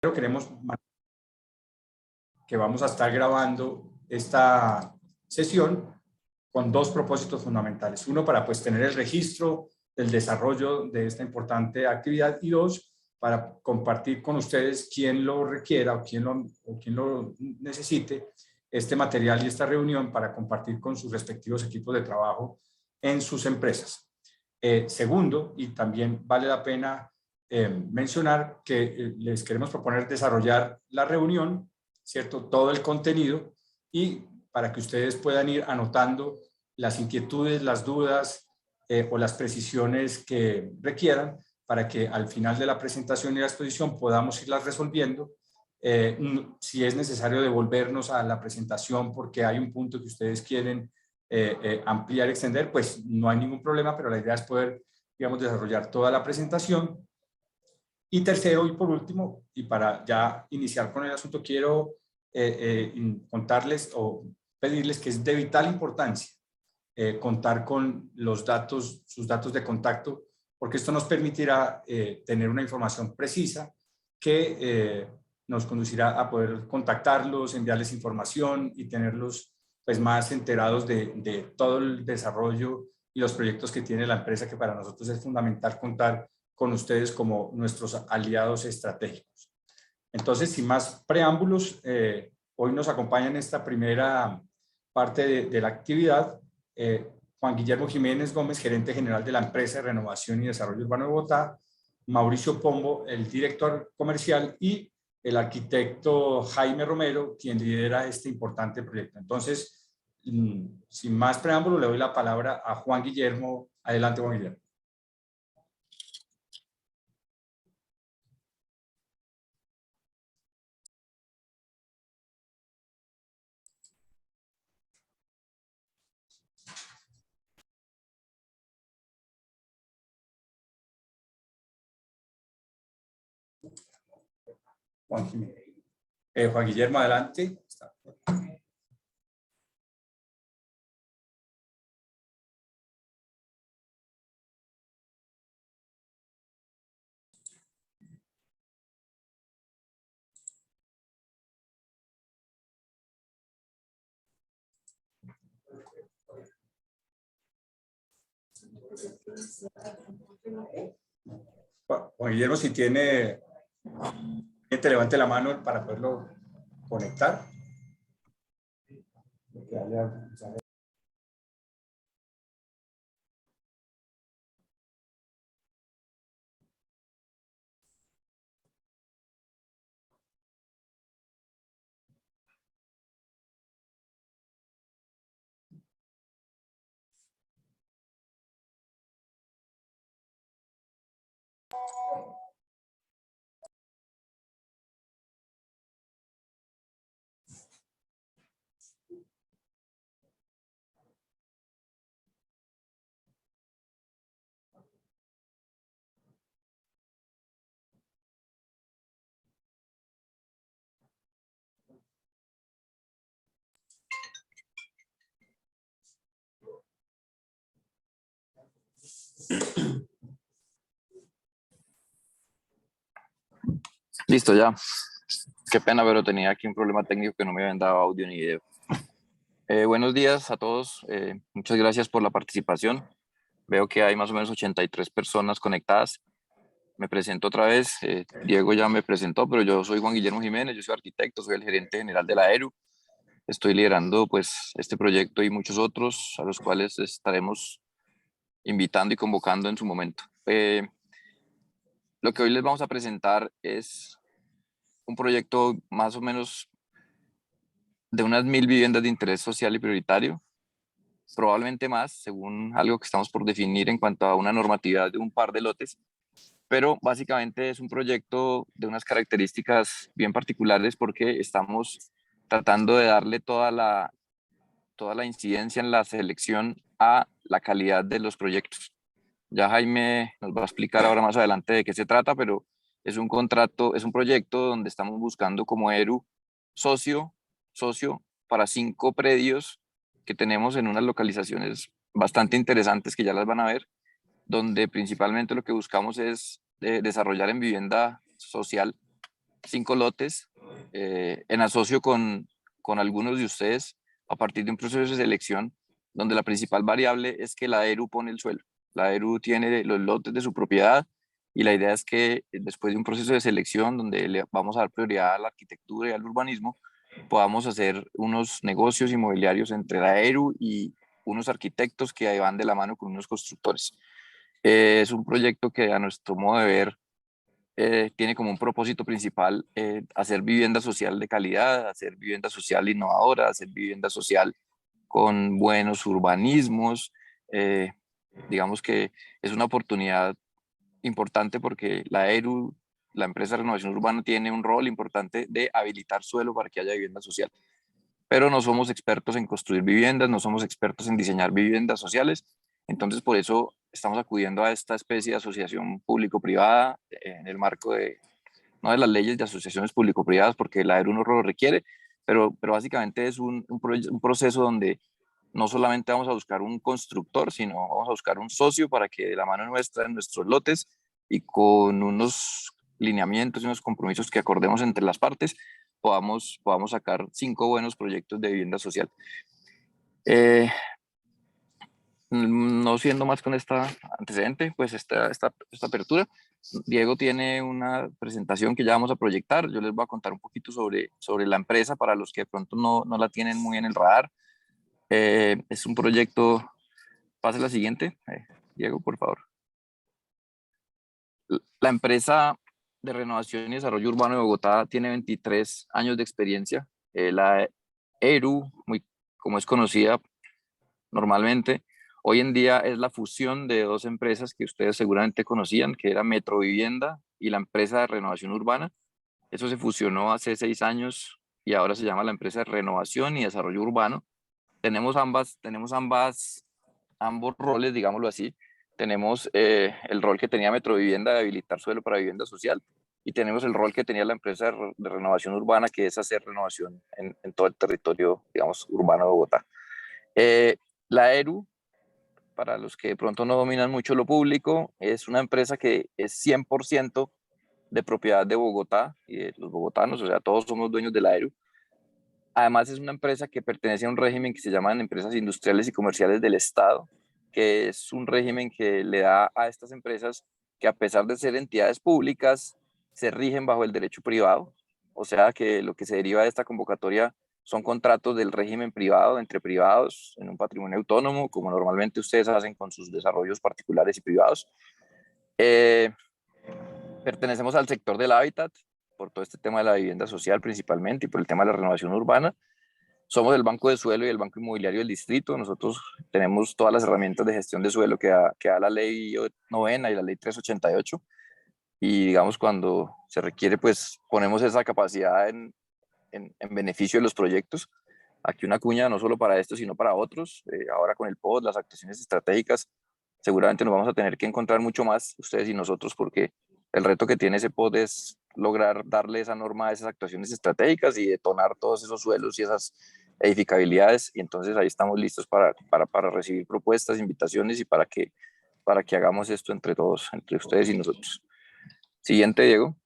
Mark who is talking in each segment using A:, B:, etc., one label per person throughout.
A: queremos que vamos a estar grabando esta sesión con dos propósitos fundamentales. Uno, para pues tener el registro del desarrollo de esta importante actividad, y dos, para compartir con ustedes, quien lo requiera o quien lo necesite, este material y esta reunión para compartir con sus respectivos equipos de trabajo en sus empresas. Segundo, y también vale la pena mencionar que les queremos proponer desarrollar la reunión, ¿cierto? Todo el contenido, y para que ustedes puedan ir anotando las inquietudes, las dudas o las precisiones que requieran, para que al final de la presentación y la exposición podamos irlas resolviendo. Si es necesario devolvernos a la presentación porque hay un punto que ustedes quieren ampliar, extender, pues no hay ningún problema, pero la idea es poder, digamos, desarrollar toda la presentación. Y tercero y por último, y para ya iniciar con el asunto, quiero contarles o pedirles que es de vital importancia contar con los datos, sus datos de contacto, porque esto nos permitirá tener una información precisa que nos conducirá a poder contactarlos, enviarles información y tenerlos pues más enterados de todo el desarrollo y los proyectos que tiene la empresa, que para nosotros es fundamental contar con ustedes como nuestros aliados estratégicos. Entonces, sin más preámbulos, hoy nos acompaña en esta primera parte de la actividad Juan Guillermo Jiménez Gómez, gerente general de la empresa de Renovación y Desarrollo Urbano de Bogotá, Mauricio Pombo, el director comercial, y el arquitecto Jaime Romero, quien lidera este importante proyecto. Entonces, sin más preámbulo, le doy la palabra a Juan Guillermo. Adelante, Juan Guillermo. Juan Guillermo, adelante. Juan Guillermo, si tiene, que te levante la mano para poderlo conectar.
B: Listo, ya. Qué pena, pero tenía aquí un problema técnico que no me habían dado audio ni video. Buenos días a todos. Muchas gracias por la participación. Veo que hay más o menos 83 personas conectadas. Me presento otra vez. Diego ya me presentó, pero yo soy Juan Guillermo Jiménez, yo soy arquitecto, soy el gerente general de la ERU. Estoy liderando pues este proyecto y muchos otros a los cuales estaremos invitando y convocando en su momento. Lo que hoy les vamos a presentar es un proyecto más o menos de unas 1000 viviendas de interés social y prioritario, probablemente más, según algo que estamos por definir en cuanto a una normatividad de un par de lotes, pero básicamente es un proyecto de unas características bien particulares porque estamos tratando de darle toda la incidencia en la selección a la calidad de los proyectos. Ya Jaime nos va a explicar ahora más adelante de qué se trata, pero es un contrato, es un proyecto donde estamos buscando como ERU socio para 5 predios que tenemos en unas localizaciones bastante interesantes que ya las van a ver, donde principalmente lo que buscamos es desarrollar en vivienda social 5 lotes en asocio con algunos de ustedes a partir de un proceso de selección donde la principal variable es que la ERU pone el suelo. La ERU tiene los lotes de su propiedad y la idea es que después de un proceso de selección donde le vamos a dar prioridad a la arquitectura y al urbanismo, podamos hacer unos negocios inmobiliarios entre la ERU y unos arquitectos que ahí van de la mano con unos constructores. Es un proyecto que a nuestro modo de ver tiene como un propósito principal hacer vivienda social de calidad, hacer vivienda social innovadora, hacer vivienda social con buenos urbanismos. eh, digamos que es una oportunidad importante porque la ERU, la empresa de renovación urbana, tiene un rol importante de habilitar suelo para que haya vivienda social. Pero no somos expertos en construir viviendas, no somos expertos en diseñar viviendas sociales. Entonces, por eso estamos acudiendo a esta especie de asociación público-privada en el marco de, no de las leyes de asociaciones público-privadas, porque la ERU no lo requiere, pero básicamente es un proceso donde no solamente vamos a buscar un constructor, sino vamos a buscar un socio para que de la mano nuestra, en nuestros lotes y con unos lineamientos y unos compromisos que acordemos entre las partes, podamos sacar 5 buenos proyectos de vivienda social. No siendo más con esta antecedente, pues esta apertura, Diego tiene una presentación que ya vamos a proyectar. Yo les voy a contar un poquito sobre la empresa para los que de pronto no la tienen muy en el radar. Es un proyecto, pase la siguiente, Diego, por favor. La empresa de renovación y desarrollo urbano de Bogotá tiene 23 años de experiencia. La ERU, como es conocida normalmente, hoy en día es la fusión de dos empresas que ustedes seguramente conocían, que era Metrovivienda y la empresa de renovación urbana. Eso se fusionó hace 6 años y ahora se llama la empresa de renovación y desarrollo urbano. Tenemos ambos roles, digámoslo así. Tenemos el rol que tenía Metrovivienda de habilitar suelo para vivienda social y tenemos el rol que tenía la empresa de renovación urbana, que es hacer renovación en todo el territorio, digamos, urbano de Bogotá. La ERU, para los que de pronto no dominan mucho lo público, es una empresa que es 100% de propiedad de Bogotá y de los bogotanos, o sea, todos somos dueños de la ERU. Además, es una empresa que pertenece a un régimen que se llaman empresas industriales y comerciales del Estado, que es un régimen que le da a estas empresas que, a pesar de ser entidades públicas, se rigen bajo el derecho privado. O sea, que lo que se deriva de esta convocatoria son contratos del régimen privado entre privados en un patrimonio autónomo, como normalmente ustedes hacen con sus desarrollos particulares y privados. Pertenecemos al sector del hábitat por todo este tema de la vivienda social principalmente y por el tema de la renovación urbana. Somos el Banco de Suelo y el Banco Inmobiliario del Distrito. Nosotros tenemos todas las herramientas de gestión de suelo que da la ley 9 y la ley 388. Y digamos, cuando se requiere, pues ponemos esa capacidad en beneficio de los proyectos. Aquí una cuña no solo para esto, sino para otros. Ahora con el POD, las actuaciones estratégicas, seguramente nos vamos a tener que encontrar mucho más ustedes y nosotros, porque el reto que tiene ese POD es lograr darle esa norma a esas actuaciones estratégicas y detonar todos esos suelos y esas edificabilidades. Y entonces ahí estamos listos para recibir propuestas, invitaciones y para que hagamos esto entre todos, entre ustedes y nosotros. Siguiente, Diego.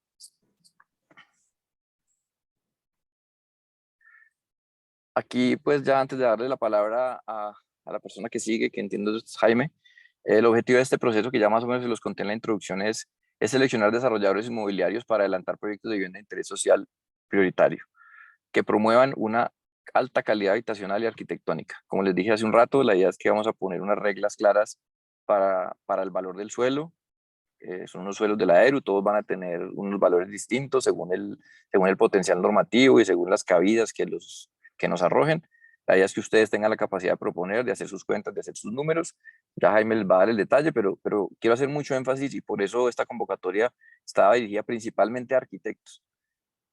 B: Aquí, pues ya antes de darle la palabra a la persona que sigue, que entiendo es Jaime, el objetivo de este proceso, que ya más o menos se los conté en la introducción, es seleccionar desarrolladores inmobiliarios para adelantar proyectos de vivienda de interés social prioritario, que promuevan una alta calidad habitacional y arquitectónica. Como les dije hace un rato, la idea es que vamos a poner unas reglas claras para el valor del suelo. Son unos suelos de la ERU, todos van a tener unos valores distintos según el potencial normativo y según las cabidas que nos arrojen. La idea es que ustedes tengan la capacidad de proponer, de hacer sus cuentas, de hacer sus números. Ya Jaime les va a dar el detalle, pero quiero hacer mucho énfasis y por eso esta convocatoria estaba dirigida principalmente a arquitectos.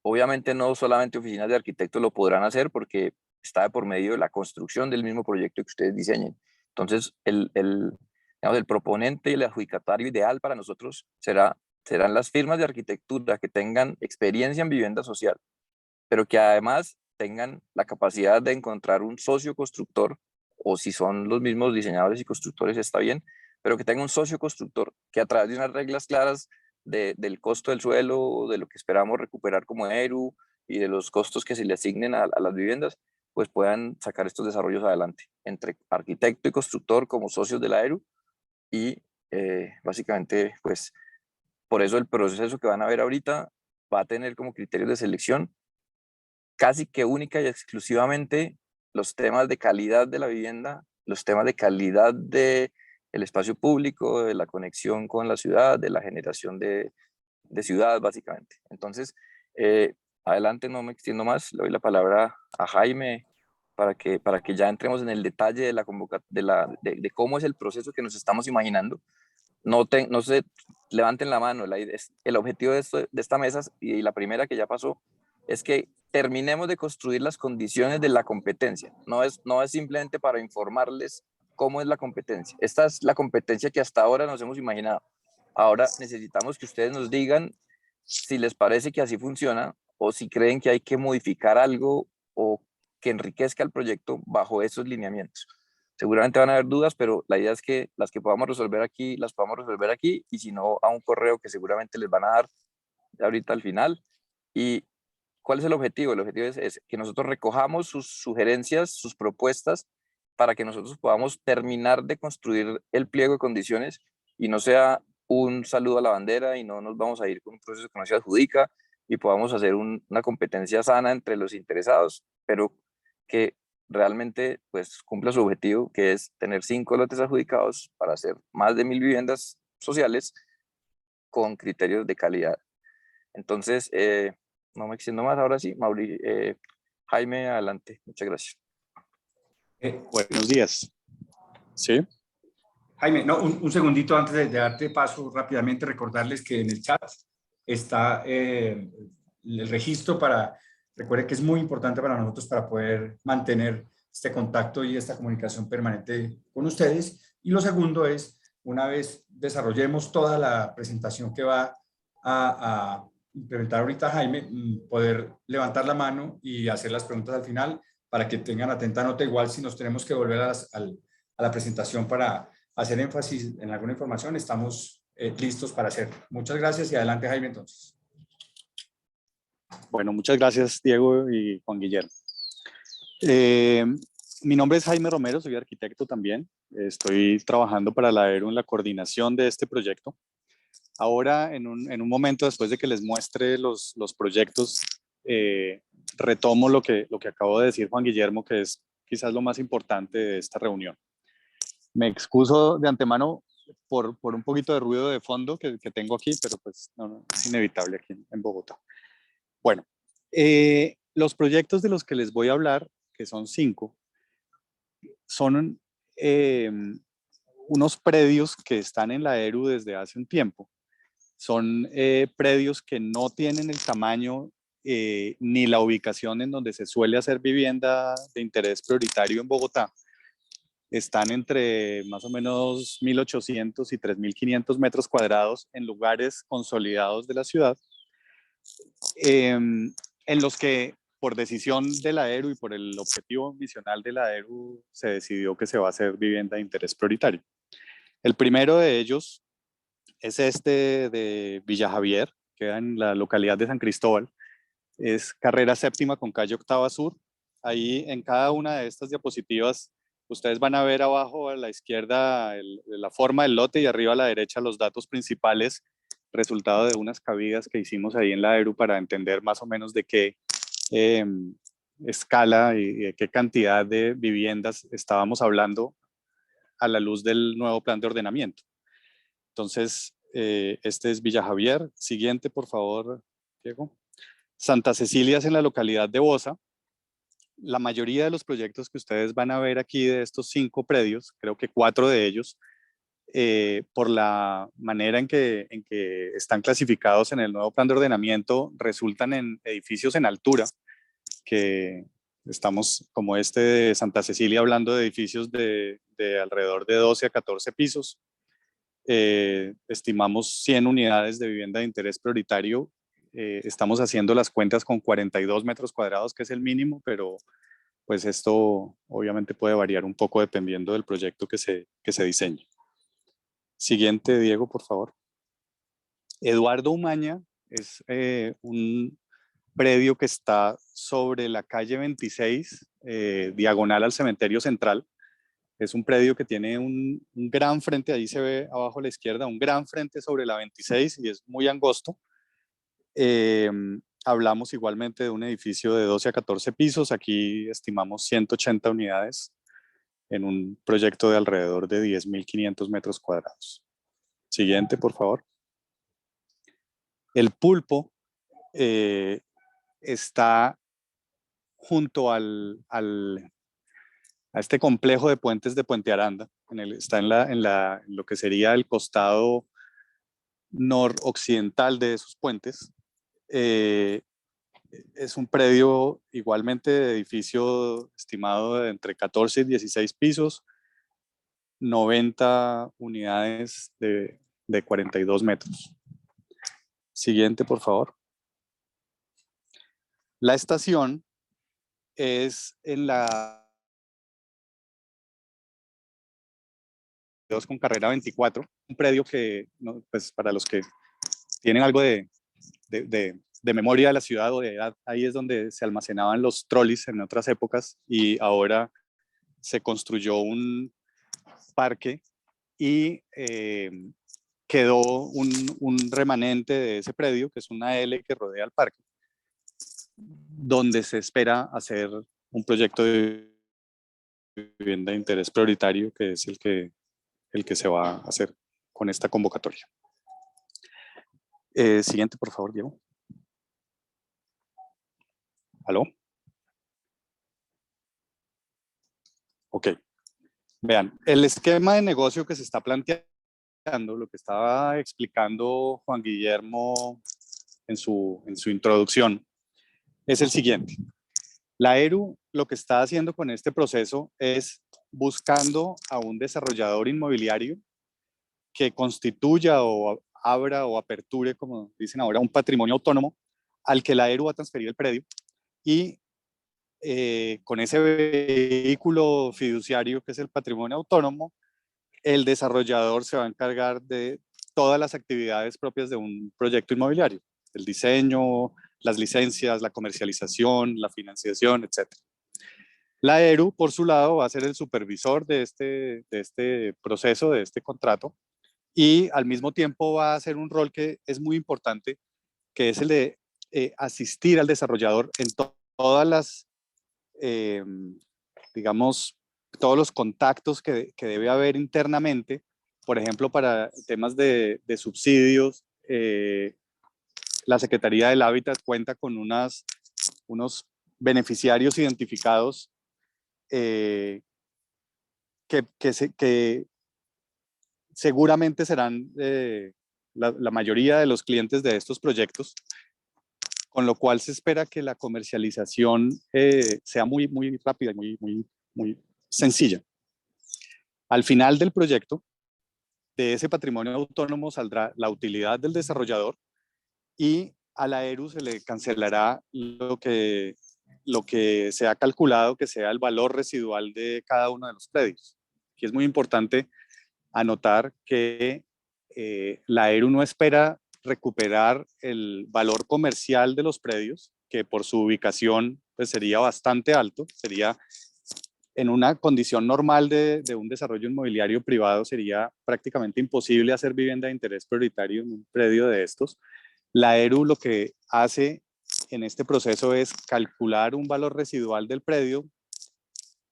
B: Obviamente no solamente oficinas de arquitectos lo podrán hacer porque está de por medio de la construcción del mismo proyecto que ustedes diseñen. Entonces, digamos, el proponente y el adjudicatario ideal para nosotros serán las firmas de arquitectura que tengan experiencia en vivienda social, pero que además tengan la capacidad de encontrar un socio constructor, o si son los mismos diseñadores y constructores está bien, pero que tenga un socio constructor que, a través de unas reglas claras, del costo del suelo, de lo que esperamos recuperar como ERU y de los costos que se le asignen a las viviendas, pues puedan sacar estos desarrollos adelante, entre arquitecto y constructor como socios de la ERU y básicamente, pues por eso el proceso que van a ver ahorita va a tener como criterios de selección casi que única y exclusivamente los temas de calidad de la vivienda, los temas de calidad de el espacio público, de la conexión con la ciudad, de la generación de ciudad, básicamente. Entonces, adelante, no me extiendo más, le doy la palabra a Jaime para que ya entremos en el detalle de, la de cómo es el proceso que nos estamos imaginando. No se levanten la mano, el objetivo de esta mesa y la primera que ya pasó es que terminemos de construir las condiciones de la competencia. No es simplemente para informarles cómo es la competencia. Esta es la competencia que hasta ahora nos hemos imaginado. Ahora necesitamos que ustedes nos digan si les parece que así funciona o si creen que hay que modificar algo o que enriquezca el proyecto bajo esos lineamientos. Seguramente van a haber dudas, pero la idea es que las que podamos resolver aquí, las podamos resolver aquí, y si no, a un correo que seguramente les van a dar ahorita al final. ¿Y cuál es el objetivo? El objetivo es que nosotros recojamos sus sugerencias, sus propuestas, para que nosotros podamos terminar de construir el pliego de condiciones y no sea un saludo a la bandera y no nos vamos a ir con un proceso que no se adjudica y podamos hacer una competencia sana entre los interesados, pero que realmente pues cumpla su objetivo, que es tener 5 lotes adjudicados para hacer más de 1000 viviendas sociales con criterios de calidad. Entonces, no me extiendo más, ahora sí, Jaime, adelante, muchas gracias.
C: Buenos días. ¿Sí?
A: Jaime, no, un segundito antes de darte paso rápidamente, recordarles que en el chat está el registro recuerde que es muy importante para nosotros para poder mantener este contacto y esta comunicación permanente con ustedes. Y lo segundo es, una vez desarrollemos toda la presentación que va a implementar ahorita Jaime, poder levantar la mano y hacer las preguntas al final para que tengan atenta nota, igual si nos tenemos que volver a la presentación para hacer énfasis en alguna información, estamos listos para hacerlo. Muchas gracias y adelante, Jaime, entonces.
C: Bueno, muchas gracias, Diego y Juan Guillermo. Mi nombre es Jaime Romero, soy arquitecto también. Estoy trabajando para la ERU en la coordinación de este proyecto. Ahora, en un momento después de que les muestre los proyectos, retomo lo que acabo de decir Juan Guillermo, que es quizás lo más importante de esta reunión. Me excuso de antemano por un poquito de ruido de fondo que tengo aquí, pero pues no, es inevitable aquí en Bogotá. Bueno, los proyectos de los que les voy a hablar, que son 5, son unos predios que están en la ERU desde hace un tiempo. Son predios que no tienen el tamaño ni la ubicación en donde se suele hacer vivienda de interés prioritario en Bogotá. Están entre más o menos 1.800 y 3.500 metros cuadrados en lugares consolidados de la ciudad, en los que por decisión de la ERU y por el objetivo misional de la ERU se decidió que se va a hacer vivienda de interés prioritario. El primero de ellos es este de Villa Javier, queda en la localidad de San Cristóbal. Es carrera séptima con calle Octava Sur. Ahí en cada una de estas diapositivas ustedes van a ver abajo a la izquierda la forma del lote y arriba a la derecha los datos principales, resultado de unas cabidas que hicimos ahí en la ERU para entender más o menos de qué escala y de qué cantidad de viviendas estábamos hablando a la luz del nuevo plan de ordenamiento. Entonces, este es Villa Javier. Siguiente, por favor, Diego. Santa Cecilia es en la localidad de Bosa. La mayoría de los proyectos que ustedes van a ver aquí de estos 5 predios, creo que 4 de ellos, por la manera en que están clasificados en el nuevo plan de ordenamiento, resultan en edificios en altura, que estamos como este de Santa Cecilia hablando de edificios de alrededor de 12 a 14 pisos. Estimamos 100 unidades de vivienda de interés prioritario. Estamos haciendo las cuentas con 42 metros cuadrados, que es el mínimo, pero pues esto obviamente puede variar un poco dependiendo del proyecto que se diseñe. Siguiente, Diego, por favor. Eduardo Umaña es un predio que está sobre la calle 26, diagonal al cementerio central. Es un predio que tiene un gran frente, ahí se ve abajo a la izquierda, un gran frente sobre la 26 y es muy angosto. Hablamos igualmente de un edificio de 12 a 14 pisos, aquí estimamos 180 unidades en un proyecto de alrededor de 10.500 metros cuadrados. Siguiente, por favor. El Pulpo está junto a este complejo de puentes de Puente Aranda. Está en lo que sería el costado noroccidental de esos puentes. Es un predio igualmente de edificio estimado de entre 14 y 16 pisos, 90 unidades de 42 metros. Siguiente, por favor. La estación es en la con carrera 24, un predio que, pues para los que tienen algo de memoria de la ciudad o de edad, ahí es donde se almacenaban los trolis en otras épocas y ahora se construyó un parque y quedó un remanente de ese predio, que es una L que rodea el parque, donde se espera hacer un proyecto de vivienda de interés prioritario, que es el que se va a hacer con esta convocatoria. Siguiente, por favor, Diego. ¿Aló? Ok. Vean, el esquema de negocio que se está planteando, lo que estaba explicando Juan Guillermo en su introducción, es el siguiente. La ERU lo que está haciendo con este proceso es buscando a un desarrollador inmobiliario que constituya o abra o aperture, como dicen ahora, un patrimonio autónomo al que la ERU va a transferir el predio y con ese vehículo fiduciario que es el patrimonio autónomo, el desarrollador se va a encargar de todas las actividades propias de un proyecto inmobiliario, el diseño, las licencias, la comercialización, la financiación, etc. La ERU, por su lado, va a ser el supervisor de este proceso, de este contrato, y al mismo tiempo va a hacer un rol que es muy importante, que es el de asistir al desarrollador en todas las, digamos, todos los contactos que debe haber internamente, por ejemplo, para temas de subsidios. La Secretaría del Hábitat cuenta con unos beneficiarios identificados que seguramente serán la mayoría de los clientes de estos proyectos, con lo cual se espera que la comercialización sea muy rápida y muy sencilla. Al final del proyecto, de ese patrimonio autónomo saldrá la utilidad del desarrollador y a la ERU se le cancelará lo que se ha calculado que sea el valor residual de cada uno de los predios. Aquí es muy importante anotar que la ERU no espera recuperar el valor comercial de los predios, que por su ubicación pues, sería bastante alto, sería en una condición normal de un desarrollo inmobiliario privado, sería prácticamente imposible hacer vivienda de interés prioritario en un predio de estos. La ERU lo que hace en este proceso es calcular un valor residual del predio,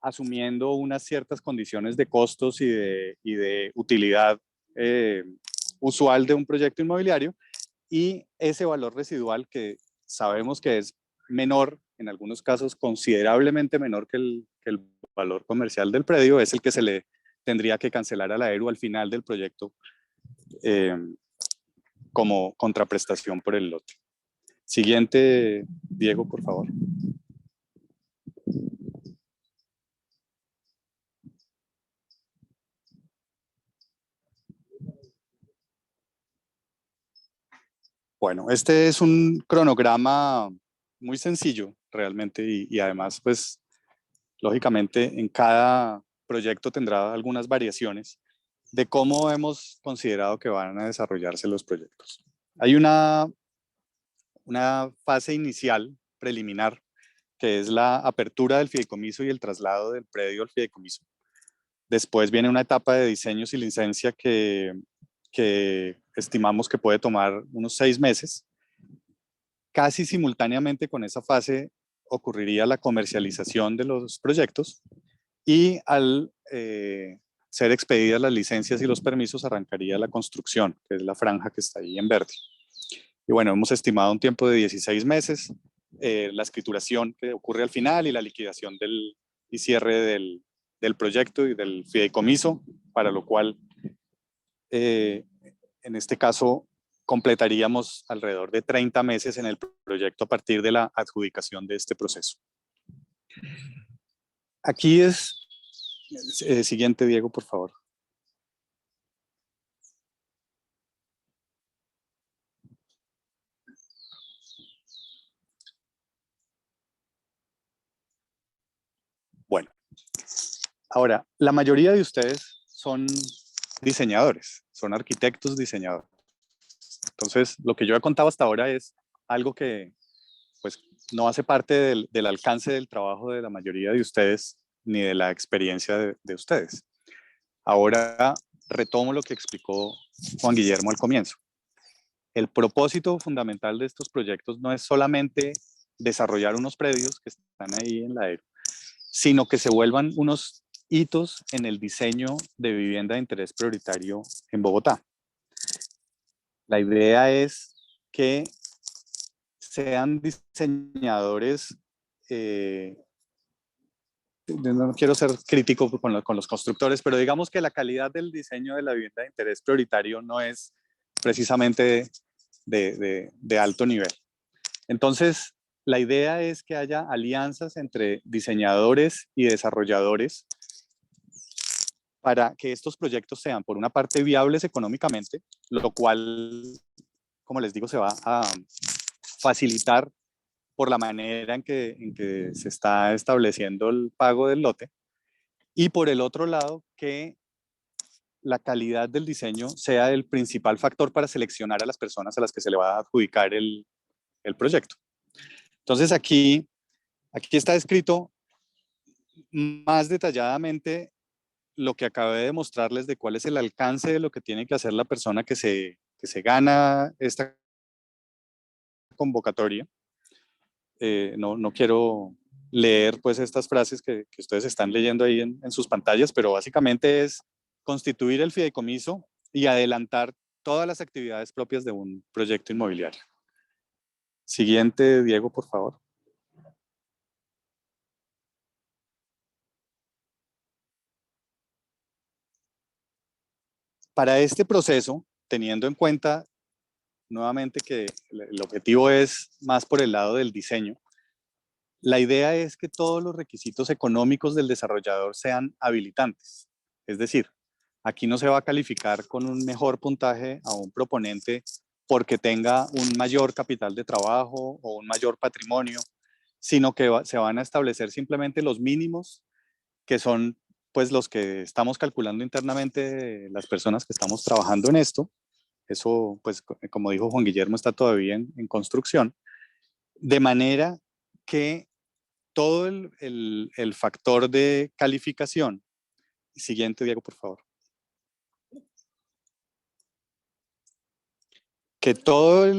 C: asumiendo unas ciertas condiciones de costos y de utilidad usual de un proyecto inmobiliario, y ese valor residual, que sabemos que es menor, en algunos casos considerablemente menor que el valor comercial del predio, es el que se le tendría que cancelar a la ERU al final del proyecto como contraprestación por el lote. Siguiente, Diego, por favor. Bueno, este es un cronograma muy sencillo realmente y además, pues, lógicamente en cada proyecto tendrá algunas variaciones de cómo hemos considerado que van a desarrollarse los proyectos. Hay una fase inicial preliminar, que es la apertura del fideicomiso y el traslado del predio al fideicomiso. Después viene una etapa de diseños y licencia que estimamos que puede tomar unos 6 meses. Casi simultáneamente con esa fase ocurriría la comercialización de los proyectos y al ser expedidas las licencias y los permisos arrancaría la construcción, que es la franja que está ahí en verde. Y bueno, hemos estimado un tiempo de 16 meses, la escrituración que ocurre al final y la liquidación y cierre del proyecto y del fideicomiso, para lo cual en este caso completaríamos alrededor de 30 meses en el proyecto a partir de la adjudicación de este proceso. Aquí es, siguiente Diego, por favor. Bueno, ahora, la mayoría de ustedes son diseñadores, son arquitectos diseñadores. Entonces, lo que yo he contado hasta ahora es algo que pues no hace parte del alcance del trabajo de la mayoría de ustedes ni de la experiencia de ustedes. Ahora retomo lo que explicó Juan Guillermo al comienzo. El propósito fundamental de estos proyectos no es solamente desarrollar unos predios que están ahí en la ERU, sino que se vuelvan unos hitos en el diseño de vivienda de interés prioritario en Bogotá. La idea es que sean diseñadores, no quiero ser crítico con los constructores, pero digamos que la calidad del diseño de la vivienda de interés prioritario no es precisamente de alto nivel. Entonces, la idea es que haya alianzas entre diseñadores y desarrolladores para que estos proyectos sean, por una parte, viables económicamente, lo cual, como les digo, se va a facilitar por la manera en que se está estableciendo el pago del lote. Y por el otro lado, que la calidad del diseño sea el principal factor para seleccionar a las personas a las que se le va a adjudicar el proyecto. Entonces aquí está escrito más detalladamente lo que acabé de mostrarles de cuál es el alcance de lo que tiene que hacer la persona que se gana esta convocatoria. No quiero leer pues estas frases que ustedes están leyendo ahí en sus pantallas, pero básicamente es constituir el fideicomiso y adelantar todas las actividades propias de un proyecto inmobiliario. Siguiente, Diego, por favor. Para este proceso, teniendo en cuenta nuevamente que el objetivo es más por el lado del diseño, la idea es que todos los requisitos económicos del desarrollador sean habilitantes. Es decir, aquí no se va a calificar con un mejor puntaje a un proponente porque tenga un mayor capital de trabajo o un mayor patrimonio, sino que se van a establecer simplemente los mínimos, que son pues los que estamos calculando internamente las personas que estamos trabajando en esto. Eso, pues, como dijo Juan Guillermo, está todavía en construcción, de manera que todo el factor de calificación. Siguiente, Diego, por favor. Que todos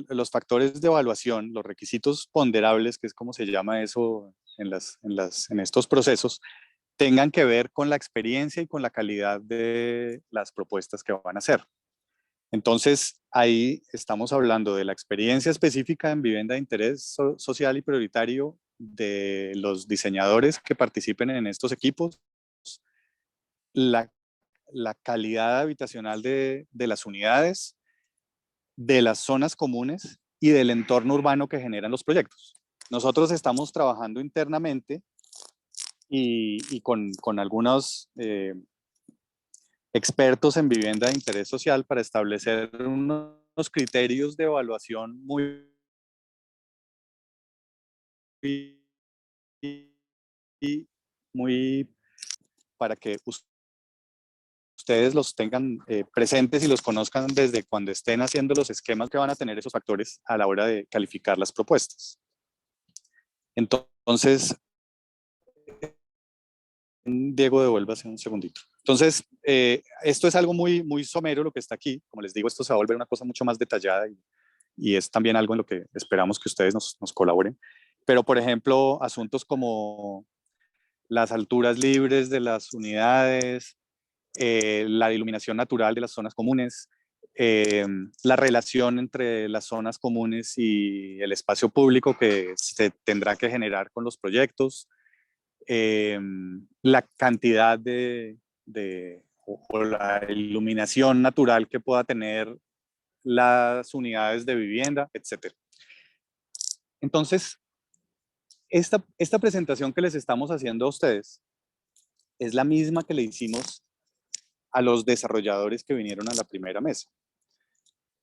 C: los factores de evaluación, los requisitos ponderables, que es como se llama eso en estos procesos, tengan que ver con la experiencia y con la calidad de las propuestas que van a hacer. Entonces, ahí estamos hablando de la experiencia específica en vivienda de interés social y prioritario de los diseñadores que participen en estos equipos, la calidad habitacional de las unidades, de las zonas comunes y del entorno urbano que generan los proyectos. Nosotros estamos trabajando internamente y con algunos expertos en vivienda de interés social para establecer unos criterios de evaluación muy para que ustedes los tengan presentes y los conozcan desde cuando estén haciendo los esquemas que van a tener esos factores a la hora de calificar las propuestas. Entonces, Diego, devuélvase un segundito. Entonces, esto es algo muy, muy somero lo que está aquí. Como les digo, esto se va a volver una cosa mucho más detallada y es también algo en lo que esperamos que ustedes nos colaboren. Pero, por ejemplo, asuntos como las alturas libres de las unidades, la iluminación natural de las zonas comunes, la relación entre las zonas comunes y el espacio público que se tendrá que generar con los proyectos, la cantidad o la iluminación natural que pueda tener las unidades de vivienda, etc. Entonces, esta presentación que les estamos haciendo a ustedes es la misma que le hicimos a los desarrolladores que vinieron a la primera mesa.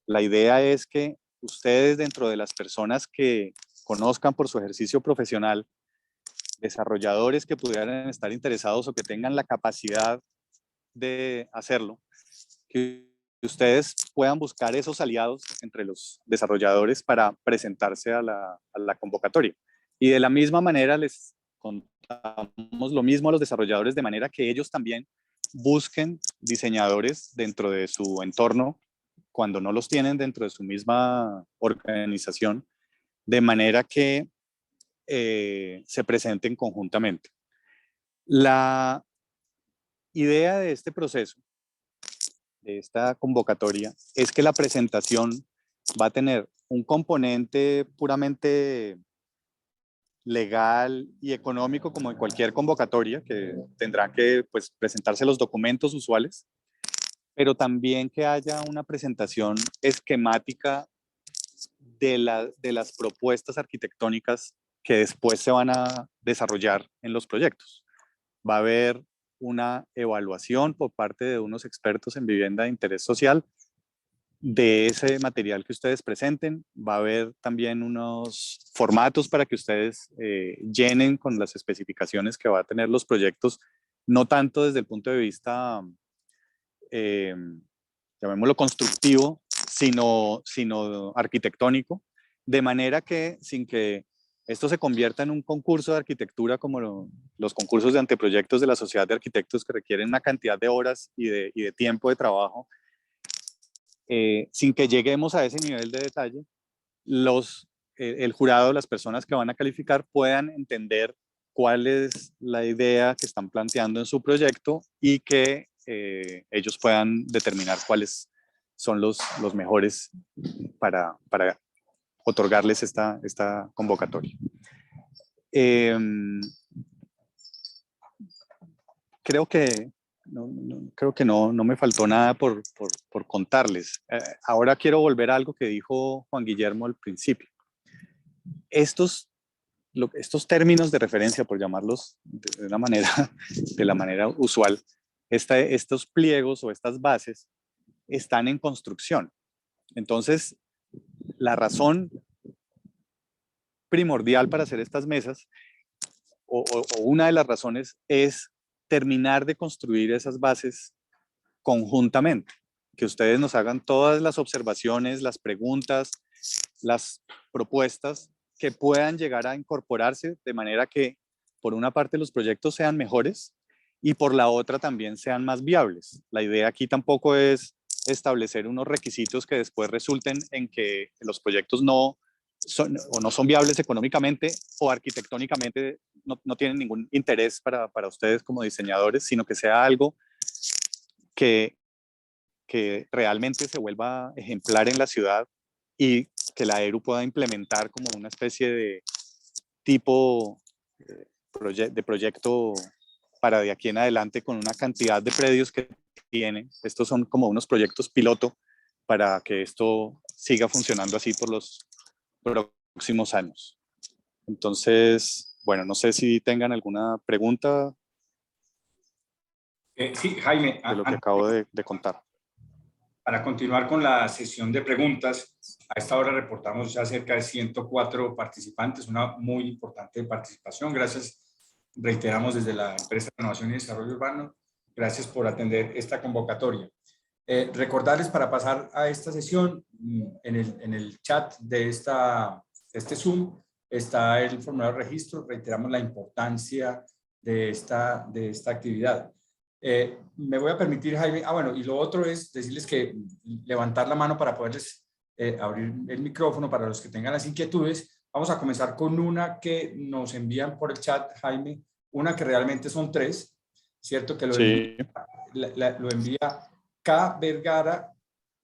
C: La idea es que ustedes, dentro de las personas que conozcan por su ejercicio profesional, desarrolladores que pudieran estar interesados o que tengan la capacidad de hacerlo, que ustedes puedan buscar esos aliados entre los desarrolladores para presentarse a la convocatoria. Y de la misma manera les contamos lo mismo a los desarrolladores, de manera que ellos también busquen diseñadores dentro de su entorno, cuando no los tienen dentro de su misma organización, de manera que se presenten conjuntamente. La idea de este proceso, de esta convocatoria, es que la presentación va a tener un componente puramente legal y económico, como en cualquier convocatoria, que tendrán que pues, presentarse los documentos usuales, pero también que haya una presentación esquemática de las propuestas arquitectónicas que después se van a desarrollar en los proyectos. Va a haber una evaluación por parte de unos expertos en vivienda de interés social de ese material que ustedes presenten. Va a haber también unos formatos para que ustedes llenen con las especificaciones que va a tener los proyectos, no tanto desde el punto de vista, llamémoslo constructivo, sino arquitectónico, de manera que sin que esto se convierta en un concurso de arquitectura como los concursos de anteproyectos de la Sociedad de Arquitectos, que requieren una cantidad de horas y de tiempo de trabajo, sin que lleguemos a ese nivel de detalle, el jurado, las personas que van a calificar, puedan entender cuál es la idea que están planteando en su proyecto y que ellos puedan determinar cuáles son los mejores para otorgarles esta convocatoria. Creo que no me faltó nada por contarles. Ahora quiero volver a algo que dijo Juan Guillermo al principio. Estos términos de referencia, por llamarlos de la manera usual, estos pliegos o estas bases están en construcción. Entonces, la razón primordial para hacer estas mesas, o una de las razones, es terminar de construir esas bases conjuntamente, que ustedes nos hagan todas las observaciones, las preguntas, las propuestas que puedan llegar a incorporarse de manera que por una parte los proyectos sean mejores y por la otra también sean más viables. La idea aquí tampoco es establecer unos requisitos que después resulten en que los proyectos no son viables económicamente o arquitectónicamente no tienen ningún interés para ustedes como diseñadores, sino que sea algo que realmente se vuelva ejemplar en la ciudad y que la ERU pueda implementar como una especie de tipo de proyecto para de aquí en adelante, con una cantidad de predios que tiene. Estos son como unos proyectos piloto para que esto siga funcionando así por los próximos años. Entonces, bueno, no sé si tengan alguna pregunta
A: Sí, Jaime,
C: de lo que acabo de contar.
A: Para continuar con la sesión de preguntas, a esta hora reportamos ya cerca de 104 participantes, una muy importante participación. Gracias, reiteramos desde la empresa de Renovación y Desarrollo Urbano Gracias por atender esta convocatoria. Recordarles para pasar a esta sesión, en el chat de este Zoom está el formulario de registro. Reiteramos la importancia de esta actividad. Me voy a permitir, Jaime, bueno, y lo otro es decirles que levantar la mano para poderles abrir el micrófono para los que tengan las inquietudes. Vamos a comenzar con una que nos envían por el chat, Jaime, una que realmente son 3, ¿cierto? Que lo
C: Sí.
A: lo envía K. Vergara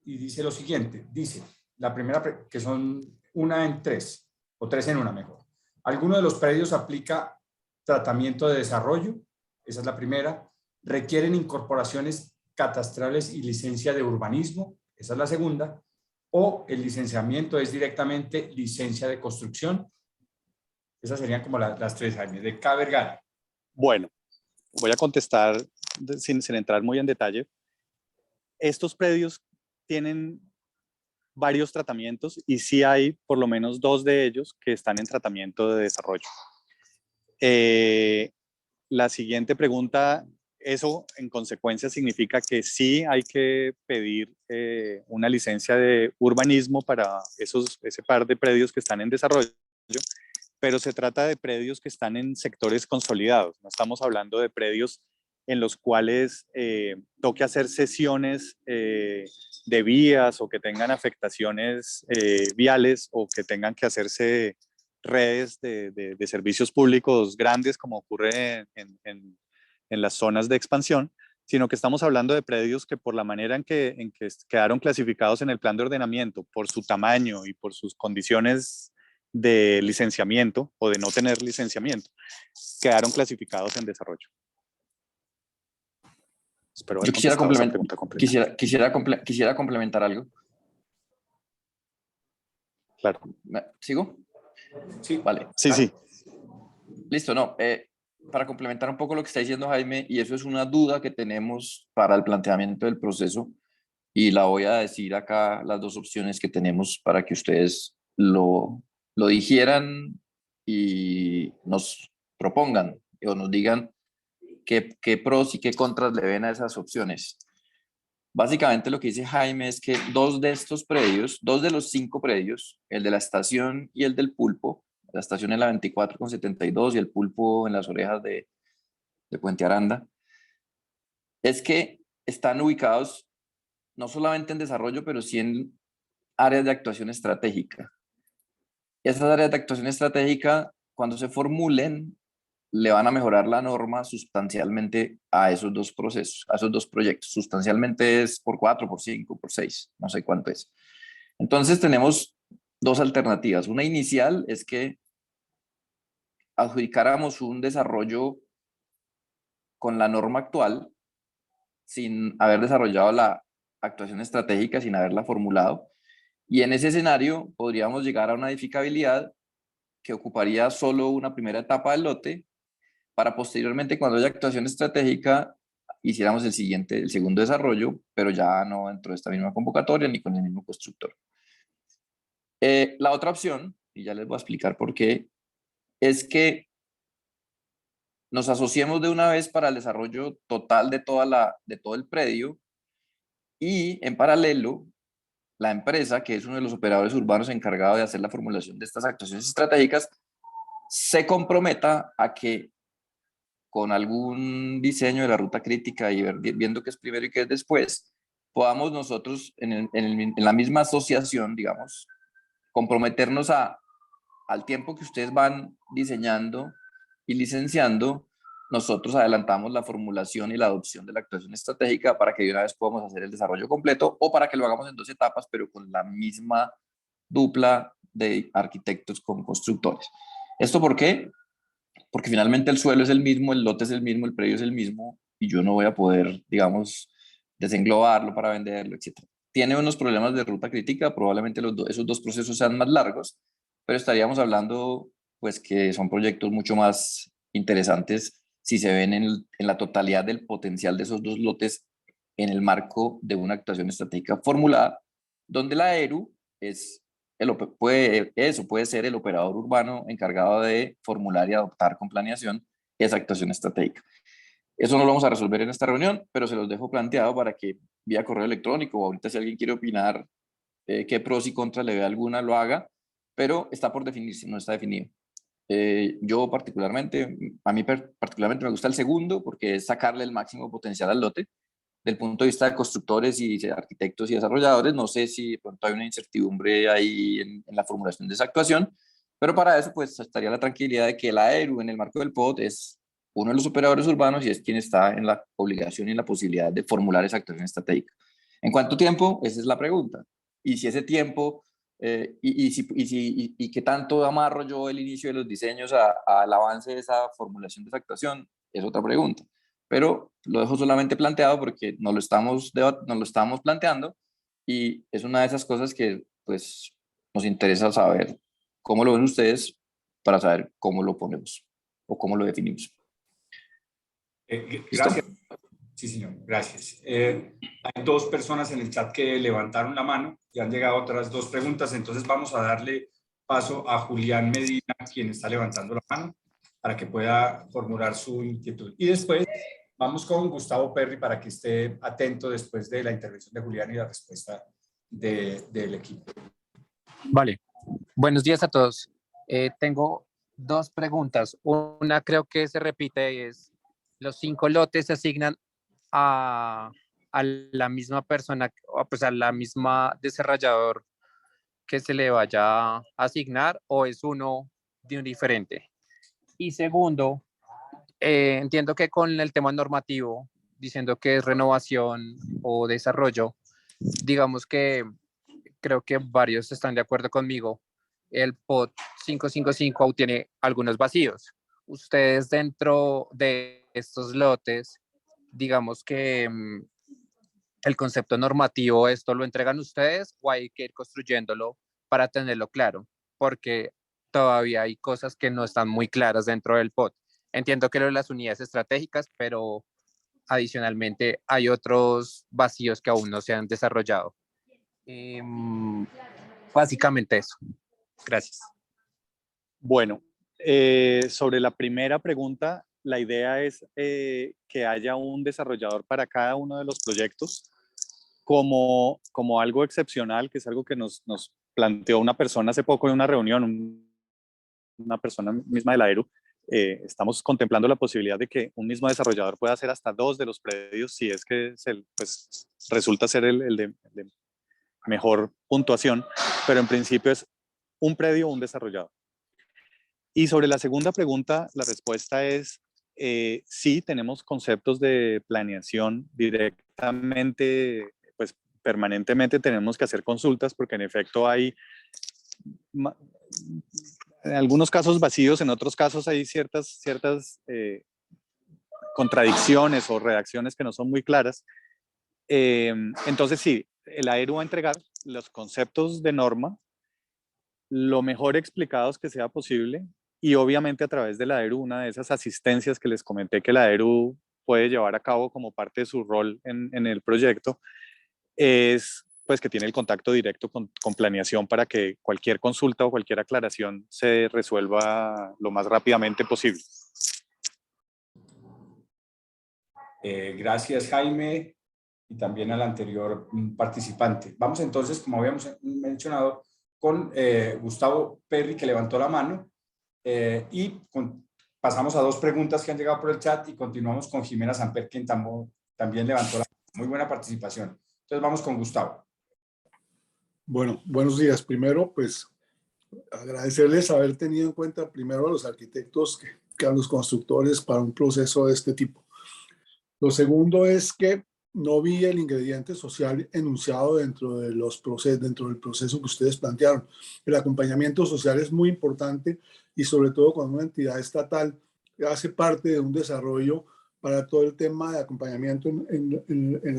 A: y dice lo siguiente, dice, la primera, que son 1 en 3, o 3 en 1 mejor. ¿Alguno de los predios aplica tratamiento de desarrollo? Esa es la primera. ¿Requieren incorporaciones catastrales y licencia de urbanismo? Esa es la segunda. ¿O el licenciamiento es directamente licencia de construcción? Esas serían como las 3, Jaime, de K. Vergara.
C: Bueno, voy a contestar sin entrar muy en detalle. Estos predios tienen varios tratamientos y sí hay por lo menos 2 de ellos que están en tratamiento de desarrollo. La siguiente pregunta, eso en consecuencia significa que sí hay que pedir una licencia de urbanismo para ese par de predios que están en desarrollo, pero se trata de predios que están en sectores consolidados. No estamos hablando de predios en los cuales toque hacer sesiones de vías o que tengan afectaciones viales o que tengan que hacerse redes de servicios públicos grandes como ocurre en las zonas de expansión, sino que estamos hablando de predios que por la manera en que quedaron clasificados en el plan de ordenamiento, por su tamaño y por sus condiciones de licenciamiento o de no tener licenciamiento, quedaron clasificados en desarrollo. Espero haber contestado esa pregunta completa.
B: Quisiera complementar algo.
C: Claro.
B: ¿Sigo?
A: Sí.
B: Vale.
C: Sí.
B: Listo, no. Para complementar un poco lo que está diciendo Jaime, y eso es una duda que tenemos para el planteamiento del proceso, y la voy a decir acá, las 2 opciones que tenemos para que ustedes lo digieran y nos propongan o nos digan qué pros y qué contras le ven a esas opciones. Básicamente lo que dice Jaime es que 2 de estos predios, 2 de los 5 predios, el de la estación y el del pulpo, la estación en la 24 con 72 y el pulpo en las orejas de Puente Aranda, es que están ubicados no solamente en desarrollo, pero sí en áreas de actuación estratégica. Esas áreas de actuación estratégica, cuando se formulen, le van a mejorar la norma sustancialmente a esos 2 procesos, a esos 2 proyectos. Sustancialmente es por 4, por 5, por 6, no sé cuánto es. Entonces tenemos 2 alternativas. Una inicial es que adjudicáramos un desarrollo con la norma actual, sin haber desarrollado la actuación estratégica, sin haberla formulado. Y en ese escenario podríamos llegar a una edificabilidad que ocuparía solo una primera etapa del lote, para posteriormente, cuando haya actuación estratégica, hiciéramos el segundo desarrollo, pero ya no dentro de esta misma convocatoria ni con el mismo constructor. La otra opción, y ya les voy a explicar por qué, es que nos asociemos de una vez para el desarrollo total de todo el predio, y en paralelo la empresa, que es uno de los operadores urbanos encargado de hacer la formulación de estas actuaciones estratégicas, se comprometa a que con algún diseño de la ruta crítica y viendo qué es primero y qué es después, podamos nosotros en la misma asociación, digamos, comprometernos al tiempo que ustedes van diseñando y licenciando, nosotros adelantamos la formulación y la adopción de la actuación estratégica para que de una vez podamos hacer el desarrollo completo, o para que lo hagamos en 2 etapas, pero con la misma dupla de arquitectos con constructores. ¿Esto por qué? Porque finalmente el suelo es el mismo, el lote es el mismo, el predio es el mismo, y yo no voy a poder, digamos, desenglobarlo para venderlo, etc. Tiene unos problemas de ruta crítica, probablemente esos 2 procesos sean más largos, pero estaríamos hablando pues que son proyectos mucho más interesantes si se ven en la totalidad del potencial de esos 2 lotes en el marco de una actuación estratégica formulada, donde la ERU puede ser el operador urbano encargado de formular y adoptar con planeación esa actuación estratégica. Eso no lo vamos a resolver en esta reunión, pero se los dejo planteado para que vía correo electrónico o ahorita si alguien quiere opinar qué pros y contras le ve alguna, lo haga, pero está por definirse, no está definido. Yo particularmente, a mí particularmente me gusta el segundo porque es sacarle el máximo potencial al lote. Del punto de vista de constructores y arquitectos y desarrolladores, no sé si de pronto hay una incertidumbre ahí en la formulación de esa actuación, pero para eso pues estaría la tranquilidad de que la AERU en el marco del POT es uno de los operadores urbanos y es quien está en la obligación y en la posibilidad de formular esa actuación estratégica. ¿En cuánto tiempo? Esa es la pregunta. Y si ese tiempo, y qué tanto amarro yo el inicio de los diseños al avance de esa formulación de esa actuación, es otra pregunta. Pero lo dejo solamente planteado porque nos lo estamos planteando y es una de esas cosas que pues nos interesa saber cómo lo ven ustedes para saber cómo lo ponemos o cómo lo definimos.
A: Gracias. Sí, señor, gracias. Hay dos personas en el chat que levantaron la mano y han llegado otras dos preguntas, entonces vamos a darle paso a Julián Medina, quien está levantando la mano, para que pueda formular su inquietud. Y después vamos con Gustavo Perry para que esté atento después de la intervención de Julián y la respuesta del equipo.
D: Vale, buenos días a todos. Tengo dos preguntas. Una creo que se repite, es los 5 lotes se asignan a la misma persona, o pues a la misma desarrollador que se le vaya a asignar, o es uno de un diferente. Y segundo, entiendo que con el tema normativo, diciendo que es renovación o desarrollo, digamos que creo que varios están de acuerdo conmigo, el POT 555 tiene algunos vacíos. Ustedes dentro de estos lotes, digamos que el concepto normativo, ¿esto lo entregan ustedes o hay que ir construyéndolo para tenerlo claro? Porque todavía hay cosas que no están muy claras dentro del POT. Entiendo que lo de las unidades estratégicas, pero adicionalmente hay otros vacíos que aún no se han desarrollado. Básicamente eso. Gracias.
C: Bueno, sobre la primera pregunta, la idea es que haya un desarrollador para cada uno de los proyectos como algo excepcional, que es algo que nos planteó una persona hace poco en una reunión, una persona misma de la AERU. Estamos contemplando la posibilidad de que un mismo desarrollador pueda hacer hasta 2 de los predios si es que pues, resulta ser el de mejor puntuación, pero en principio es un predio o un desarrollador. Y sobre la segunda pregunta, la respuesta es sí, tenemos conceptos de planeación directamente, pues permanentemente tenemos que hacer consultas porque en efecto hay en algunos casos vacíos, en otros casos hay ciertas contradicciones o redacciones que no son muy claras. Entonces sí, el AERU va a entregar los conceptos de norma lo mejor explicados que sea posible y obviamente a través de la AERU, una de esas asistencias que les comenté que la AERU puede llevar a cabo como parte de su rol en el proyecto, es pues que tiene el contacto directo con planeación para que cualquier consulta o cualquier aclaración se resuelva lo más rápidamente posible.
A: Gracias, Jaime, y también al anterior participante. Vamos entonces, como habíamos mencionado, con Gustavo Perry, que levantó la mano, pasamos a 2 preguntas que han llegado por el chat y continuamos con Jimena Samper, quien también levantó la mano. Muy buena participación. Entonces vamos con Gustavo.
E: Bueno, buenos días. Primero, pues, agradecerles haber tenido en cuenta primero a los arquitectos que a los constructores para un proceso de este tipo. Lo segundo es que no vi el ingrediente social enunciado dentro del proceso que ustedes plantearon. El acompañamiento social es muy importante y sobre todo cuando una entidad estatal hace parte de un desarrollo para todo el tema de acompañamiento en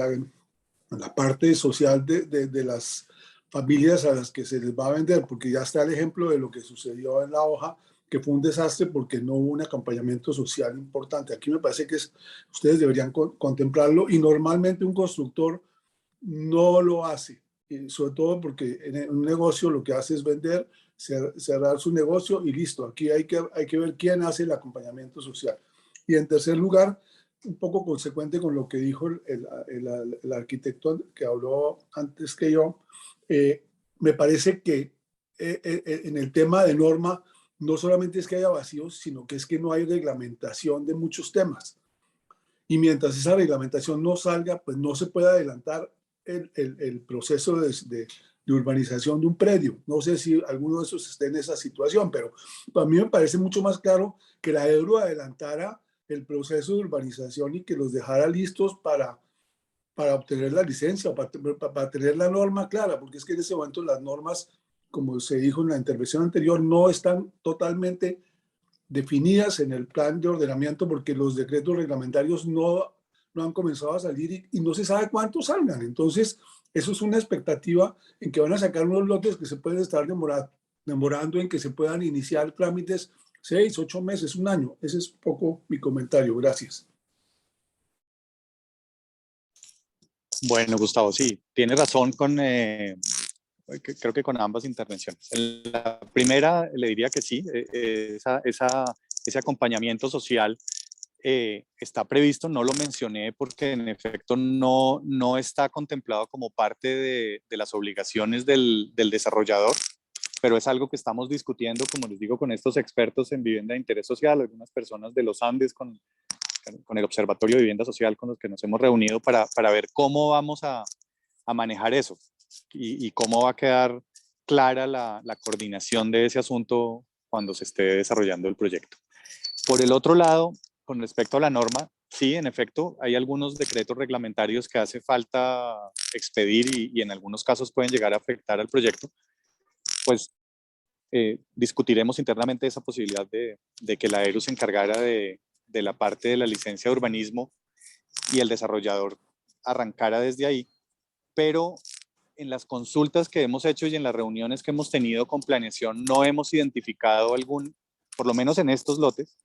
E: la parte social de las familias a las que se les va a vender, porque ya está el ejemplo de lo que sucedió en La Hoja, que fue un desastre porque no hubo un acompañamiento social importante. Aquí me parece que ustedes deberían contemplarlo y normalmente un constructor no lo hace, y sobre todo porque en un negocio lo que hace es vender, cerrar su negocio y listo. Aquí hay que ver quién hace el acompañamiento social. Y en tercer lugar, un poco consecuente con lo que dijo el arquitecto que habló antes que yo. Me parece que en el tema de norma no solamente es que haya vacíos, sino que es que no hay reglamentación de muchos temas. Y mientras esa reglamentación no salga, pues no se puede adelantar el proceso de urbanización de un predio. No sé si alguno de esos esté en esa situación, pero para mí me parece mucho más claro que la ERU adelantara el proceso de urbanización y que los dejara listos para obtener la licencia, para tener la norma clara, porque es que en ese momento las normas, como se dijo en la intervención anterior, no están totalmente definidas en el plan de ordenamiento porque los decretos reglamentarios no han comenzado a salir y no se sabe cuántos salgan. Entonces, eso es una expectativa en que van a sacar unos lotes que se pueden estar demorando en que se puedan iniciar trámites 6, 8 meses, un año. Ese es un poco mi comentario. Gracias.
C: Bueno, Gustavo, sí, tiene razón con, creo que con ambas intervenciones. En la primera le diría que sí, ese acompañamiento social está previsto, no lo mencioné porque en efecto no está contemplado como parte de las obligaciones del desarrollador, pero es algo que estamos discutiendo, como les digo, con estos expertos en vivienda de interés social, algunas personas de los Andes con el Observatorio de Vivienda Social con los que nos hemos reunido para ver cómo vamos a manejar eso y cómo va a quedar clara la coordinación de ese asunto cuando se esté desarrollando el proyecto. Por el otro lado, con respecto a la norma, sí, en efecto, hay algunos decretos reglamentarios que hace falta expedir y en algunos casos pueden llegar a afectar al proyecto. Pues discutiremos internamente esa posibilidad de que la ERU se encargara de la parte de la licencia de urbanismo y el desarrollador arrancara desde ahí, pero en las consultas que hemos hecho y en las reuniones que hemos tenido con planeación no hemos identificado algún, por lo menos en estos lotes,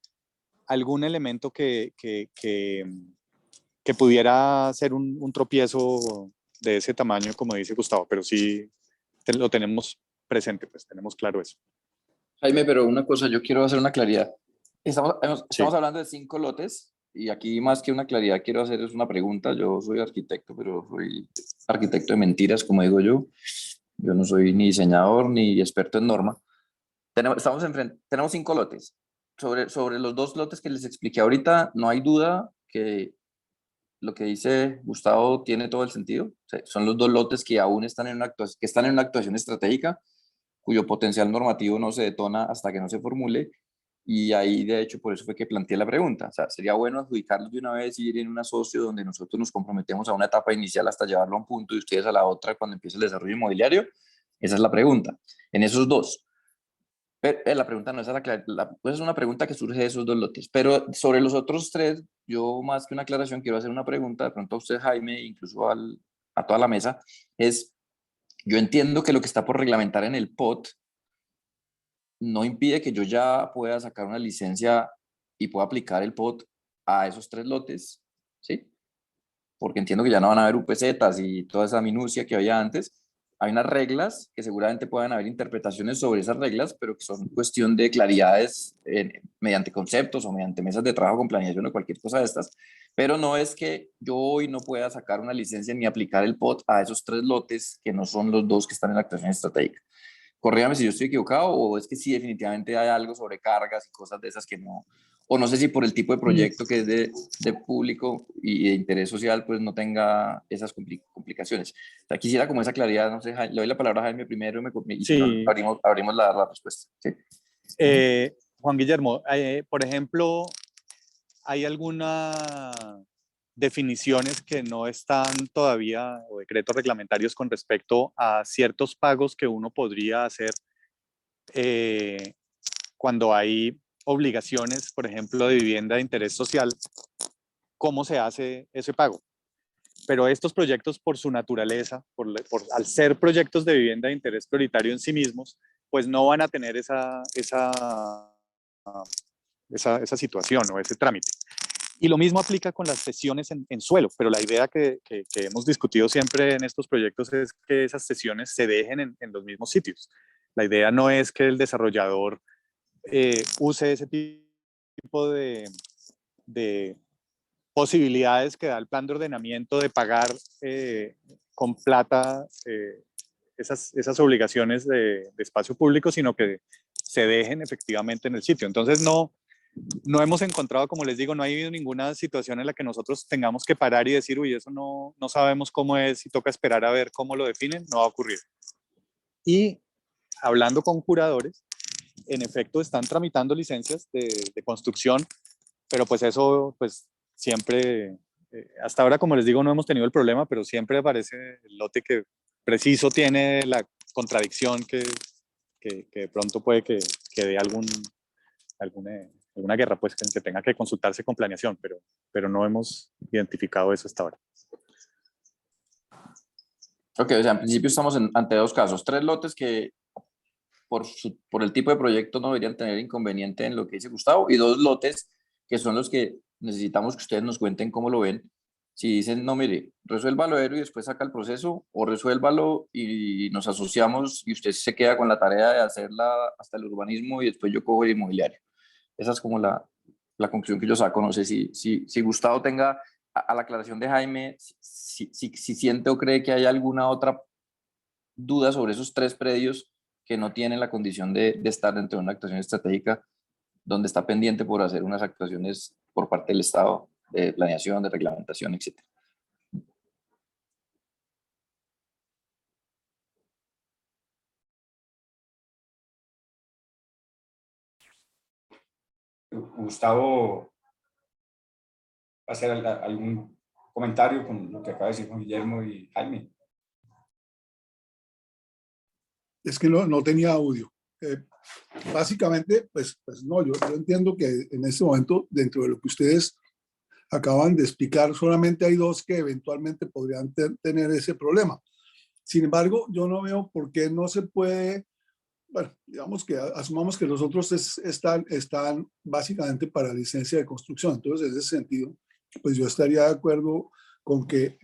C: algún elemento que pudiera ser un tropiezo de ese tamaño, como dice Gustavo, pero sí lo tenemos presente, pues tenemos claro eso.
B: Jaime, pero una cosa, yo quiero hacer una claridad. Estamos
C: Sí.
B: hablando de 5 lotes y aquí más que una claridad quiero hacer es una pregunta. Yo soy arquitecto, pero soy arquitecto de mentiras, como digo yo. Yo no soy ni diseñador ni experto en norma. Tenemos 5 lotes. Sobre los 2 lotes que les expliqué ahorita, no hay duda que lo que dice Gustavo tiene todo el sentido. O sea, son los 2 lotes que aún están en una actuación estratégica, cuyo potencial normativo no se detona hasta que no se formule. Y ahí, de hecho, por eso fue que planteé la pregunta. O sea, sería bueno adjudicarlos de una vez y ir en un asocio donde nosotros nos comprometemos a una etapa inicial hasta llevarlo a un punto y ustedes a la otra cuando empiece el desarrollo inmobiliario. Esa es la pregunta. En esos 2. Pero, la pregunta no es pues es una pregunta que surge de esos 2 lotes. Pero sobre los otros 3, yo más que una aclaración quiero hacer una pregunta, de pronto a usted, Jaime, incluso a toda la mesa, es, yo entiendo que lo que está por reglamentar en el POT no impide que yo ya pueda sacar una licencia y pueda aplicar el POT a esos 3 lotes, ¿sí? Porque entiendo que ya no van a haber UPZs y toda esa minucia que había antes. Hay unas reglas que seguramente puedan haber interpretaciones sobre esas reglas, pero que son cuestión de claridades mediante conceptos o mediante mesas de trabajo con planeación o cualquier cosa de estas. Pero no es que yo hoy no pueda sacar una licencia ni aplicar el POT a esos 3 lotes que no son los 2 que están en la actuación estratégica. Corrígame si yo estoy equivocado o es que sí definitivamente hay algo sobre cargas y cosas de esas que no, o no sé si por el tipo de proyecto que es de público y de interés social, pues no tenga esas complicaciones. O sea, quisiera como esa claridad, no sé, le doy la palabra a Jaime primero y
C: Sí.
B: si no, abrimos la respuesta. ¿Sí?
C: Juan Guillermo, por ejemplo, ¿hay alguna definiciones que no están todavía o decretos reglamentarios con respecto a ciertos pagos que uno podría hacer cuando hay obligaciones, por ejemplo, de vivienda de interés social? ¿Cómo se hace ese pago? Pero estos proyectos, por su naturaleza, al ser proyectos de vivienda de interés prioritario en sí mismos, pues no van a tener esa situación o ese trámite. Y lo mismo aplica con las sesiones en suelo, pero la idea que hemos discutido siempre en estos proyectos es que esas sesiones se dejen en los mismos sitios. La idea no es que el desarrollador use ese tipo de posibilidades que da el plan de ordenamiento de pagar con plata esas obligaciones de espacio público, sino que se dejen efectivamente en el sitio. Entonces no hemos encontrado, como les digo, no ha habido ninguna situación en la que nosotros tengamos que parar y decir, uy, eso no sabemos cómo es y toca esperar a ver cómo lo definen, no va a ocurrir. Y hablando con curadores, en efecto están tramitando licencias de construcción, pero pues eso pues siempre, hasta ahora como les digo no hemos tenido el problema, pero siempre aparece el lote que preciso tiene la contradicción que de pronto puede que dé alguna guerra, pues que tenga que consultarse con planeación, pero no hemos identificado eso hasta ahora.
B: Ok, o sea, en principio estamos ante dos casos, 3 lotes que por el tipo de proyecto no deberían tener inconveniente en lo que dice Gustavo, y 2 lotes que son los que necesitamos que ustedes nos cuenten cómo lo ven. Si dicen, no, mire, resuélvalo y después saca el proceso, o resuélvalo y nos asociamos y usted se queda con la tarea de hacerla hasta el urbanismo y después yo cojo el inmobiliario. Esa es como la conclusión que yo saco. No sé si Gustavo tenga, a la aclaración de Jaime, si siente o cree que hay alguna otra duda sobre esos 3 predios que no tienen la condición de estar dentro de una actuación estratégica, donde está pendiente por hacer unas actuaciones por parte del Estado, de planeación, de reglamentación, etc.
A: Gustavo, hacer algún comentario con lo que acaba de decir Juan Guillermo y Jaime.
E: Es que no tenía audio. Básicamente, pues no, yo entiendo que en este momento, dentro de lo que ustedes acaban de explicar, solamente hay 2 que eventualmente podrían tener ese problema. Sin embargo, yo no veo por qué no se puede, bueno, digamos que asumamos que los otros están básicamente para licencia de construcción. Entonces, en ese sentido, pues yo estaría de acuerdo con que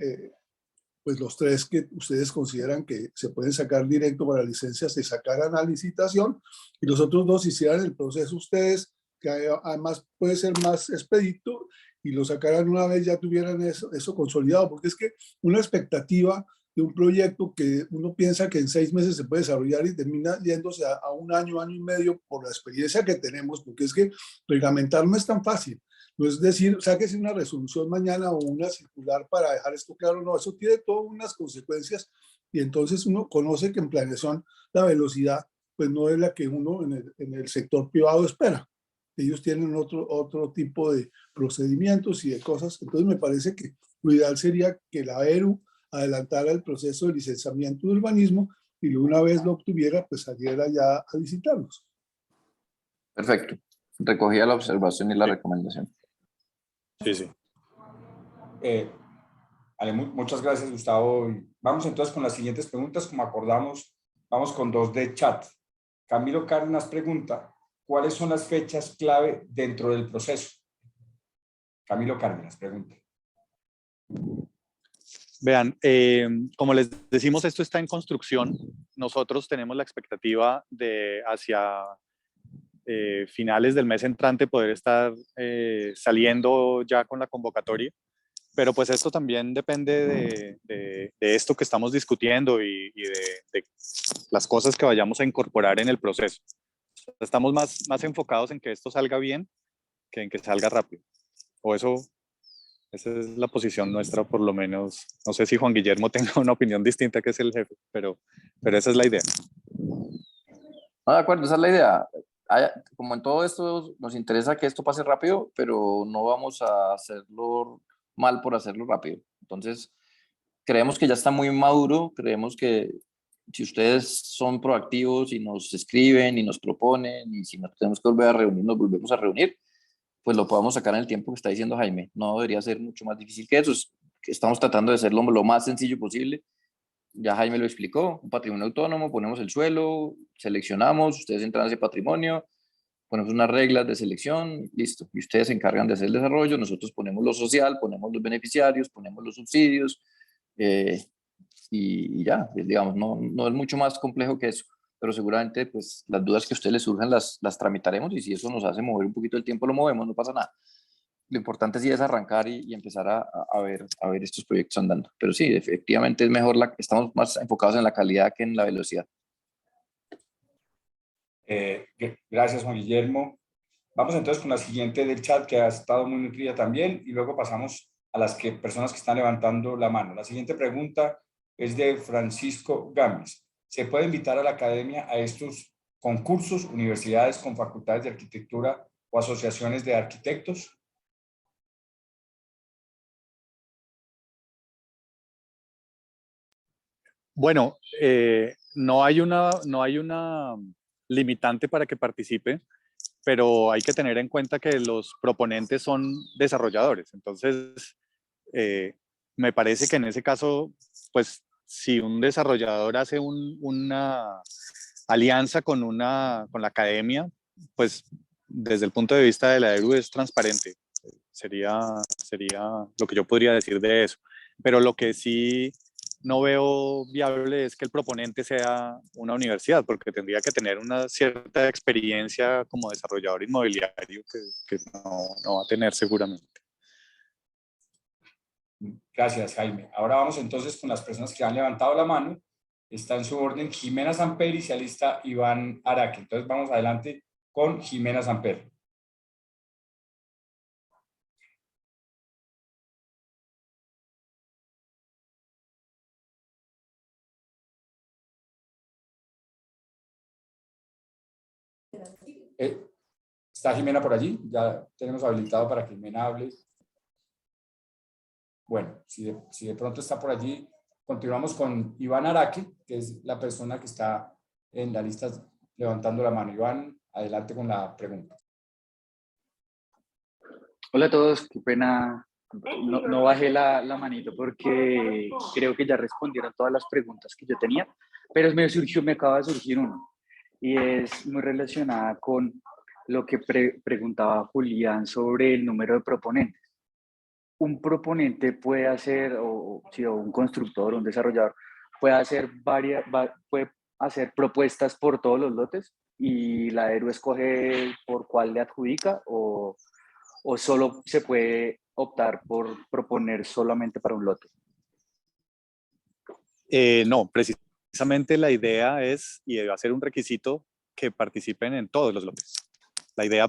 E: pues los 3 que ustedes consideran que se pueden sacar directo para licencia se sacaran a licitación y los otros 2 hicieran el proceso ustedes, que además puede ser más expedito, y lo sacaran una vez ya tuvieran eso consolidado, porque es que una expectativa de un proyecto que uno piensa que en 6 meses se puede desarrollar y termina yéndose a 1 año, año y medio por la experiencia que tenemos, porque es que reglamentar no es tan fácil. No es decir, sáquese una resolución mañana o una circular para dejar esto claro, no, eso tiene todas unas consecuencias y entonces uno conoce que en planeación la velocidad pues no es la que uno en el sector privado espera. Ellos tienen otro tipo de procedimientos y de cosas, entonces me parece que lo ideal sería que la ERU adelantara el proceso de licenciamiento de urbanismo y una vez lo obtuviera, pues saliera ya a visitarlos.
B: Perfecto. Recogía la observación y la recomendación.
C: Sí.
A: Vale, muchas gracias, Gustavo. Vamos entonces con las siguientes preguntas. Como acordamos, vamos con 2 de chat. Camilo Cárdenas pregunta, ¿cuáles son las fechas clave dentro del proceso? Camilo Cárdenas pregunta.
C: Vean, como les decimos, esto está en construcción. Nosotros tenemos la expectativa de hacia finales del mes entrante poder estar saliendo ya con la convocatoria. Pero pues esto también depende de esto que estamos discutiendo y de las cosas que vayamos a incorporar en el proceso. Estamos más enfocados en que esto salga bien que en que salga rápido. O esa es la posición nuestra, por lo menos. No sé si Juan Guillermo tenga una opinión distinta, que es el jefe, pero esa es la idea.
B: No, de acuerdo, esa es la idea. Como en todo esto, nos interesa que esto pase rápido, pero no vamos a hacerlo mal por hacerlo rápido. Entonces, creemos que ya está muy maduro, creemos que si ustedes son proactivos y nos escriben y nos proponen, y si nos tenemos que volver a reunir, nos volvemos a reunir, pues lo podamos sacar en el tiempo que está diciendo Jaime. No debería ser mucho más difícil que eso. Estamos tratando de hacerlo lo más sencillo posible. Ya Jaime lo explicó, un patrimonio autónomo, ponemos el suelo, seleccionamos, ustedes entran a ese patrimonio, ponemos unas reglas de selección, listo. Y ustedes se encargan de hacer el desarrollo, nosotros ponemos lo social, ponemos los beneficiarios, ponemos los subsidios, y ya, digamos, no es mucho más complejo que eso. Pero seguramente pues las dudas que a ustedes les surjan las tramitaremos, y si eso nos hace mover un poquito el tiempo, lo movemos, no pasa nada. lo importante sí es arrancar y empezar a ver estos proyectos andando. Pero sí, efectivamente es mejor, estamos más enfocados en la calidad que en la velocidad.
A: Gracias, Juan Guillermo. Vamos entonces con la siguiente del chat, que ha estado muy nutrida también, y luego pasamos a las personas que están levantando la mano. La siguiente pregunta es de Francisco Gámez. ¿Se puede invitar a la academia a estos concursos, universidades con facultades de arquitectura o asociaciones de arquitectos?
C: Bueno, no hay una limitante para que participe, pero hay que tener en cuenta que los proponentes son desarrolladores. Entonces, me parece que en ese caso, pues si un desarrollador hace una alianza con la academia, pues desde el punto de vista de la ERU es transparente. Sería lo que yo podría decir de eso. Pero lo que sí no veo viable es que el proponente sea una universidad, porque tendría que tener una cierta experiencia como desarrollador inmobiliario que no va a tener seguramente.
A: Gracias, Jaime. Ahora vamos entonces con las personas que han levantado la mano. Está en su orden Jimena Samper y se alista Iván Araque. Entonces vamos adelante con Jimena Samper. ¿Está Jimena por allí? Ya tenemos habilitado para que Jimena hable. Bueno, si de pronto está por allí, continuamos con Iván Araque, que es la persona que está en la lista levantando la mano. Iván, adelante con la pregunta.
F: Hola a todos, qué pena, no bajé la manito porque creo que ya respondieron todas las preguntas que yo tenía, pero me acaba de surgir uno y es muy relacionada con lo que preguntaba Julián sobre el número de proponentes. Un proponente puede hacer, o un constructor, un desarrollador, puede hacer puede hacer propuestas por todos los lotes y la ERU escoge por cuál le adjudica o solo se puede optar por proponer solamente para un lote.
C: No, precisamente la idea es, y va a ser un requisito, que participen en todos los lotes. La idea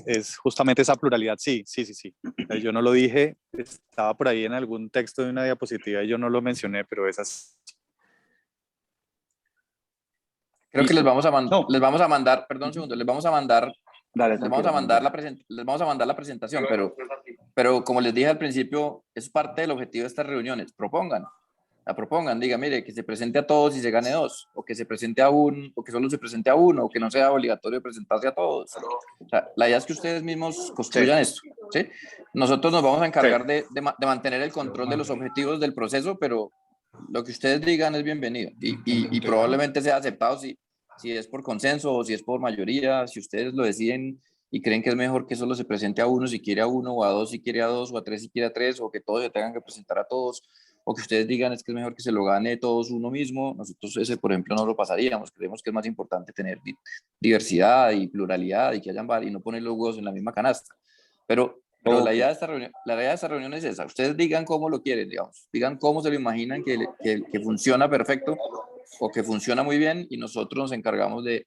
C: es justamente esa pluralidad. Sí. Yo no lo dije, estaba por ahí en algún texto de una diapositiva y yo no lo mencioné, pero esas.
B: Creo que les vamos a mandar, perdón un segundo, les vamos a mandar la presentación, pero como les dije al principio, es parte del objetivo de estas reuniones. Propongan, diga, mire, que se presente a todos y se gane 2, o que se presente a uno, o que solo se presente a uno, o que no sea obligatorio presentarse a todos. O sea, la idea es que ustedes mismos construyan esto, ¿sí? Nosotros nos vamos a encargar de mantener el control de los objetivos del proceso, pero lo que ustedes digan es bienvenido y probablemente sea aceptado si es por consenso o si es por mayoría, si ustedes lo deciden y creen que es mejor que solo se presente a uno si quiere a uno, o a dos si quiere a dos, o a tres si quiere a tres, o que todos se tengan que presentar a todos, o que ustedes digan es que es mejor que se lo gane todos uno mismo. Nosotros ese, por ejemplo, no lo pasaríamos. Creemos que es más importante tener diversidad y pluralidad y que hayan y no poner los huevos en la misma canasta. Pero la idea de esta reunión es esa. Ustedes digan cómo lo quieren, digamos. Digan cómo se lo imaginan que funciona perfecto o que funciona muy bien y nosotros nos encargamos de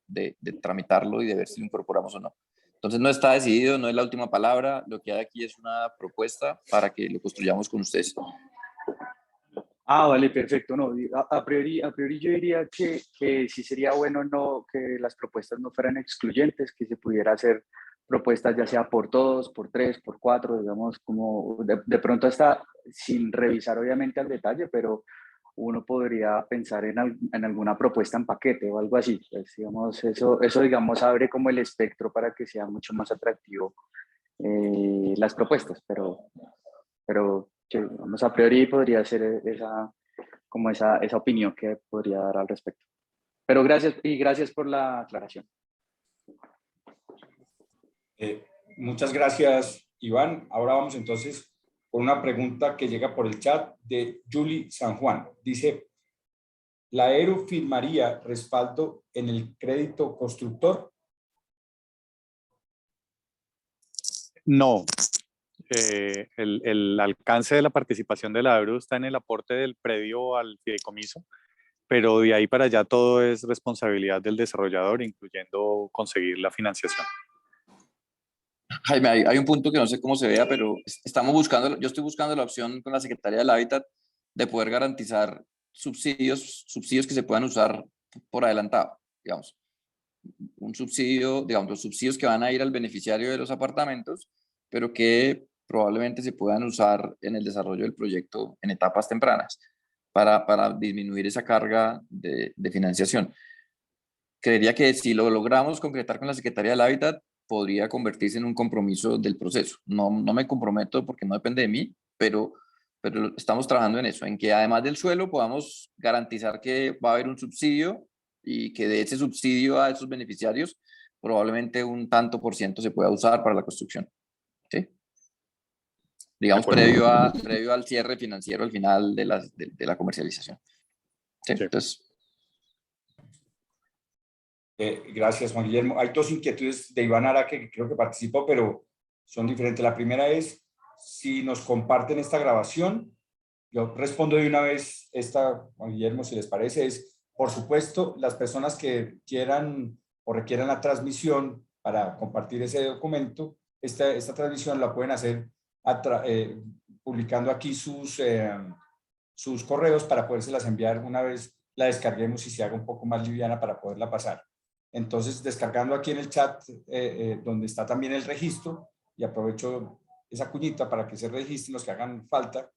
B: tramitarlo y de ver si lo incorporamos o no. Entonces no está decidido, no es la última palabra. Lo que hay aquí es una propuesta para que lo construyamos con ustedes.
F: Vale, perfecto. No, a priori yo diría que sí sería bueno que las propuestas no fueran excluyentes, que se pudiera hacer propuestas ya sea por todos, por tres, por cuatro, digamos, como de pronto hasta sin revisar obviamente al detalle, pero uno podría pensar en alguna propuesta en paquete o algo así. Pues, digamos, eso digamos abre como el espectro para que sea mucho más atractivo las propuestas, pero vamos, a priori podría ser esa opinión que podría dar al respecto. Pero gracias por la aclaración.
A: Muchas gracias, Iván. Ahora vamos entonces con una pregunta que llega por el chat de Julie San Juan. Dice, ¿la ERU firmaría respaldo en el crédito constructor?
C: No, el alcance de la participación de la EBRU está en el aporte del predio al fideicomiso, pero de ahí para allá todo es responsabilidad del desarrollador, incluyendo conseguir la financiación.
B: Jaime, hay un punto que no sé cómo se vea, pero yo estoy buscando la opción con la Secretaría del Hábitat de poder garantizar subsidios que se puedan usar por adelantado, digamos. Un subsidio, digamos, los subsidios que van a ir al beneficiario de los apartamentos, pero que probablemente se puedan usar en el desarrollo del proyecto en etapas tempranas para disminuir esa carga de financiación. Creería que si lo logramos concretar con la Secretaría del Hábitat, podría convertirse en un compromiso del proceso. No me comprometo porque no depende de mí, pero estamos trabajando en eso, en que además del suelo podamos garantizar que va a haber un subsidio y que de ese subsidio a esos beneficiarios probablemente un tanto por ciento se pueda usar para la construcción. ¿Sí? Digamos, previo al cierre financiero al final de la comercialización. ¿Sí?
C: Sí.
B: Entonces,
A: gracias, Juan Guillermo. Hay dos inquietudes de Iván Ara que creo que participó, pero son diferentes. La primera es si nos comparten esta grabación. Yo respondo de una vez esta, Juan Guillermo, si les parece. Es, por supuesto, las personas que quieran o requieran la transmisión para compartir ese documento, esta transmisión la pueden hacer publicando aquí sus correos para podérselas enviar una vez la descarguemos y se haga un poco más liviana para poderla pasar. Entonces, descargando aquí en el chat, donde está también el registro, y aprovecho esa cuñita para que se registren los que hagan falta,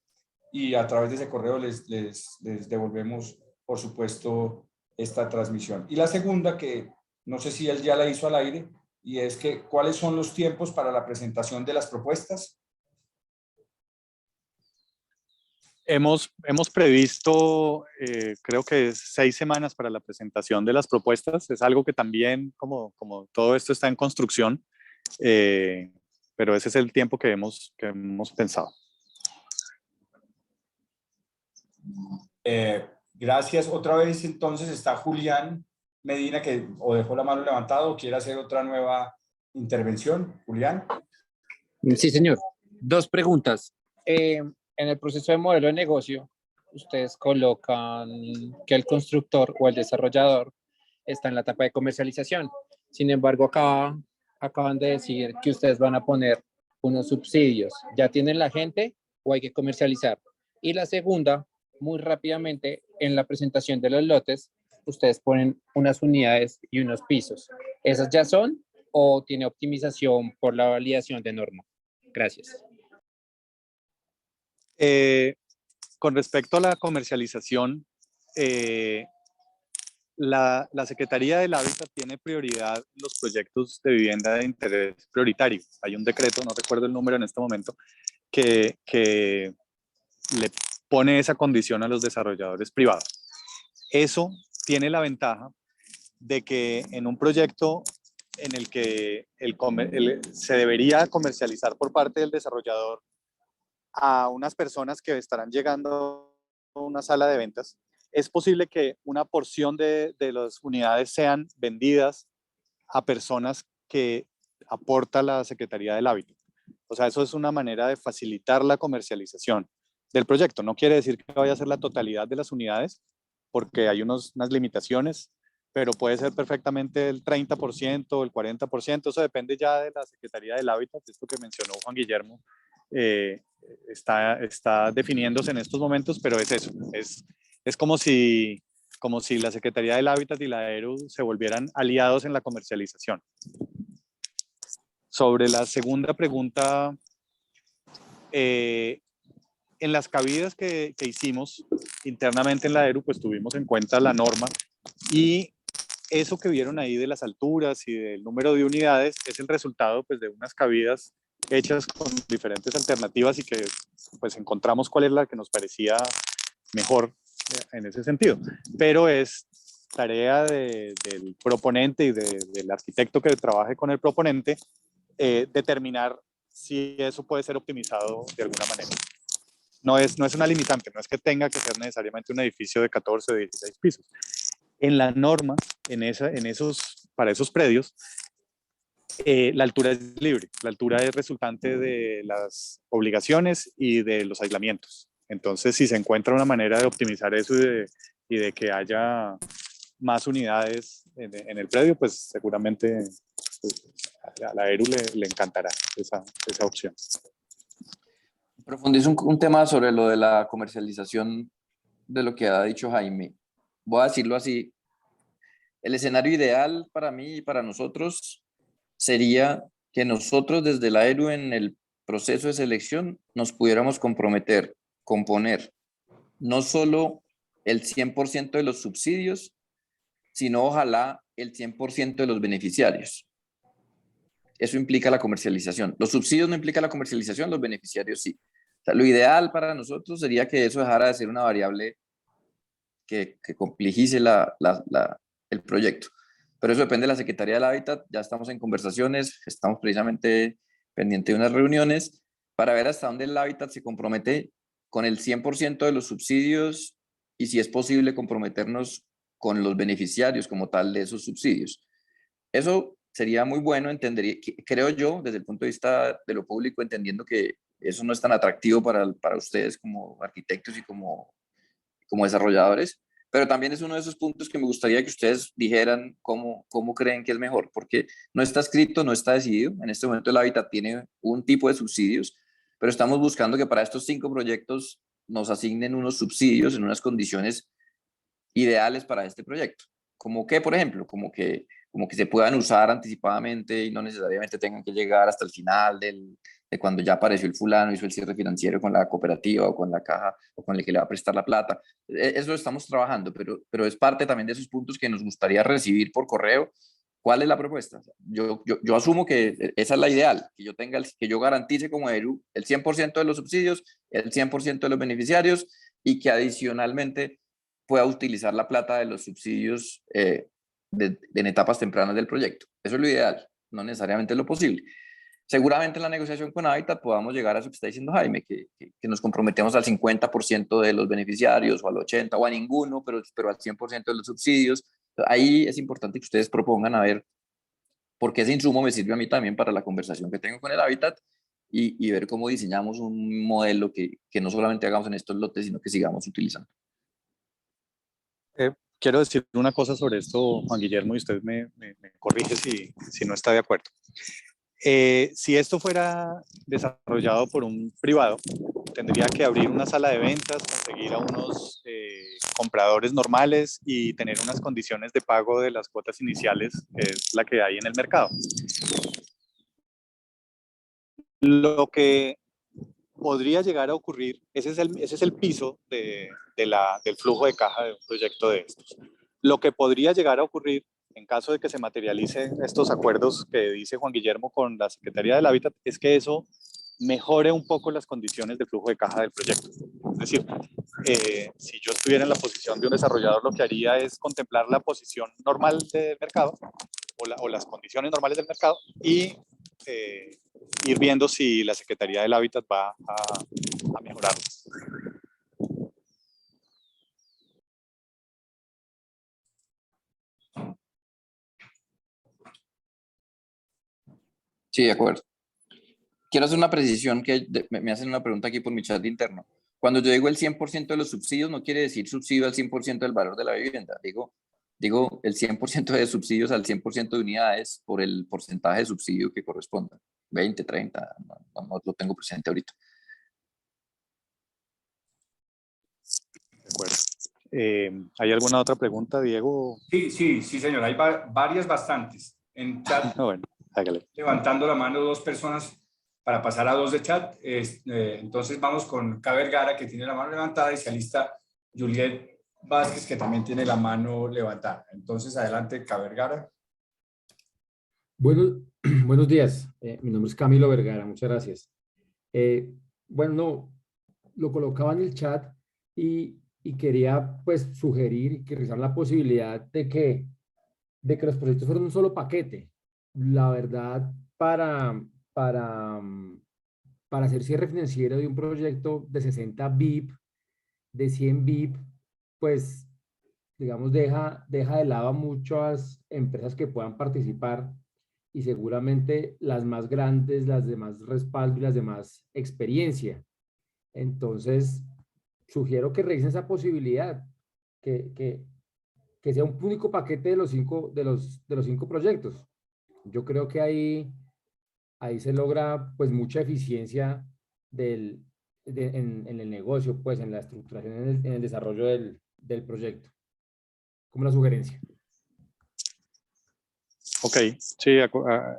A: y a través de ese correo les devolvemos, por supuesto, esta transmisión. Y la segunda, que no sé si él ya la hizo al aire, y es que, ¿cuáles son los tiempos para la presentación de las propuestas?
C: Hemos previsto, creo que 6 semanas para la presentación de las propuestas. Es algo que también, como todo esto está en construcción, pero ese es el tiempo que hemos pensado.
A: Gracias. Otra vez, entonces, está Julián Medina, que o dejó la mano levantada o quiere hacer otra nueva intervención. Julián.
D: Sí, señor. 2 preguntas. En el proceso de modelo de negocio, ustedes colocan que el constructor o el desarrollador está en la etapa de comercialización. Sin embargo, acaban de decir que ustedes van a poner unos subsidios. ¿Ya tienen la gente o hay que comercializar? Y la segunda, muy rápidamente, en la presentación de los lotes, ustedes ponen unas unidades y unos pisos. ¿Esas ya son o tiene optimización por la validación de norma? Gracias.
C: Con respecto a la comercialización, la Secretaría del Hábitat tiene prioridad los proyectos de vivienda de interés prioritario. Hay un decreto, no recuerdo el número en este momento, que le pone esa condición a los desarrolladores privados. Eso tiene la ventaja de que en un proyecto en el que se debería comercializar por parte del desarrollador a unas personas que estarán llegando a una sala de ventas, es posible que una porción de las unidades sean vendidas a personas que aporta la Secretaría del Hábitat. O sea, eso es una manera de facilitar la comercialización del proyecto. No quiere decir que vaya a ser la totalidad de las unidades, porque hay unas limitaciones, pero puede ser perfectamente el 30%, el 40%, eso depende ya de la Secretaría del Hábitat, esto que mencionó Juan Guillermo, está definiéndose en estos momentos, pero es eso, es como si la Secretaría del Hábitat y la ERU se volvieran aliados en la comercialización. Sobre la segunda pregunta, en las cabidas que hicimos internamente en la ERU, pues tuvimos en cuenta la norma y eso que vieron ahí de las alturas y del número de unidades es el resultado pues, de unas cabidas hechas con diferentes alternativas y que pues encontramos cuál es la que nos parecía mejor en ese sentido. Pero es tarea del proponente y del arquitecto que trabaje con el proponente determinar si eso puede ser optimizado de alguna manera. No es una limitante, no es que tenga que ser necesariamente un edificio de 14 o 16 pisos. En la norma, para esos predios, La altura es libre, la altura es resultante de las obligaciones y de los aislamientos. Entonces, si se encuentra una manera de optimizar eso y de que haya más unidades en el predio, pues seguramente pues, a la ERU le encantará esa opción.
B: Profundizo un tema sobre lo de la comercialización de lo que ha dicho Jaime. Voy a decirlo así. El escenario ideal para mí y para nosotros sería que nosotros desde la ERU en el proceso de selección nos pudiéramos comprometer con poner no solo el 100% de los subsidios, sino ojalá el 100% de los beneficiarios. Eso implica la comercialización. Los subsidios no implican la comercialización, los beneficiarios sí. O sea, lo ideal para nosotros sería que eso dejara de ser una variable que complejice el proyecto. Pero eso depende de la Secretaría del Hábitat. Ya estamos en conversaciones, estamos precisamente pendientes de unas reuniones para ver hasta dónde el Hábitat se compromete con el 100% de los subsidios y si es posible comprometernos con los beneficiarios como tal de esos subsidios. Eso sería muy bueno, creo yo, desde el punto de vista de lo público, entendiendo que eso no es tan atractivo para ustedes como arquitectos y como desarrolladores, pero también es uno de esos puntos que me gustaría que ustedes dijeran cómo creen que es mejor, porque no está escrito, no está decidido. En este momento el Hábitat tiene un tipo de subsidios, pero estamos buscando que para estos 5 proyectos nos asignen unos subsidios en unas condiciones ideales para este proyecto. Como que, por ejemplo, como que se puedan usar anticipadamente y no necesariamente tengan que llegar hasta el final de cuando ya apareció el fulano, hizo el cierre financiero con la cooperativa o con la caja o con el que le va a prestar la plata. Eso estamos trabajando, pero es parte también de esos puntos que nos gustaría recibir por correo. ¿Cuál es la propuesta? Yo asumo que esa es la ideal, que yo tenga, que yo garantice como ERU el 100% de los subsidios, el 100% de los beneficiarios y que adicionalmente pueda utilizar la plata de los subsidios en etapas tempranas del proyecto. Eso es lo ideal, no necesariamente es lo posible. Seguramente en la negociación con Hábitat podamos llegar a eso que está diciendo Jaime, que nos comprometemos al 50% de los beneficiarios o al 80% o a ninguno, pero al 100% de los subsidios. Ahí es importante que ustedes propongan a ver por qué ese insumo me sirve a mí también para la conversación que tengo con el Hábitat y ver cómo diseñamos un modelo que no solamente hagamos en estos lotes, sino que sigamos utilizando.
C: Quiero decir una cosa sobre esto, Juan Guillermo, y usted me corrige si no está de acuerdo. Si esto fuera desarrollado por un privado, tendría que abrir una sala de ventas, conseguir a unos compradores normales y tener unas condiciones de pago de las cuotas iniciales, que es la que hay en el mercado. Lo que podría llegar a ocurrir, ese es el piso del flujo de caja de un proyecto de estos. Lo que podría llegar a ocurrir en caso de que se materialicen estos acuerdos que dice Juan Guillermo con la Secretaría del Hábitat, es que eso mejore un poco las condiciones de flujo de caja del proyecto. Es decir, si yo estuviera en la posición de un desarrollador, lo que haría es contemplar la posición normal del mercado o las condiciones normales del mercado y ir viendo si la Secretaría del Hábitat va a mejorarlas.
B: Sí, de acuerdo. Quiero hacer una precisión que me hacen una pregunta aquí por mi chat interno. Cuando yo digo el 100% de los subsidios, no quiere decir subsidio al 100% del valor de la vivienda. Digo el 100% de subsidios al 100% de unidades por el porcentaje de subsidio que corresponda. 20, 30, no lo tengo presente ahorita.
C: De acuerdo. ¿Hay alguna otra pregunta, Diego?
A: Sí, señor. Hay varias, bastantes. En chat,
C: Bueno, hágale.
A: Levantando la mano 2 personas para pasar a 2 de chat. Entonces vamos con K. Vergara, que tiene la mano levantada, y se alista Juliet Vázquez, que también tiene la mano levantada. Entonces, adelante, K. Vergara.
G: Buenos días. Mi nombre es Camilo Vergara. Muchas gracias. Lo colocaba en el chat y quería pues sugerir y que realizar la posibilidad de que los proyectos fueran un solo paquete. La verdad, para hacer cierre financiero de un proyecto de 60 BIP, de 100 BIP, pues, digamos, deja de lado a muchas empresas que puedan participar y seguramente las más grandes, las de más respaldo y las de más experiencia. Entonces, sugiero que revisen esa posibilidad, que sea un único paquete de los cinco proyectos. Yo creo que ahí se logra pues mucha eficiencia en el negocio, pues en la estructuración, en el desarrollo del proyecto, como una sugerencia.
C: Ok, sí,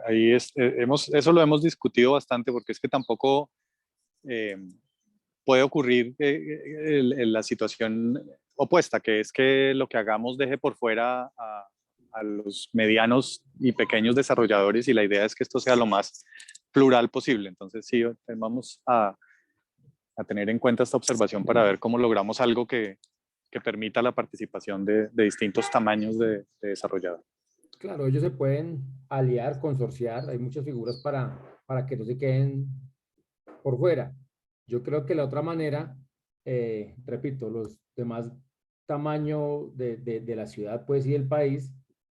C: ahí eso lo hemos discutido bastante porque es que tampoco puede ocurrir la situación opuesta, que es que lo que hagamos deje por fuera a los medianos y pequeños desarrolladores, y la idea es que esto sea lo más plural posible. Entonces sí, vamos a tener en cuenta esta observación para ver cómo logramos algo que permita la participación de distintos tamaños de desarrolladores.
G: Claro, ellos se pueden aliar, consorciar, hay muchas figuras para que no se queden por fuera. Yo creo que la otra manera, repito, los demás tamaño de la ciudad pues y del país,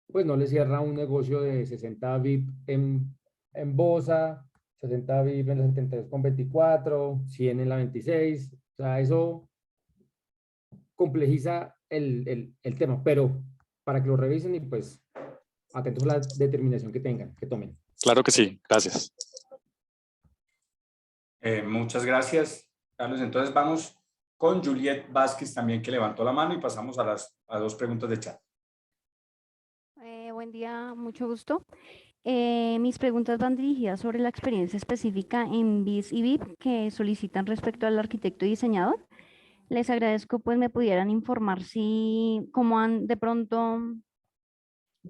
G: pues no le cierra un negocio de 60 VIP en Bosa, 60 VIP en la 72,24, 100 en la 26, o sea, eso complejiza el tema, pero para que lo revisen y pues atentos a la determinación que tengan, que tomen.
C: Claro que sí, gracias.
A: Muchas gracias, Carlos. Entonces vamos con Juliet Vázquez también, que levantó la mano, y pasamos a dos preguntas de chat.
H: Buen día, mucho gusto. Mis preguntas van dirigidas sobre la experiencia específica en BIS y BIP que solicitan respecto al arquitecto y diseñador. Les agradezco pues me pudieran informar si cómo han de pronto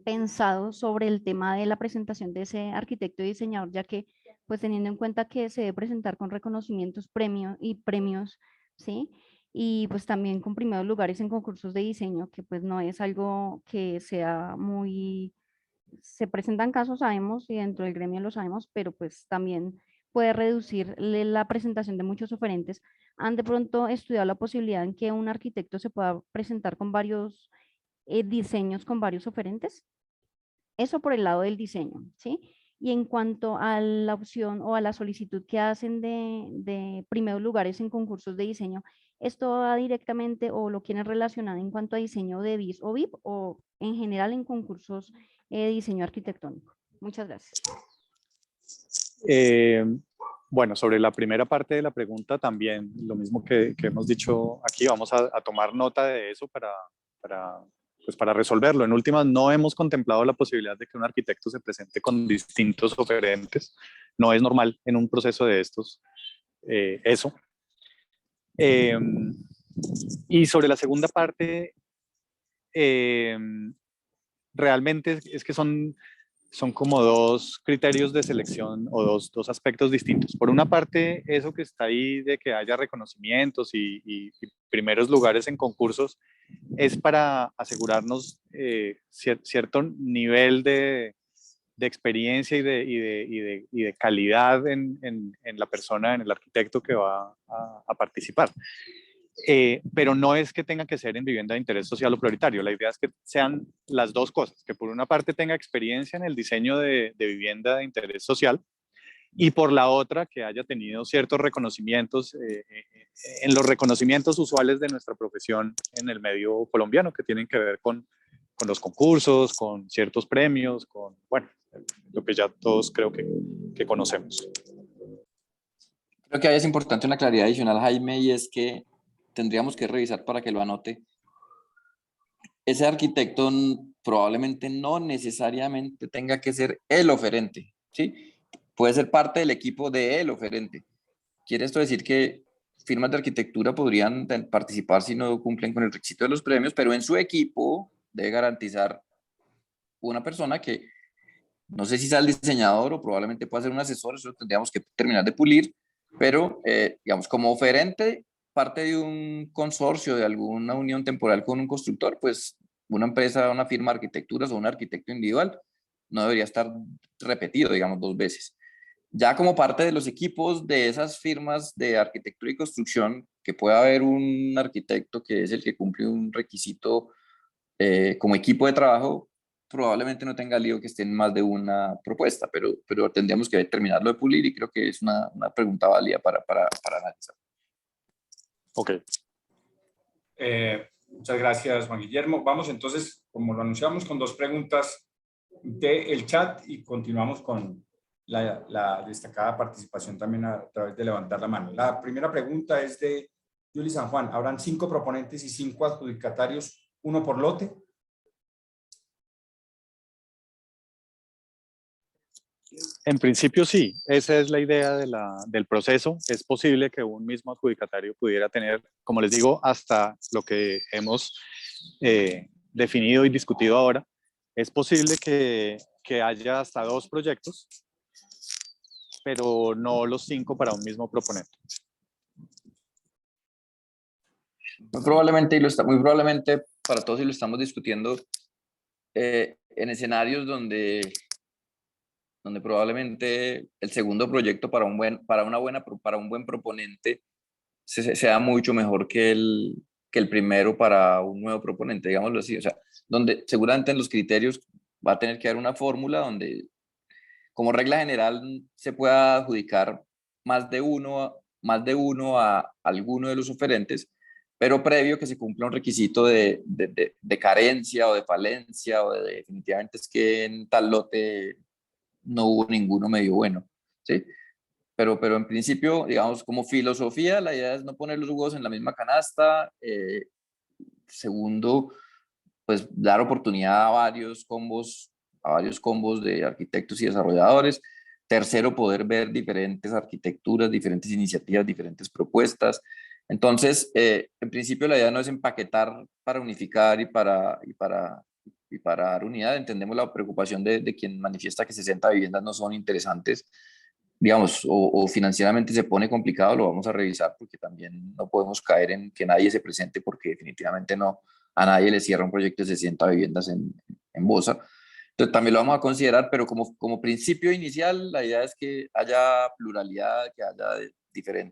H: pensado sobre el tema de la presentación de ese arquitecto y diseñador, ya que pues teniendo en cuenta que se debe presentar con reconocimientos, premios, ¿sí? Y pues también con primeros lugares en concursos de diseño, que pues no es algo que sea muy, se presentan casos, sabemos, y dentro del gremio lo sabemos, pero pues también puede reducir la presentación de muchos oferentes. ¿Han de pronto estudiado la posibilidad en que un arquitecto se pueda presentar con varios diseños con varios oferentes? Eso por el lado del diseño, ¿sí? Y en cuanto a la opción o a la solicitud que hacen de primeros lugares en concursos de diseño, ¿esto va directamente o lo quieren relacionado en cuanto a diseño de BIS o BIP o en general en concursos de diseño arquitectónico? Muchas gracias.
C: Bueno, sobre la primera parte de la pregunta también, lo mismo que hemos dicho aquí, vamos a tomar nota de eso para resolverlo. En últimas, no hemos contemplado la posibilidad de que un arquitecto se presente con distintos oferentes. No es normal en un proceso de estos eso. Y sobre la segunda parte, realmente es que son como dos criterios de selección o dos aspectos distintos. Por una parte, eso que está ahí de que haya reconocimientos y primeros lugares en concursos es para asegurarnos cierto nivel de experiencia y de calidad en la persona, en el arquitecto que va a participar. Pero no es que tenga que ser en vivienda de interés social o prioritario. La idea es que sean las dos cosas, que por una parte tenga experiencia en el diseño de vivienda de interés social y por la otra que haya tenido ciertos reconocimientos en los reconocimientos usuales de nuestra profesión en el medio colombiano, que tienen que ver con los concursos, con ciertos premios, con, bueno, lo que ya todos creo que conocemos.
B: Creo que ahí es importante una claridad adicional, Jaime, y es que tendríamos que revisar para que lo anote. Ese arquitecto probablemente no necesariamente tenga que ser el oferente, ¿sí? Puede ser parte del equipo del oferente. ¿Quiere esto decir que firmas de arquitectura podrían participar si no cumplen con el requisito de los premios, pero en su equipo debe garantizar una persona que no sé si sea el diseñador o probablemente pueda ser un asesor, eso tendríamos que terminar de pulir, pero digamos como oferente, parte de un consorcio, de alguna unión temporal con un constructor, pues una empresa, una firma de arquitecturas o un arquitecto individual no debería estar repetido, digamos, 2 veces. Ya como parte de los equipos de esas firmas de arquitectura y construcción, que pueda haber un arquitecto que es el que cumple un requisito como equipo de trabajo, probablemente no tenga lío que estén más de una propuesta, pero tendríamos que terminarlo de pulir y creo que es una pregunta válida para analizar.
C: Ok.
A: Muchas gracias, Juan Guillermo. Vamos entonces, como lo anunciamos, con dos preguntas del chat y continuamos con la destacada participación también a través de levantar la mano. La primera pregunta es de Yuli San Juan. ¿Habrán 5 proponentes y 5 adjudicatarios, 1 por lote?
C: En principio sí, esa es la idea del proceso. Es posible que un mismo adjudicatario pudiera tener, como les digo, hasta lo que hemos definido y discutido ahora, es posible que haya hasta 2 proyectos, pero no los 5 para un mismo proponente.
B: Muy probablemente, muy probablemente para todos y lo estamos discutiendo en escenarios donde probablemente el segundo proyecto para un buen proponente sea mucho mejor que el primero para un nuevo proponente, digámoslo así. O sea, donde seguramente en los criterios va a tener que haber una fórmula donde, como regla general, se pueda adjudicar más de uno a alguno de los oferentes, pero previo que se cumpla un requisito de carencia o de falencia o de definitivamente es que en tal lote no hubo ninguno medio bueno, ¿sí? Pero en principio, digamos, como filosofía, la idea es no poner los huevos en la misma canasta. Segundo, pues dar oportunidad a varios combos de arquitectos y desarrolladores. Tercero, poder ver diferentes arquitecturas, diferentes iniciativas, diferentes propuestas. Entonces, en principio la idea no es empaquetar para unificar y para dar unidad. Entendemos la preocupación de quien manifiesta que 60 viviendas no son interesantes, digamos, o financieramente se pone complicado, lo vamos a revisar porque también no podemos caer en que nadie se presente porque definitivamente no, a nadie le cierra un proyecto de 60 viviendas en Bosa. Entonces también lo vamos a considerar, pero como principio inicial, la idea es que haya pluralidad, que haya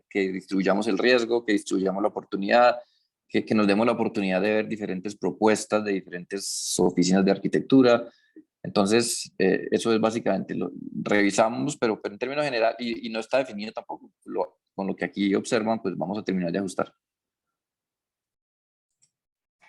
B: que distribuyamos el riesgo, que distribuyamos la oportunidad, que nos demos la oportunidad de ver diferentes propuestas de diferentes oficinas de arquitectura. Entonces, eso es básicamente, lo revisamos, pero en términos general, y no está definido tampoco, con lo que aquí observan, pues vamos a terminar de ajustar.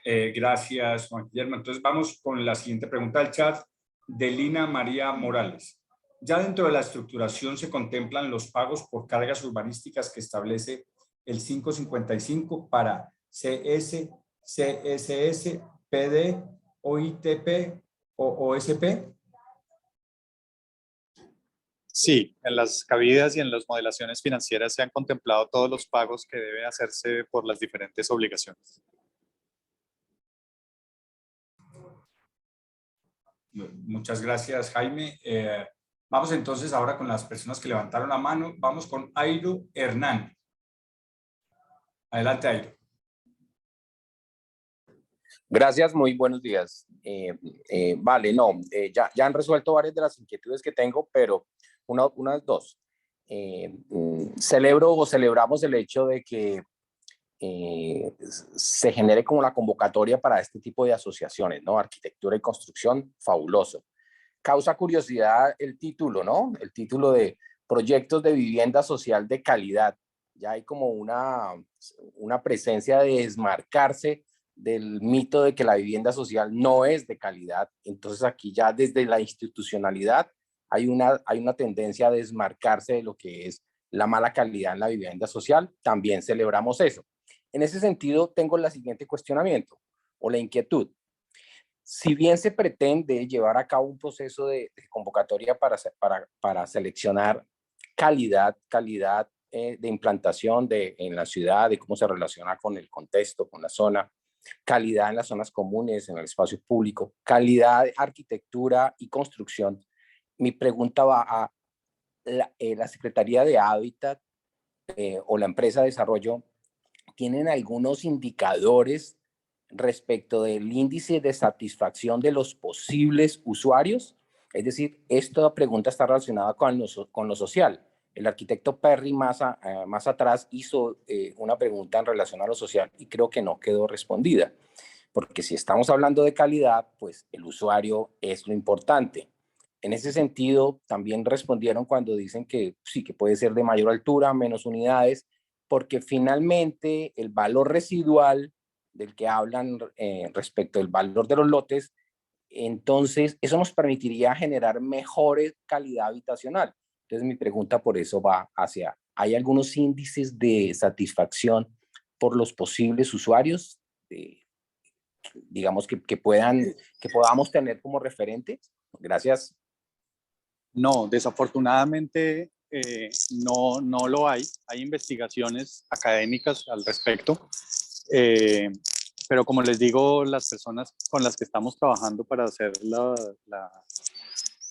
A: Gracias, Juan Guillermo. Entonces vamos con la siguiente pregunta del chat de Lina María Morales. Ya dentro de la estructuración se contemplan los pagos por cargas urbanísticas que establece el 555 para CS, CSS, PD, OITP o OSP.
C: Sí, en las cabidas y en las modelaciones financieras se han contemplado todos los pagos que deben hacerse por las diferentes obligaciones.
A: Muchas gracias, Jaime. Vamos entonces ahora con las personas que levantaron la mano. Vamos con Airo Hernán. Adelante, Airo.
I: Gracias, muy buenos días. Vale, no, ya han resuelto varias de las inquietudes que tengo, pero unas dos. Celebramos el hecho de que se genere como la convocatoria para este tipo de asociaciones, ¿no? Arquitectura y construcción, fabuloso. Causa curiosidad el título, ¿no? El título de Proyectos de Vivienda Social de Calidad. Ya hay como una presencia de desmarcarse del mito de que la vivienda social no es de calidad. Entonces aquí ya desde la institucionalidad hay una tendencia a desmarcarse de lo que es la mala calidad en la vivienda social. También celebramos eso. En ese sentido, tengo el siguiente cuestionamiento o la inquietud. Si bien se pretende llevar a cabo un proceso de convocatoria para seleccionar calidad de implantación en la ciudad, de cómo se relaciona con el contexto, con la zona, calidad en las zonas comunes, en el espacio público, calidad de arquitectura y construcción, mi pregunta va a la Secretaría de Hábitat o la empresa de desarrollo. ¿Tienen algunos indicadores respecto del índice de satisfacción de los posibles usuarios? Es decir, esta pregunta está relacionada con lo social. El arquitecto Perry más atrás hizo una pregunta en relación a lo social y creo que no quedó respondida. porque si estamos hablando de calidad, pues el usuario es lo importante. En ese sentido, también respondieron cuando dicen que sí, que puede ser de mayor altura, menos unidades, porque finalmente el valor residual del que hablan respecto al valor de los lotes, entonces eso nos permitiría generar mejores calidad habitacional. Entonces mi pregunta por eso va hacia, ¿hay algunos índices de satisfacción por los posibles usuarios, digamos, que podamos tener como referentes? Gracias.
C: No, desafortunadamente no lo hay. Hay investigaciones académicas al respecto, pero como les digo, las personas con las que estamos trabajando para hacer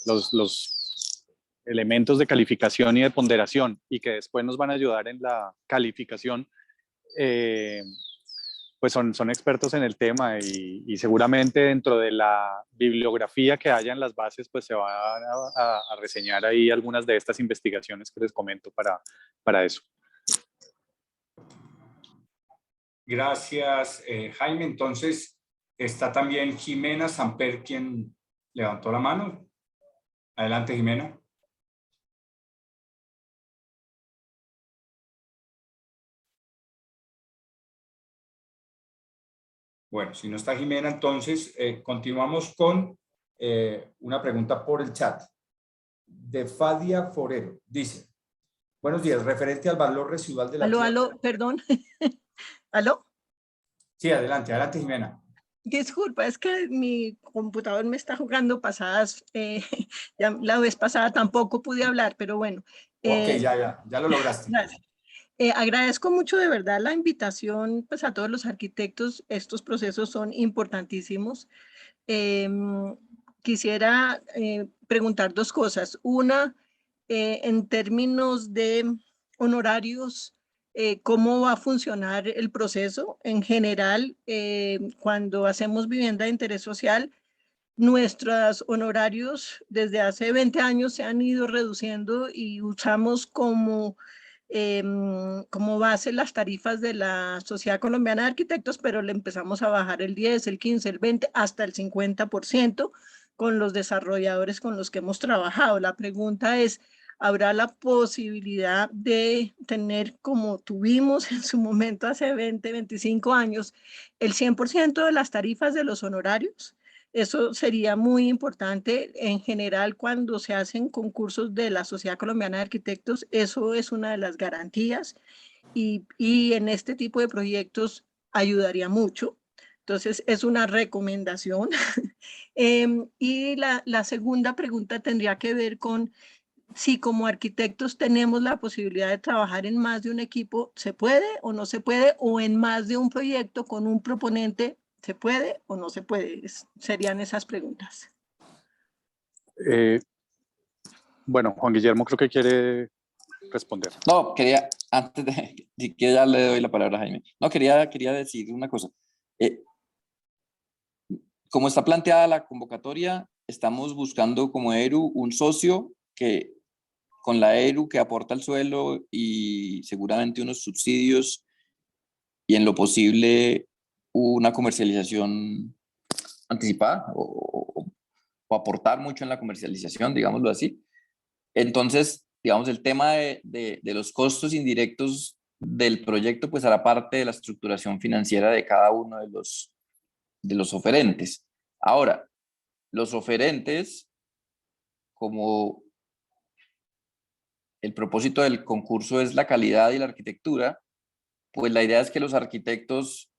C: los elementos de calificación y de ponderación y que después nos van a ayudar en la calificación, pues son expertos en el tema y seguramente dentro de la bibliografía que haya en las bases, pues se van a reseñar ahí algunas de estas investigaciones que les comento para eso.
A: Gracias, Jaime. Entonces, está también Jimena Samper, quien levantó la mano. Adelante, Jimena. Bueno, si no está Jimena, entonces continuamos con una pregunta por el chat. De Fadia Forero. Dice, buenos días, referente al valor residual de la tierra.
J: Aló, perdón. ¿Aló?
A: Sí, adelante, Jimena.
J: Disculpa, es que mi computador me está jugando pasadas. Ya la vez pasada tampoco pude hablar, pero bueno.
A: Ok, ya lo lograste.
J: Gracias. Agradezco mucho de verdad la invitación pues, a todos los arquitectos. Estos procesos son importantísimos. Quisiera preguntar dos cosas. Una, en términos de honorarios, ¿cómo va a funcionar el proceso? En general, cuando hacemos vivienda de interés social, nuestros honorarios desde hace 20 años se han ido reduciendo y usamos como base las tarifas de la Sociedad Colombiana de Arquitectos, pero le empezamos a bajar el 10, el 15, el 20, hasta el 50% con los desarrolladores con los que hemos trabajado. La pregunta es, ¿habrá la posibilidad de tener, como tuvimos en su momento hace 20, 25 años, el 100% de las tarifas de los honorarios? Eso sería muy importante. En general, cuando se hacen concursos de la Sociedad Colombiana de Arquitectos, eso es una de las garantías y en este tipo de proyectos ayudaría mucho. Entonces, es una recomendación. Y la segunda pregunta tendría que ver con si como arquitectos tenemos la posibilidad de trabajar en más de un equipo, ¿se puede o no se puede? O en más de un proyecto con un proponente, ¿se puede o no se puede? Serían esas preguntas.
C: Bueno, Juan Guillermo creo que quiere responder.
B: No, quería, antes de que ya le doy la palabra a Jaime, no, quería decir una cosa. Como está planteada la convocatoria, estamos buscando como ERU un socio que con la ERU que aporta el suelo y seguramente unos subsidios y en lo posible una comercialización anticipada o aportar mucho en la comercialización, digámoslo así. Entonces, digamos, el tema de los costos indirectos del proyecto pues hará parte de la estructuración financiera de cada uno de los oferentes. Ahora, los oferentes, como el propósito del concurso es la calidad y la arquitectura, pues la idea es que los arquitectos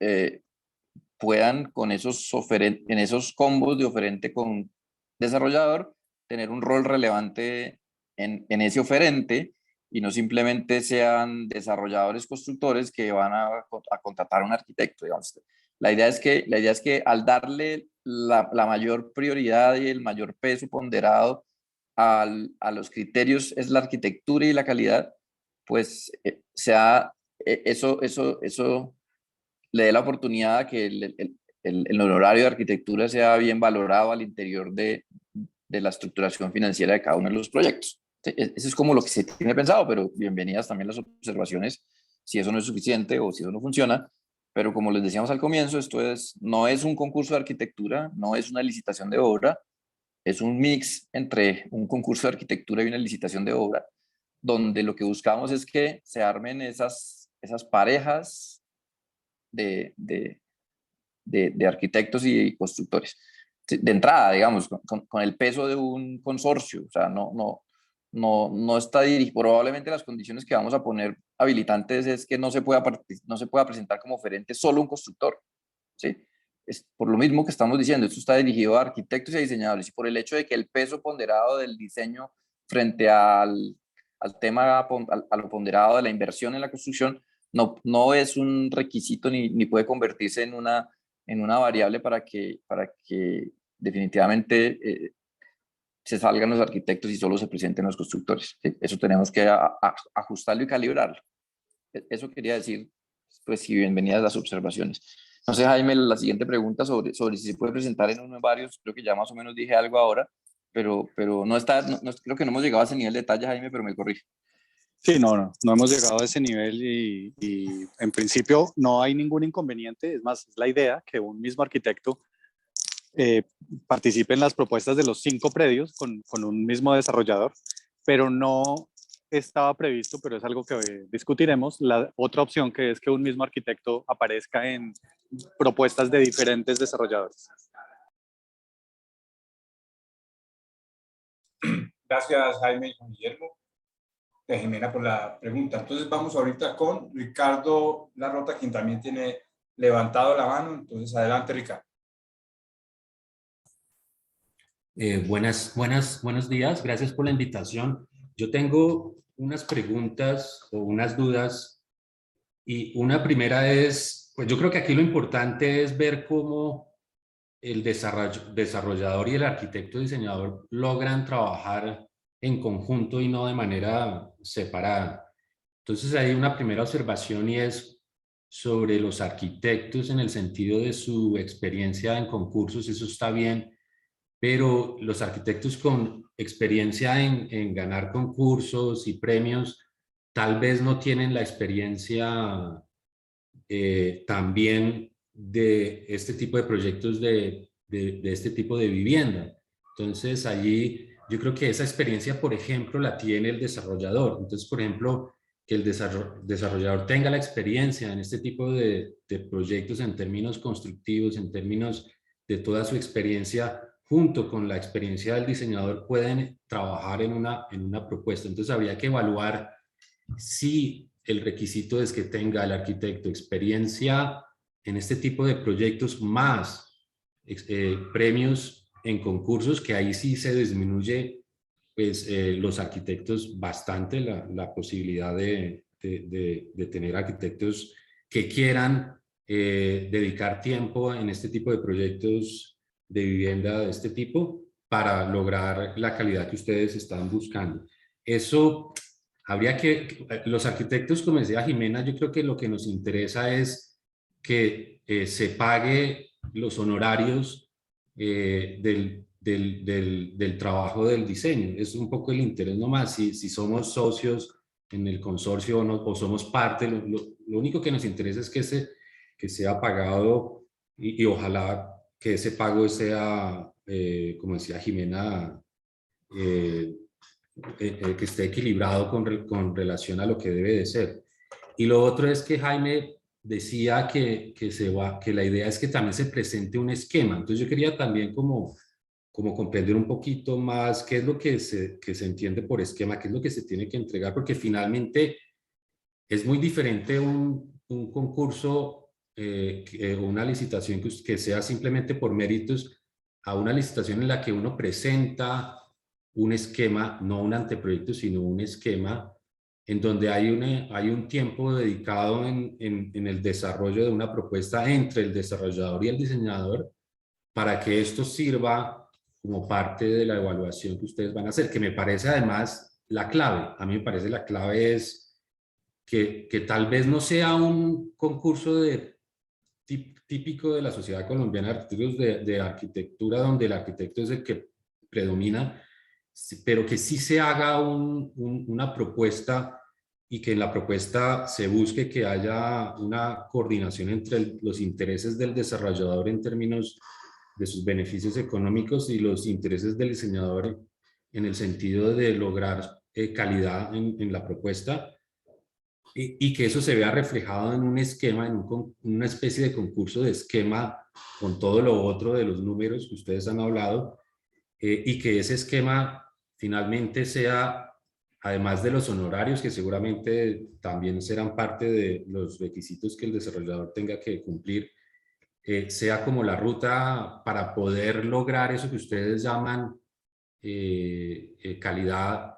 B: puedan con en esos combos de oferente con desarrollador tener un rol relevante en ese oferente y no simplemente sean desarrolladores constructores que van a contratar a un arquitecto, digamos. La idea es que al darle la mayor prioridad y el mayor peso ponderado a los criterios es la arquitectura y la calidad, pues eso le dé la oportunidad a que el honorario de arquitectura sea bien valorado al interior de la estructuración financiera de cada uno de los proyectos. Eso es como lo que se tiene pensado, pero bienvenidas también las observaciones si eso no es suficiente o si eso no funciona, pero como les decíamos al comienzo, no es un concurso de arquitectura, no es una licitación de obra, es un mix entre un concurso de arquitectura y una licitación de obra, donde lo que buscamos es que se armen esas parejas de arquitectos y constructores. De entrada, digamos, con el peso de un consorcio, o sea, no está dirigido, probablemente las condiciones que vamos a poner habilitantes es que no se pueda presentar como oferente solo un constructor, ¿sí? Es por lo mismo que estamos diciendo, esto está dirigido a arquitectos y a diseñadores, y por el hecho de que el peso ponderado del diseño frente al tema, a lo ponderado de la inversión en la construcción, no es un requisito ni puede convertirse en una variable para que definitivamente se salgan los arquitectos y solo se presenten los constructores. ¿Sí? Eso tenemos que ajustarlo y calibrarlo. Eso quería decir, pues, y bienvenidas las observaciones. No sé, Jaime, la siguiente pregunta sobre si se puede presentar en uno o en varios, creo que ya más o menos dije algo ahora, pero creo que no hemos llegado a ese nivel de detalle, Jaime, pero me corrige.
C: Sí, no hemos llegado a ese nivel y en principio no hay ningún inconveniente. Es más, es la idea que un mismo arquitecto participe en las propuestas de los 5 predios con un mismo desarrollador, pero no estaba previsto, pero es algo que discutiremos, la otra opción, que es que un mismo arquitecto aparezca en propuestas de diferentes desarrolladores.
A: Gracias, Jaime y Juan Guillermo. De Jimena por la pregunta. Entonces vamos ahorita con Ricardo Larrota, quien también tiene levantado la mano. Entonces adelante, Ricardo.
K: Buenos días, gracias por la invitación. Yo tengo unas preguntas o unas dudas, y una primera es, pues yo creo que aquí lo importante es ver cómo el desarrollador y el arquitecto diseñador logran trabajar en conjunto y no de manera separada. Entonces hay una primera observación, y es sobre los arquitectos en el sentido de su experiencia en concursos. Eso está bien, pero los arquitectos con experiencia en ganar concursos y premios tal vez no tienen la experiencia también de este tipo de proyectos de este tipo de vivienda. Entonces allí yo creo que esa experiencia, por ejemplo, la tiene el desarrollador. Entonces, por ejemplo, que el desarrollador tenga la experiencia en este tipo de proyectos en términos constructivos, en términos de toda su experiencia, junto con la experiencia del diseñador, pueden trabajar en una propuesta. Entonces habría que evaluar si el requisito es que tenga el arquitecto experiencia en este tipo de proyectos más premios en concursos, que ahí sí se disminuye pues, los arquitectos bastante, la posibilidad de tener arquitectos que quieran dedicar tiempo en este tipo de proyectos de vivienda de este tipo para lograr la calidad que ustedes están buscando. Eso habría que, los arquitectos, como decía Jimena, yo creo que lo que nos interesa es que se pague los honorarios del trabajo del diseño. Es un poco el interés nomás. Si somos socios en el consorcio o somos parte, lo único que nos interesa es que sea pagado y ojalá que ese pago sea, como decía Jimena, que esté equilibrado con relación a lo que debe de ser. Y lo otro es que Jaime decía que la idea es que también se presente un esquema. Entonces yo quería también como comprender un poquito más qué es lo que se entiende por esquema, qué es lo que se tiene que entregar, porque finalmente es muy diferente un concurso o una licitación que sea simplemente por méritos, a una licitación en la que uno presenta un esquema, no un anteproyecto, sino un esquema en donde hay un tiempo dedicado en el desarrollo de una propuesta entre el desarrollador y el diseñador, para que esto sirva como parte de la evaluación que ustedes van a hacer, que me parece además la clave. A mí me parece la clave es que tal vez no sea un concurso típico de la Sociedad Colombiana de Arquitectos de arquitectura, donde el arquitecto es el que predomina, pero que sí se haga una propuesta y que en la propuesta se busque que haya una coordinación entre los intereses del desarrollador en términos de sus beneficios económicos y los intereses del diseñador en el sentido de lograr calidad en la propuesta, y que eso se vea reflejado en un esquema, en una especie de concurso de esquema con todo lo otro de los números que ustedes han hablado, y que ese esquema finalmente sea, además de los honorarios, que seguramente también serán parte de los requisitos que el desarrollador tenga que cumplir, sea como la ruta para poder lograr eso que ustedes llaman calidad,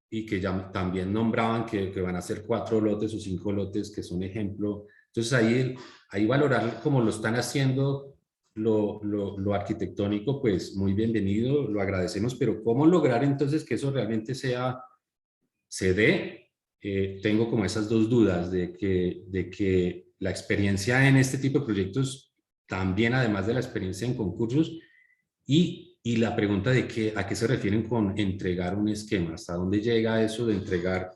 K: y que ya también nombraban que van a ser 4 lotes o 5 lotes que son ejemplo. Entonces ahí valorar como lo están haciendo lo arquitectónico, pues muy bienvenido, lo agradecemos, pero ¿cómo lograr entonces que eso realmente se dé? Tengo como esas dos dudas de que la experiencia en este tipo de proyectos, también además de la experiencia en concursos, y la pregunta de a qué se refieren con entregar un esquema, hasta dónde llega eso de entregar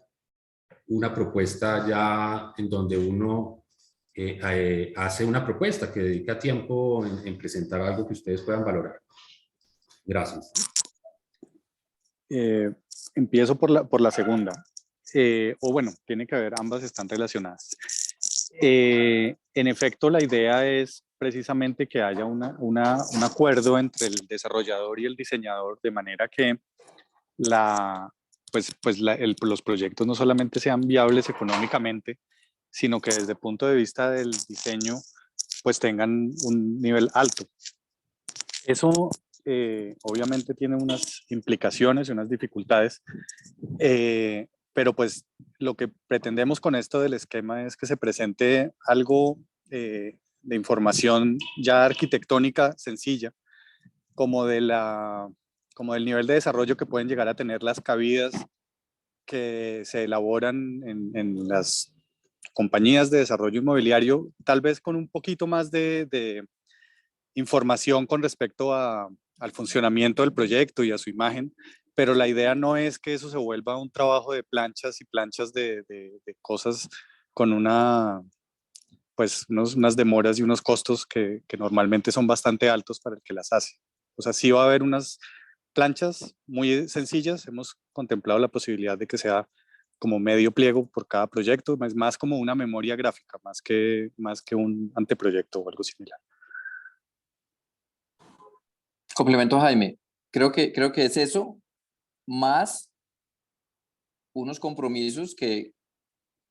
K: una propuesta ya en donde uno hace una propuesta que dedica tiempo en presentar algo que ustedes puedan valorar. Gracias.
C: Empiezo por la segunda. O bueno, tiene que haber, ambas están relacionadas. En efecto, la idea es precisamente que haya un acuerdo entre el desarrollador y el diseñador, de manera que los proyectos no solamente sean viables económicamente, sino que desde el punto de vista del diseño, pues tengan un nivel alto. Eso obviamente tiene unas implicaciones y unas dificultades, pero pues lo que pretendemos con esto del esquema es que se presente algo de información ya arquitectónica sencilla, como del nivel de desarrollo que pueden llegar a tener las cabidas que se elaboran en las compañías de desarrollo inmobiliario, tal vez con un poquito más de información con respecto al funcionamiento del proyecto y a su imagen, pero la idea no es que eso se vuelva un trabajo de planchas y planchas de cosas con unas demoras y unos costos que normalmente son bastante altos para el que las hace. O sea, sí va a haber unas planchas muy sencillas. Hemos contemplado la posibilidad de que sea como medio pliego por cada proyecto, es más como una memoria gráfica, más que un anteproyecto o algo similar.
B: Complemento, Jaime. Creo que es eso, más unos compromisos que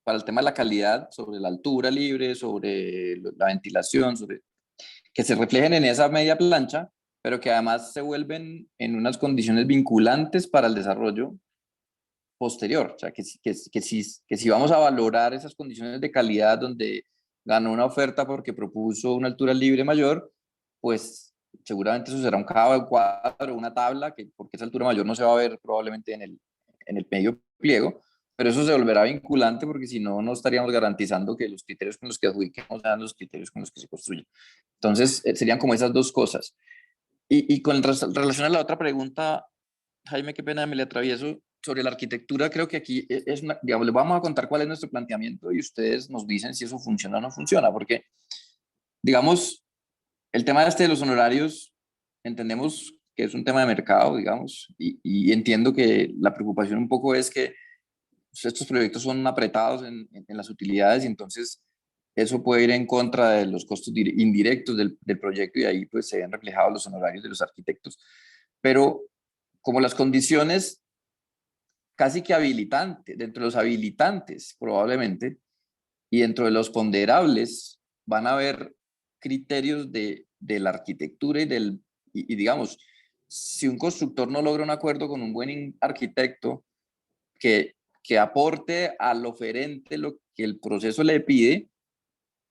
B: para el tema de la calidad, sobre la altura libre, sobre la ventilación, que se reflejen en esa media plancha, pero que además se vuelven en unas condiciones vinculantes para el desarrollo posterior. O sea, que si vamos a valorar esas condiciones de calidad donde ganó una oferta porque propuso una altura libre mayor, pues seguramente eso será un cuadro, una tabla, porque esa altura mayor no se va a ver probablemente en el medio pliego, pero eso se volverá vinculante porque si no, no estaríamos garantizando que los criterios con los que adjudiquemos sean los criterios con los que se construyen. Entonces, serían como esas dos cosas. Y con relación a la otra pregunta, Jaime, qué pena me le atravieso, sobre la arquitectura, creo que aquí digamos, les vamos a contar cuál es nuestro planteamiento y ustedes nos dicen si eso funciona o no funciona, porque, digamos, el tema de los honorarios, entendemos que es un tema de mercado, digamos, y entiendo que la preocupación un poco es que estos proyectos son apretados en las utilidades y entonces eso puede ir en contra de los costos indirectos del proyecto y ahí pues se ven reflejados los honorarios de los arquitectos. Pero como las condiciones casi que habilitantes, dentro de los habilitantes probablemente, y dentro de los ponderables van a haber criterios de la arquitectura y digamos, si un constructor no logra un acuerdo con un buen arquitecto que aporte al oferente lo que el proceso le pide,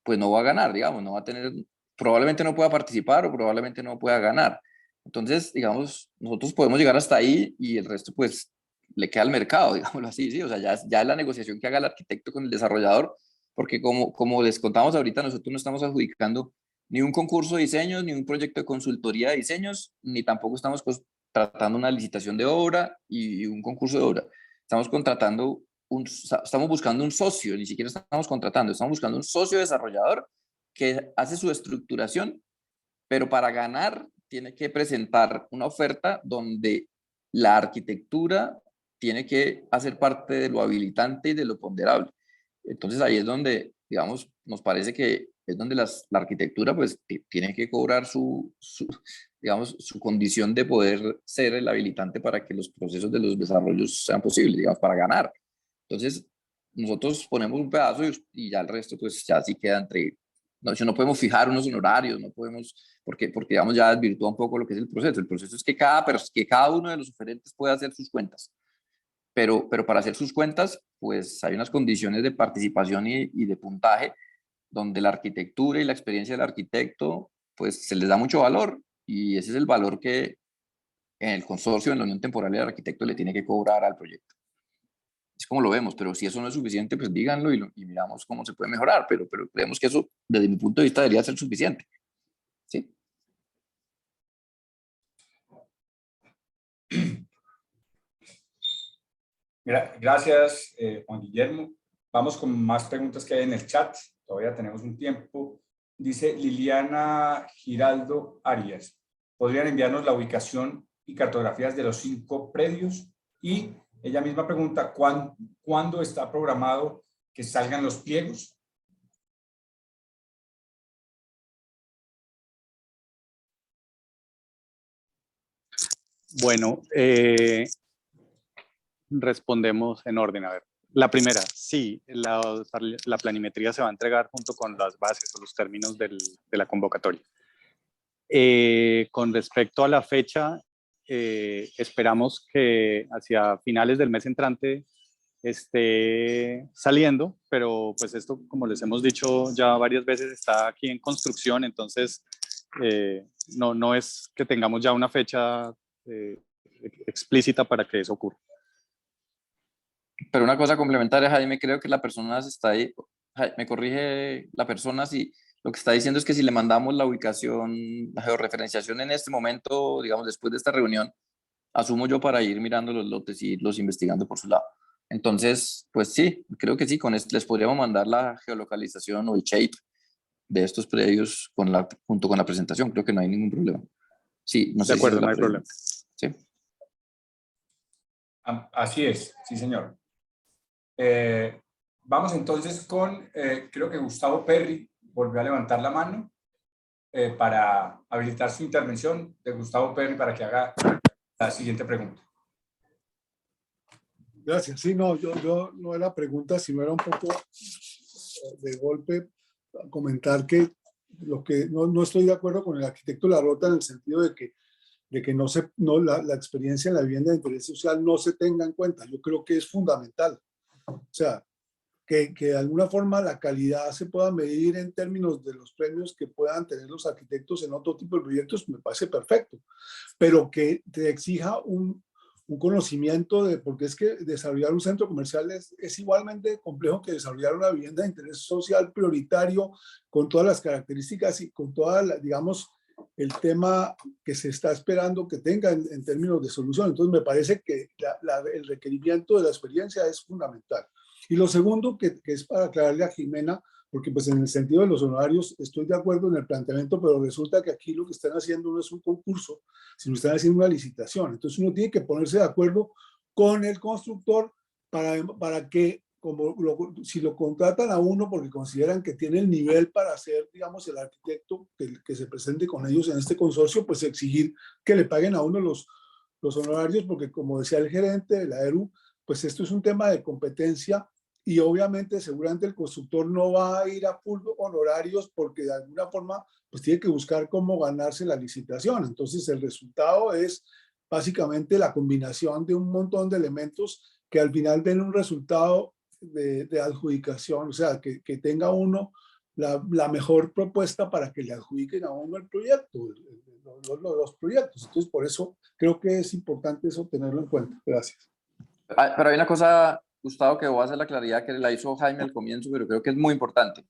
B: pues no va a ganar, digamos, no va a tener, probablemente no pueda participar o probablemente no pueda ganar. Entonces, digamos, nosotros podemos llegar hasta ahí y el resto pues le queda al mercado, digámoslo así, ¿sí? O sea, ya es la negociación que haga el arquitecto con el desarrollador, porque como les contamos ahorita, nosotros no estamos adjudicando ni un concurso de diseños, ni un proyecto de consultoría de diseños, ni tampoco estamos tratando una licitación de obra y un concurso de obra. Estamos contratando estamos buscando un socio, ni siquiera estamos contratando, estamos buscando un socio desarrollador que hace su estructuración, pero para ganar tiene que presentar una oferta donde la arquitectura tiene que hacer parte de lo habilitante y de lo ponderable. Entonces ahí es donde, digamos, nos parece que es donde la arquitectura pues tiene que cobrar digamos, su condición de poder ser el habilitante para que los procesos de los desarrollos sean posibles, digamos, para ganar. Entonces, nosotros ponemos un pedazo y ya el resto pues ya sí queda entre... No podemos fijar unos honorarios, no podemos, porque digamos ya desvirtúa un poco lo que es el proceso. El proceso es que cada uno de los oferentes pueda hacer sus cuentas. Pero para hacer sus cuentas, pues hay unas condiciones de participación y de puntaje donde la arquitectura y la experiencia del arquitecto, pues se les da mucho valor y ese es el valor que en el consorcio, en la unión temporal del arquitecto le tiene que cobrar al proyecto. Es como lo vemos, pero si eso no es suficiente, pues díganlo y miramos cómo se puede mejorar, pero creemos que eso, desde mi punto de vista, debería ser suficiente. ¿Sí?
A: Gracias, Juan Guillermo. Vamos con más preguntas que hay en el chat. Todavía tenemos un tiempo. Dice Liliana Giraldo Arias. ¿Podrían enviarnos la ubicación y cartografías de los 5 predios? Y ella misma pregunta, ¿cuándo está programado que salgan los pliegos?
C: Bueno, respondemos en orden. A ver, la primera, sí, la planimetría se va a entregar junto con las bases o los términos de la convocatoria. Con respecto a la fecha, esperamos que hacia finales del mes entrante esté saliendo, pero pues esto, como les hemos dicho ya varias veces, está aquí en construcción, entonces no es que tengamos ya una fecha explícita para que eso ocurra.
B: Pero una cosa complementaria, Jaime, creo que la persona está ahí, me corrige la persona si lo que está diciendo es que si le mandamos la ubicación, la georreferenciación en este momento, digamos después de esta reunión, asumo yo para ir mirando los lotes y irlos investigando por su lado. Entonces, pues sí, creo que sí, con esto les podríamos mandar la geolocalización o el shape de estos predios junto con la presentación, creo que no hay ningún problema. Sí, no sé
C: de acuerdo,
B: si
C: no hay problema.
B: Sí.
A: Así es, sí señor. Vamos entonces con, creo que Gustavo Perry volvió a levantar la mano para habilitar su intervención. De Gustavo Perry para que haga la siguiente pregunta.
E: Gracias. Sí, no, yo no era pregunta, sino era un poco de golpe comentar que no estoy de acuerdo con el arquitecto Larrota en el sentido de que la experiencia en la vivienda de interés social no se tenga en cuenta. Yo creo que es fundamental. O sea, que de alguna forma la calidad se pueda medir en términos de los premios que puedan tener los arquitectos en otro tipo de proyectos, me parece perfecto. Pero que te exija un conocimiento porque es que desarrollar un centro comercial es igualmente complejo que desarrollar una vivienda de interés social prioritario con todas las características y con toda digamos, el tema que se está esperando que tenga en términos de solución. Entonces me parece que el requerimiento de la experiencia es fundamental. Y lo segundo, que es para aclararle a Jimena, porque pues en el sentido de los honorarios estoy de acuerdo en el planteamiento, pero resulta que aquí lo que están haciendo no es un concurso, sino están haciendo una licitación. Entonces uno tiene que ponerse de acuerdo con el constructor para que, si lo contratan a uno porque consideran que tiene el nivel para ser, digamos, el arquitecto que se presente con ellos en este consorcio, pues exigir que le paguen a uno los honorarios, porque como decía el gerente de la ERU, pues esto es un tema de competencia y obviamente seguramente el constructor no va a ir a full honorarios porque de alguna forma pues tiene que buscar cómo ganarse la licitación. Entonces el resultado es básicamente la combinación de un montón de elementos que al final den un resultado de adjudicación, o sea, que tenga uno la mejor propuesta para que le adjudiquen a uno el proyecto, los proyectos. Entonces por eso creo que es importante eso tenerlo en cuenta. Gracias.
B: Pero hay una cosa, Gustavo, que voy a hacer la claridad que la hizo Jaime al comienzo, pero creo que es muy importante.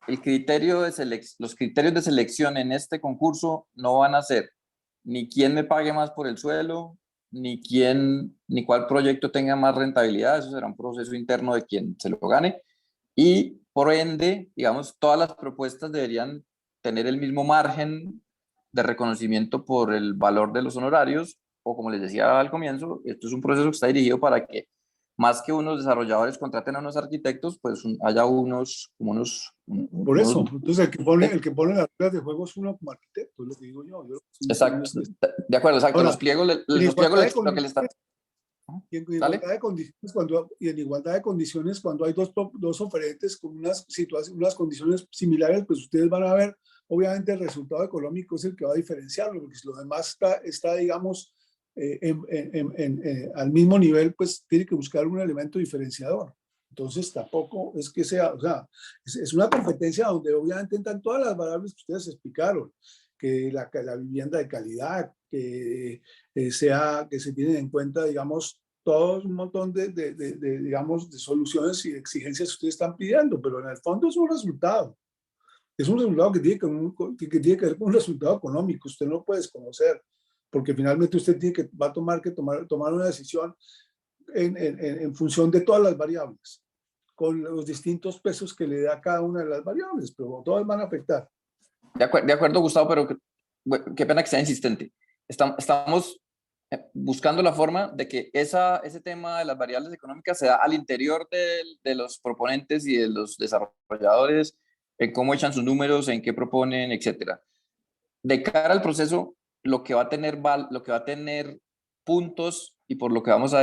B: Los criterios de selección en este concurso no van a ser ni quién me pague más por el suelo, ni quién, ni cuál proyecto tenga más rentabilidad, eso será un proceso interno de quien se lo gane, y por ende, digamos, todas las propuestas deberían tener el mismo margen de reconocimiento por el valor de los honorarios, o como les decía al comienzo, esto es un proceso que está dirigido para que más que unos desarrolladores contraten a unos arquitectos, pues haya unos, como unos...
E: Por eso, entonces el que pone las reglas de juego es uno como arquitecto, es lo que digo yo.
B: Exacto, de acuerdo, exacto.
E: Ahora,
B: los pliegos, lo que le está...
E: Y en igualdad de condiciones, cuando hay dos oferentes con unas situaciones, unas condiciones similares, pues ustedes van a ver, obviamente el resultado económico es el que va a diferenciarlo, porque si lo demás está digamos, al mismo nivel, pues tiene que buscar un elemento diferenciador. Entonces tampoco es que sea, o sea, es una competencia donde obviamente entran todas las variables que ustedes explicaron, que la vivienda de calidad, que que se tienen en cuenta, digamos, todo un montón digamos, de soluciones y exigencias que ustedes están pidiendo, pero en el fondo es un resultado. Es un resultado que tiene que ver con un resultado económico. Usted no puede desconocer, porque finalmente usted va a tomar una decisión en función de todas las variables, con los distintos pesos que le da cada una de las variables, pero todas van a afectar.
B: De acuerdo, Gustavo, pero qué pena que sea insistente. Estamos buscando la forma de que ese tema de las variables económicas se da al interior de los proponentes y de los desarrolladores, en cómo echan sus números, en qué proponen, etcétera. De cara al proceso, lo que va a tener puntos y por lo que vamos a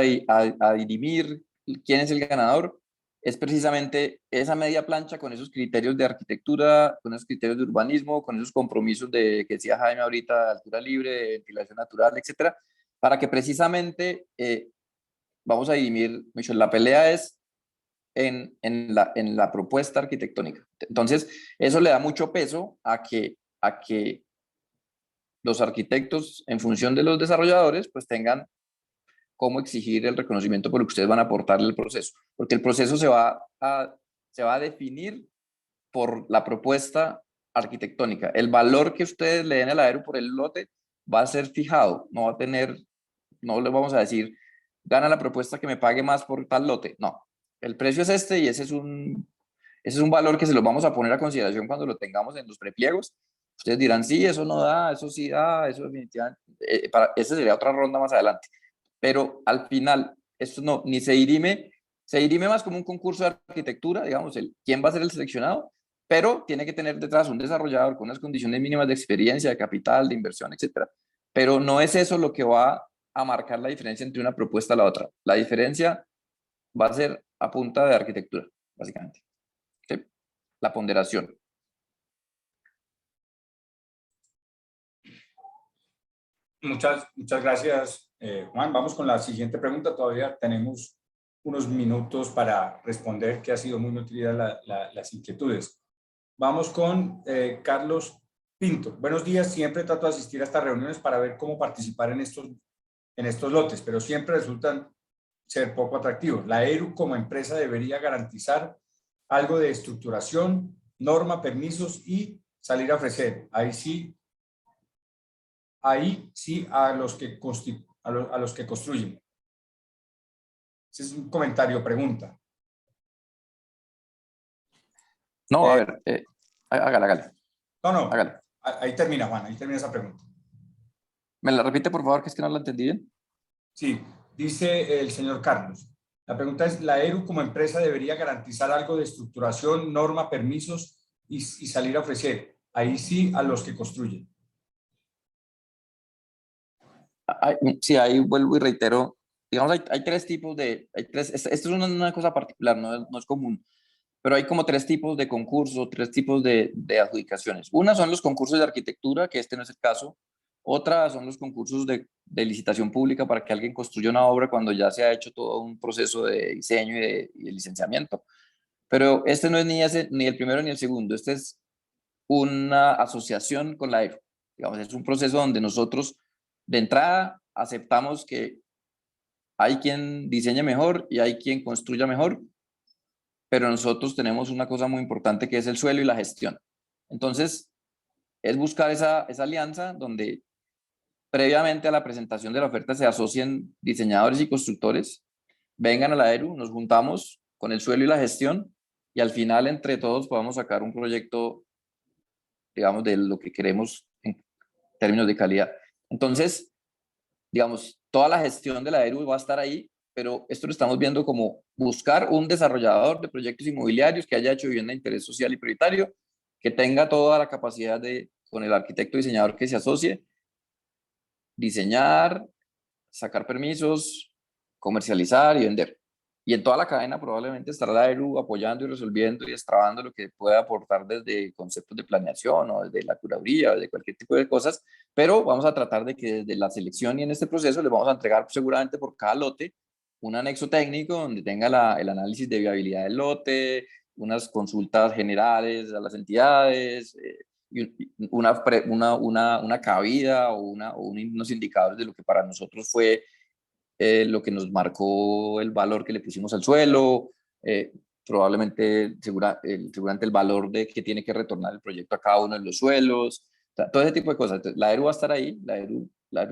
B: dirimir quién es el ganador es precisamente esa media plancha con esos criterios de arquitectura, con esos criterios de urbanismo, con esos compromisos que decía Jaime ahorita, de altura libre, de ventilación natural, etcétera, para que precisamente vamos a dirimir, la pelea es en la propuesta arquitectónica. Entonces, eso le da mucho peso a que los arquitectos, en función de los desarrolladores, pues tengan cómo exigir el reconocimiento por lo que ustedes van a aportarle al proceso. Porque el proceso se va a definir por la propuesta arquitectónica. El valor que ustedes le den al AERU por el lote va a ser fijado, no le vamos a decir, gana la propuesta que me pague más por tal lote. No, el precio es este y ese es un valor que se lo vamos a poner a consideración cuando lo tengamos en los prepliegos. Ustedes dirán, sí, eso no da, eso sí da, eso definitivamente. Esa sería otra ronda más adelante. Pero al final, esto no, ni se dirime más como un concurso de arquitectura, digamos, quién va a ser el seleccionado, pero tiene que tener detrás un desarrollador con unas condiciones mínimas de experiencia, de capital, de inversión, etcétera. Pero no es eso lo que va a marcar la diferencia entre una propuesta y la otra. La diferencia va a ser a punta de arquitectura, básicamente. ¿Sí? La ponderación.
A: Muchas gracias, Juan. Vamos con la siguiente pregunta. Todavía tenemos unos minutos para responder, que ha sido muy nutrida las inquietudes. Vamos con Carlos Pinto. Buenos días. Siempre trato de asistir a estas reuniones para ver cómo participar en estos lotes, pero siempre resultan ser poco atractivos. La ERU como empresa debería garantizar algo de estructuración, norma, permisos y salir a ofrecer. Ahí sí a los que construyen. Ese es un comentario, pregunta.
B: No, a ver, hágale.
A: No,
B: hágale.
A: Ahí termina, Juan, ahí termina esa pregunta.
B: ¿Me la repite, por favor, que es que no la entendí bien?
A: Sí, dice el señor Carlos. La pregunta es, ¿la ERU como empresa debería garantizar algo de estructuración, norma, permisos y salir a ofrecer? Ahí sí a los que construyen.
B: Sí, ahí vuelvo y reitero, digamos, hay tres tipos esto es una cosa particular, no es común, pero hay como tres tipos de concursos, tres tipos de adjudicaciones. Una son los concursos de arquitectura, que este no es el caso. Otra son los concursos de licitación pública para que alguien construya una obra cuando ya se ha hecho todo un proceso de diseño y de licenciamiento. Pero este no es ni el primero ni el segundo, este es una asociación con la ERU. Digamos, es un proceso donde nosotros de entrada aceptamos que hay quien diseña mejor y hay quien construya mejor, pero nosotros tenemos una cosa muy importante que es el suelo y la gestión. Entonces, es buscar esa alianza donde previamente a la presentación de la oferta se asocien diseñadores y constructores, vengan a la ERU, nos juntamos con el suelo y la gestión y al final entre todos podamos sacar un proyecto, digamos, de lo que queremos en términos de calidad. Entonces, digamos, toda la gestión de la ERU va a estar ahí, pero esto lo estamos viendo como buscar un desarrollador de proyectos inmobiliarios que haya hecho vivienda de interés social y prioritario, que tenga toda la capacidad de, con el arquitecto diseñador que se asocie, diseñar, sacar permisos, comercializar y vender. Y en toda la cadena probablemente estará la ERU apoyando y resolviendo y destrabando lo que pueda aportar desde conceptos de planeación o desde la curaduría o de cualquier tipo de cosas, pero vamos a tratar de que desde la selección y en este proceso les vamos a entregar seguramente por cada lote un anexo técnico donde tenga el análisis de viabilidad del lote, unas consultas generales a las entidades, y una cabida o unos indicadores de lo que para nosotros fue lo que nos marcó el valor que le pusimos al suelo, probablemente seguramente el valor de que tiene que retornar el proyecto a cada uno de los suelos, o sea, todo ese tipo de cosas. Entonces, la ERU va a estar ahí, la ERU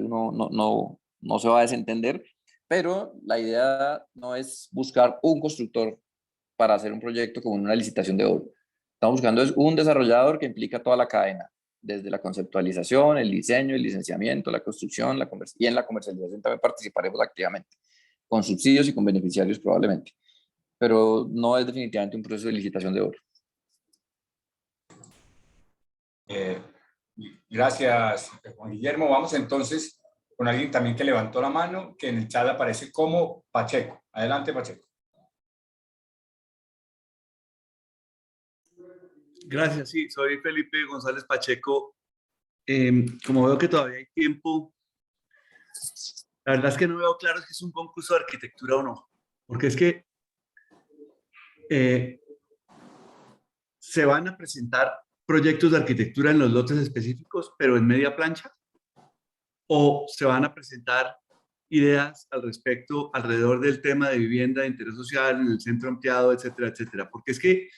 B: no se va a desentender, pero la idea no es buscar un constructor para hacer un proyecto como una licitación de obra. Estamos buscando es un desarrollador que implica toda la cadena, desde la conceptualización, el diseño, el licenciamiento, la construcción, y en la comercialización también participaremos activamente, con subsidios y con beneficiarios probablemente, pero no es definitivamente un proceso de licitación de obra.
A: Gracias, Juan Guillermo. Vamos entonces con alguien también que levantó la mano, que en el chat aparece como Pacheco. Adelante, Pacheco.
L: Gracias, sí, soy Felipe González Pacheco. Como veo que todavía hay tiempo, la verdad es que no veo claro si es un concurso de arquitectura o no, porque es que se van a presentar proyectos de arquitectura en los lotes específicos, pero en media plancha, o se van a presentar ideas al respecto alrededor del tema de vivienda de interés social en el centro ampliado, etcétera, etcétera, porque es que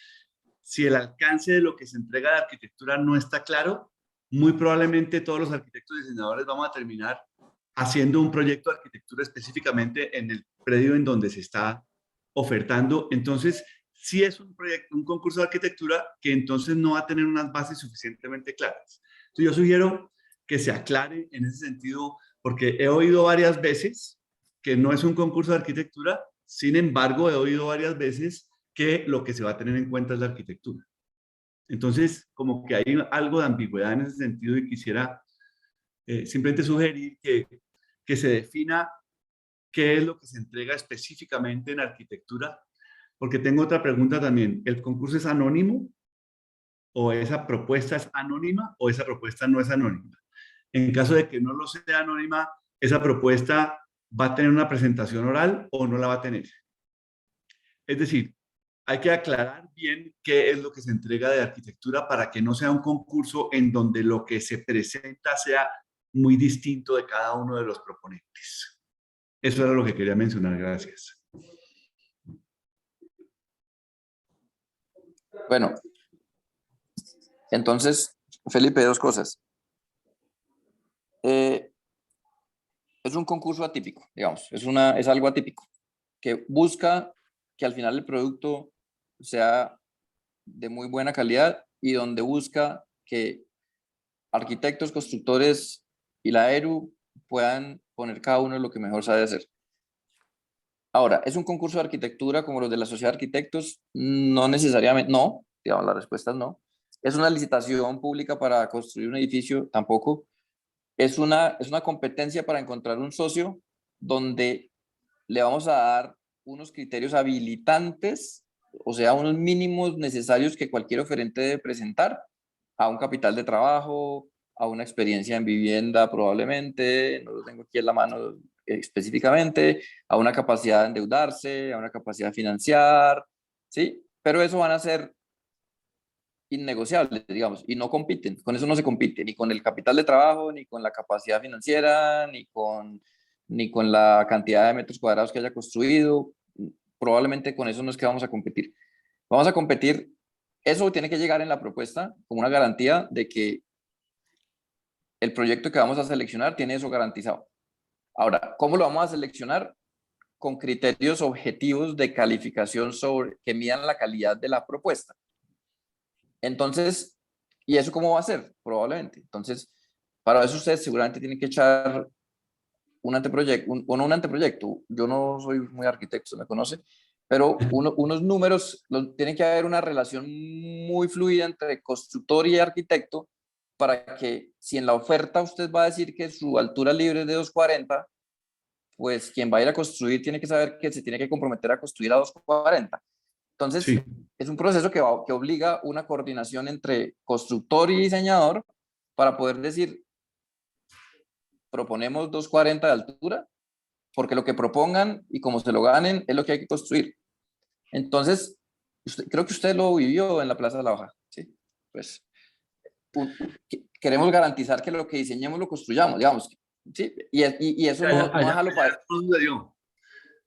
L: si el alcance de lo que se entrega de arquitectura no está claro, muy probablemente todos los arquitectos y diseñadores vamos a terminar haciendo un proyecto de arquitectura específicamente en el predio en donde se está ofertando. Entonces, sí es un proyecto, un concurso de arquitectura que entonces no va a tener unas bases suficientemente claras. Entonces, yo sugiero que se aclare en ese sentido, porque he oído varias veces que no es un concurso de arquitectura, sin embargo, he oído varias veces que lo que se va a tener en cuenta es la arquitectura. Entonces, como que hay algo de ambigüedad en ese sentido y quisiera simplemente sugerir que se defina qué es lo que se entrega específicamente en arquitectura, porque tengo otra pregunta también. ¿El concurso es anónimo? ¿O esa propuesta es anónima? ¿O esa propuesta no es anónima? En caso de que no lo sea anónima, ¿esa propuesta va a tener una presentación oral o no la va a tener? Es decir, hay que aclarar bien qué es lo que se entrega de arquitectura para que no sea un concurso en donde lo que se presenta sea muy distinto de cada uno de los proponentes. Eso era lo que quería mencionar. Gracias.
B: Bueno, entonces, Felipe, dos cosas. Es un concurso atípico, digamos, es algo atípico, que busca que al final el producto sea de muy buena calidad y donde busca que arquitectos, constructores y la ERU puedan poner cada uno lo que mejor sabe hacer. Ahora, ¿es un concurso de arquitectura como los de la Sociedad de Arquitectos? No necesariamente, no, digamos, la respuesta es no. ¿Es una licitación pública para construir un edificio? Tampoco. Es una competencia para encontrar un socio donde le vamos a dar unos criterios habilitantes, o sea, unos mínimos necesarios que cualquier oferente debe presentar a un capital de trabajo, a una experiencia en vivienda probablemente, no lo tengo aquí en la mano específicamente, a una capacidad de endeudarse, a una capacidad de financiar, ¿sí? Pero eso van a ser innegociables, digamos, y no compiten, con eso no se compite, ni con el capital de trabajo, ni con la capacidad financiera, ni con la cantidad de metros cuadrados que haya construido, probablemente con eso no es que vamos a competir. Vamos a competir, eso tiene que llegar en la propuesta como una garantía de que el proyecto que vamos a seleccionar tiene eso garantizado. Ahora, ¿cómo lo vamos a seleccionar? Con criterios objetivos de calificación que midan la calidad de la propuesta. Entonces, ¿y eso cómo va a ser? Probablemente. Entonces, para eso ustedes seguramente tienen que echar un anteproyecto. Yo no soy muy arquitecto, se me conoce, pero unos números, tiene que haber una relación muy fluida entre constructor y arquitecto para que si en la oferta usted va a decir que su altura libre es de 240, pues quien va a ir a construir tiene que saber que se tiene que comprometer a construir a 240. Entonces,
L: Sí.
B: es un proceso que obliga una coordinación entre constructor y diseñador para poder decir, proponemos 240 de altura, porque lo que propongan y como se lo ganen es lo que hay que construir. Entonces, creo que usted lo vivió en la Plaza de la Hoja, ¿sí? Pues queremos garantizar que lo que diseñemos lo construyamos, digamos, ¿sí? Y eso no déjalo para...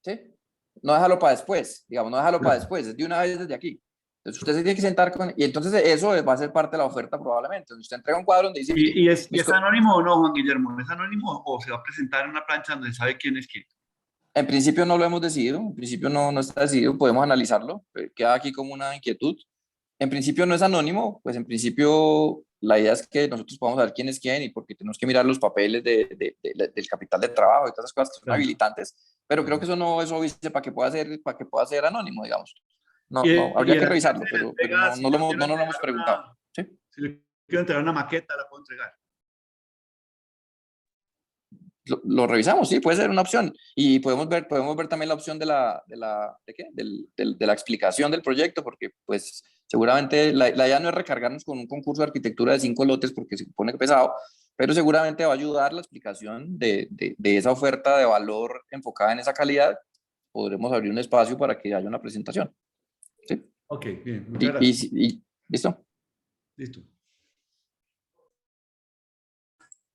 B: ¿Sí? No déjalo para después, digamos, no déjalo para después, es de una vez desde aquí. Entonces usted se tiene que sentar con... Y entonces eso va a ser parte de la oferta probablemente. Entonces usted entrega un cuadro donde dice...
L: ¿Y es anónimo o no, Juan Guillermo? ¿Es anónimo o se va a presentar en una plancha donde sabe quién es quién?
B: En principio no lo hemos decidido, en principio no está decidido, podemos analizarlo, queda aquí como una inquietud. En principio no es anónimo, pues en principio la idea es que nosotros podamos saber quién es quién y porque tenemos que mirar los papeles del capital de trabajo y todas esas cosas que son habilitantes, pero creo que eso no es obvio para que pueda ser anónimo, digamos. No, habría que revisarlo, pero no lo hemos preguntado. ¿Sí?
L: Si le quiero entregar una maqueta, la puedo entregar.
B: Lo revisamos, sí, puede ser una opción. Y podemos ver también la opción de la explicación del proyecto, porque pues seguramente la idea no es recargarnos con un concurso de arquitectura de 5 lotes porque se supone que pesado, pero seguramente va a ayudar la explicación de esa oferta de valor enfocada en esa calidad. Podremos abrir un espacio para que haya una presentación. ¿Sí?
L: Ok, bien, muchas gracias.
B: ¿Listo?
L: Listo.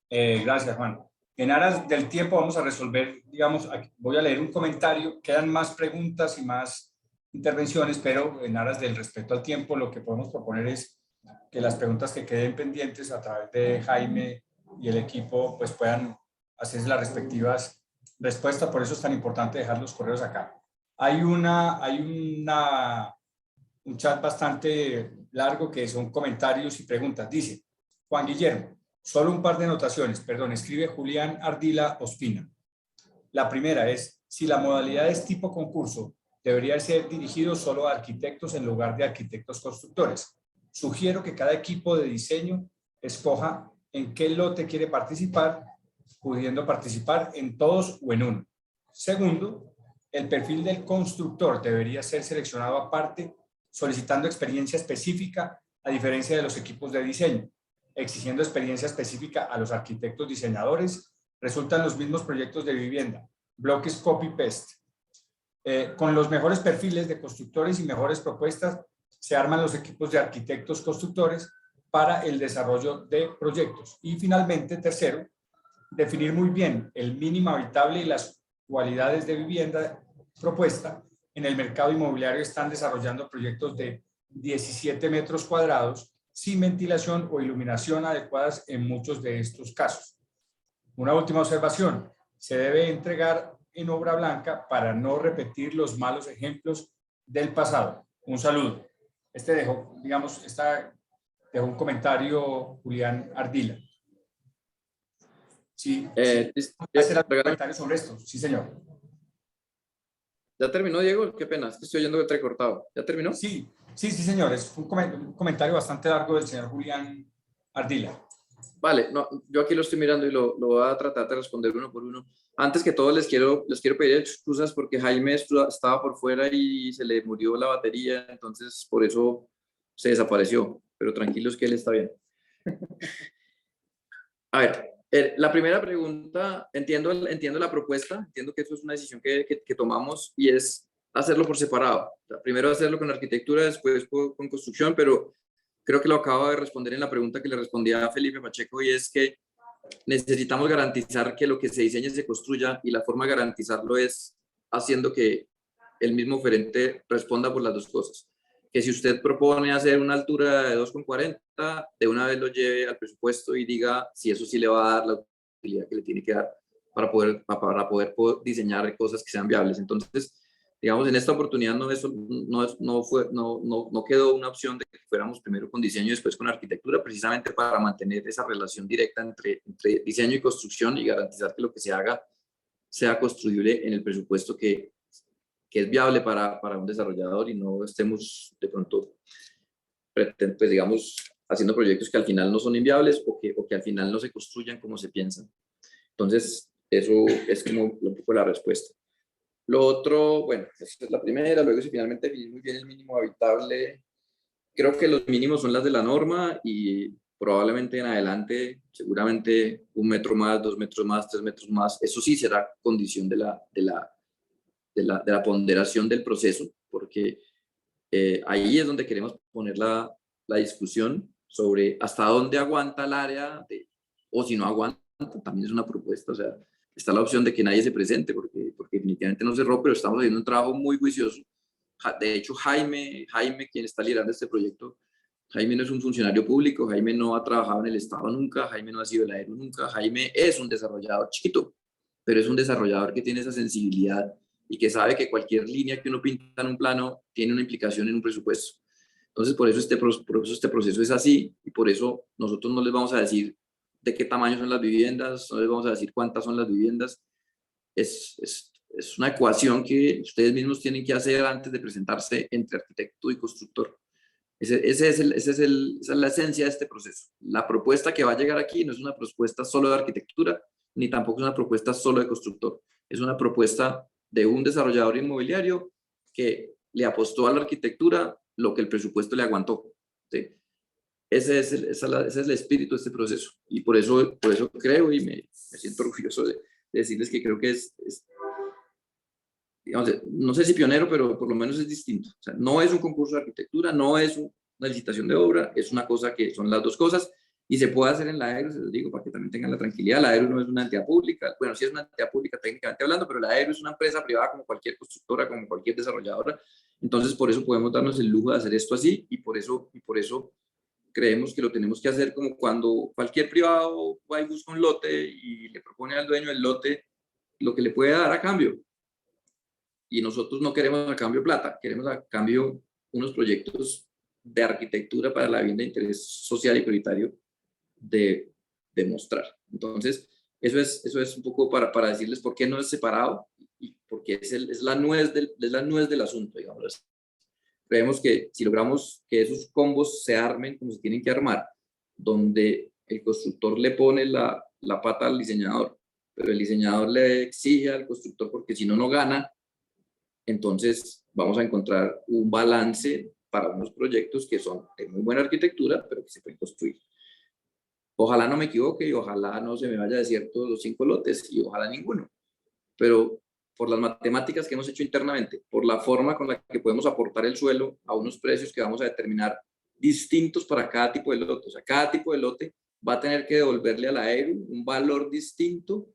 A: Gracias, Juan. En aras del tiempo vamos a resolver, digamos, voy a leer un comentario, quedan más preguntas y más intervenciones, pero en aras del respeto al tiempo lo que podemos proponer es que las preguntas que queden pendientes a través de Jaime y el equipo pues puedan hacerse las respectivas respuestas, por eso es tan importante dejar los correos acá. Hay un chat bastante largo que son comentarios y preguntas. Dice, Juan Guillermo, solo un par de anotaciones, perdón, escribe Julián Ardila Ospina. La primera es, si la modalidad es tipo concurso, debería ser dirigido solo a arquitectos en lugar de arquitectos constructores. Sugiero que cada equipo de diseño escoja en qué lote quiere participar, pudiendo participar en todos o en uno. Segundo, el perfil del constructor debería ser seleccionado aparte, solicitando experiencia específica, a diferencia de los equipos de diseño. Exigiendo experiencia específica a los arquitectos diseñadores, resultan los mismos proyectos de vivienda, bloques copy-paste. Con los mejores perfiles de constructores y mejores propuestas, se arman los equipos de arquitectos constructores para el desarrollo de proyectos. Y finalmente, tercero, definir muy bien el mínimo habitable y las cualidades de vivienda propuesta. En el mercado inmobiliario están desarrollando proyectos de 17 metros cuadrados sin ventilación o iluminación adecuadas en muchos de estos casos. Una última observación, se debe entregar en obra blanca para no repetir los malos ejemplos del pasado. Un saludo. Dejó un comentario Julián Ardila. Sí, hacer comentarios sobre esto. Sí, señor.
B: ¿Ya terminó, Diego? Qué pena, es que estoy oyendo entrecortado. ¿Ya terminó?
A: Sí, señor. Es un comentario bastante largo del señor Julián Ardila.
B: Vale, no, yo aquí lo estoy mirando y lo voy a tratar de responder uno por uno. Antes que todo, les quiero pedir excusas porque Jaime estaba por fuera y se le murió la batería, entonces por eso se desapareció. Pero tranquilos que él está bien. A ver, la primera pregunta, entiendo la propuesta, entiendo que eso es una decisión que tomamos y es hacerlo por separado. O sea, primero hacerlo con arquitectura, después con construcción, pero creo que lo acabo de responder en la pregunta que le respondía a Felipe Pacheco y es que necesitamos garantizar que lo que se diseñe se construya y la forma de garantizarlo es haciendo que el mismo oferente responda por las dos cosas.
M: que si usted propone hacer una altura de 2,40, de una vez lo lleve al presupuesto y diga si eso sí le va a dar la utilidad que le tiene que dar para poder diseñar cosas que sean viables. Entonces, digamos, en esta oportunidad no quedó una opción de que fuéramos primero con diseño y después con arquitectura, precisamente para mantener esa relación directa entre diseño y construcción y garantizar que lo que se haga sea construible en el presupuesto que es viable para un desarrollador y no estemos de pronto, pues digamos, haciendo proyectos que al final no son inviables o que al final no se construyan como se piensan. Entonces, eso es como un poco la respuesta. Lo otro, bueno, esa es la primera, luego si finalmente definir muy bien el mínimo habitable, creo que los mínimos son las de la norma y probablemente en adelante, seguramente 1 metro más, 2 metros más, 3 metros más, eso sí será condición de la ponderación del proceso, porque ahí es donde queremos poner la discusión sobre hasta dónde aguanta el área, o si no aguanta, también es una propuesta, o sea, está la opción de que nadie se presente, porque definitivamente no cerró, pero estamos haciendo un trabajo muy juicioso. De hecho, Jaime, quien está liderando este proyecto, Jaime no es un funcionario público, Jaime no ha trabajado en el Estado nunca, Jaime no ha sido el aero nunca, Jaime es un desarrollador chiquito, pero es un desarrollador que tiene esa sensibilidad y que sabe que cualquier línea que uno pinta en un plano tiene una implicación en un presupuesto. Entonces, por eso este proceso es así, y por eso nosotros no les vamos a decir de qué tamaño son las viviendas, no les vamos a decir cuántas son las viviendas. Es una ecuación que ustedes mismos tienen que hacer antes de presentarse entre arquitecto y constructor. Esa es la esencia de este proceso. La propuesta que va a llegar aquí no es una propuesta solo de arquitectura, ni tampoco es una propuesta solo de constructor. Es una propuesta de un desarrollador inmobiliario que le apostó a la arquitectura lo que el presupuesto le aguantó. ¿Sí? Ese es el espíritu de este proceso. Y por eso creo y me siento orgulloso de decirles que creo que digamos, no sé si pionero, pero por lo menos es distinto. O sea, no es un concurso de arquitectura, no es una licitación de obra, es una cosa que son las dos cosas y se puede hacer en la AERU, se los digo, para que también tengan la tranquilidad. La AERU no es una entidad pública, bueno, sí es una entidad pública técnicamente hablando, pero la AERU es una empresa privada como cualquier constructora, como cualquier desarrolladora. Entonces, por eso podemos darnos el lujo de hacer esto así y por eso creemos que lo tenemos que hacer como cuando cualquier privado va y busca un lote y le propone al dueño del lote lo que le puede dar a cambio. Y nosotros no queremos a cambio plata, queremos a cambio unos proyectos de arquitectura para la vivienda de interés social y prioritario de mostrar. Entonces, eso es un poco para decirles por qué no es separado y porque es la nuez del asunto, digamos. Creemos que si logramos que esos combos se armen como se tienen que armar, donde el constructor le pone la pata al diseñador, pero el diseñador le exige al constructor porque si no, no gana, entonces vamos a encontrar un balance para unos proyectos que son de muy buena arquitectura, pero que se pueden construir. Ojalá no me equivoque y ojalá no se me vaya desierto los 5 lotes y ojalá ninguno, pero por las matemáticas que hemos hecho internamente, por la forma con la que podemos aportar el suelo a unos precios que vamos a determinar distintos para cada tipo de lote. O sea, cada tipo de lote va a tener que devolverle a la AERU un valor distinto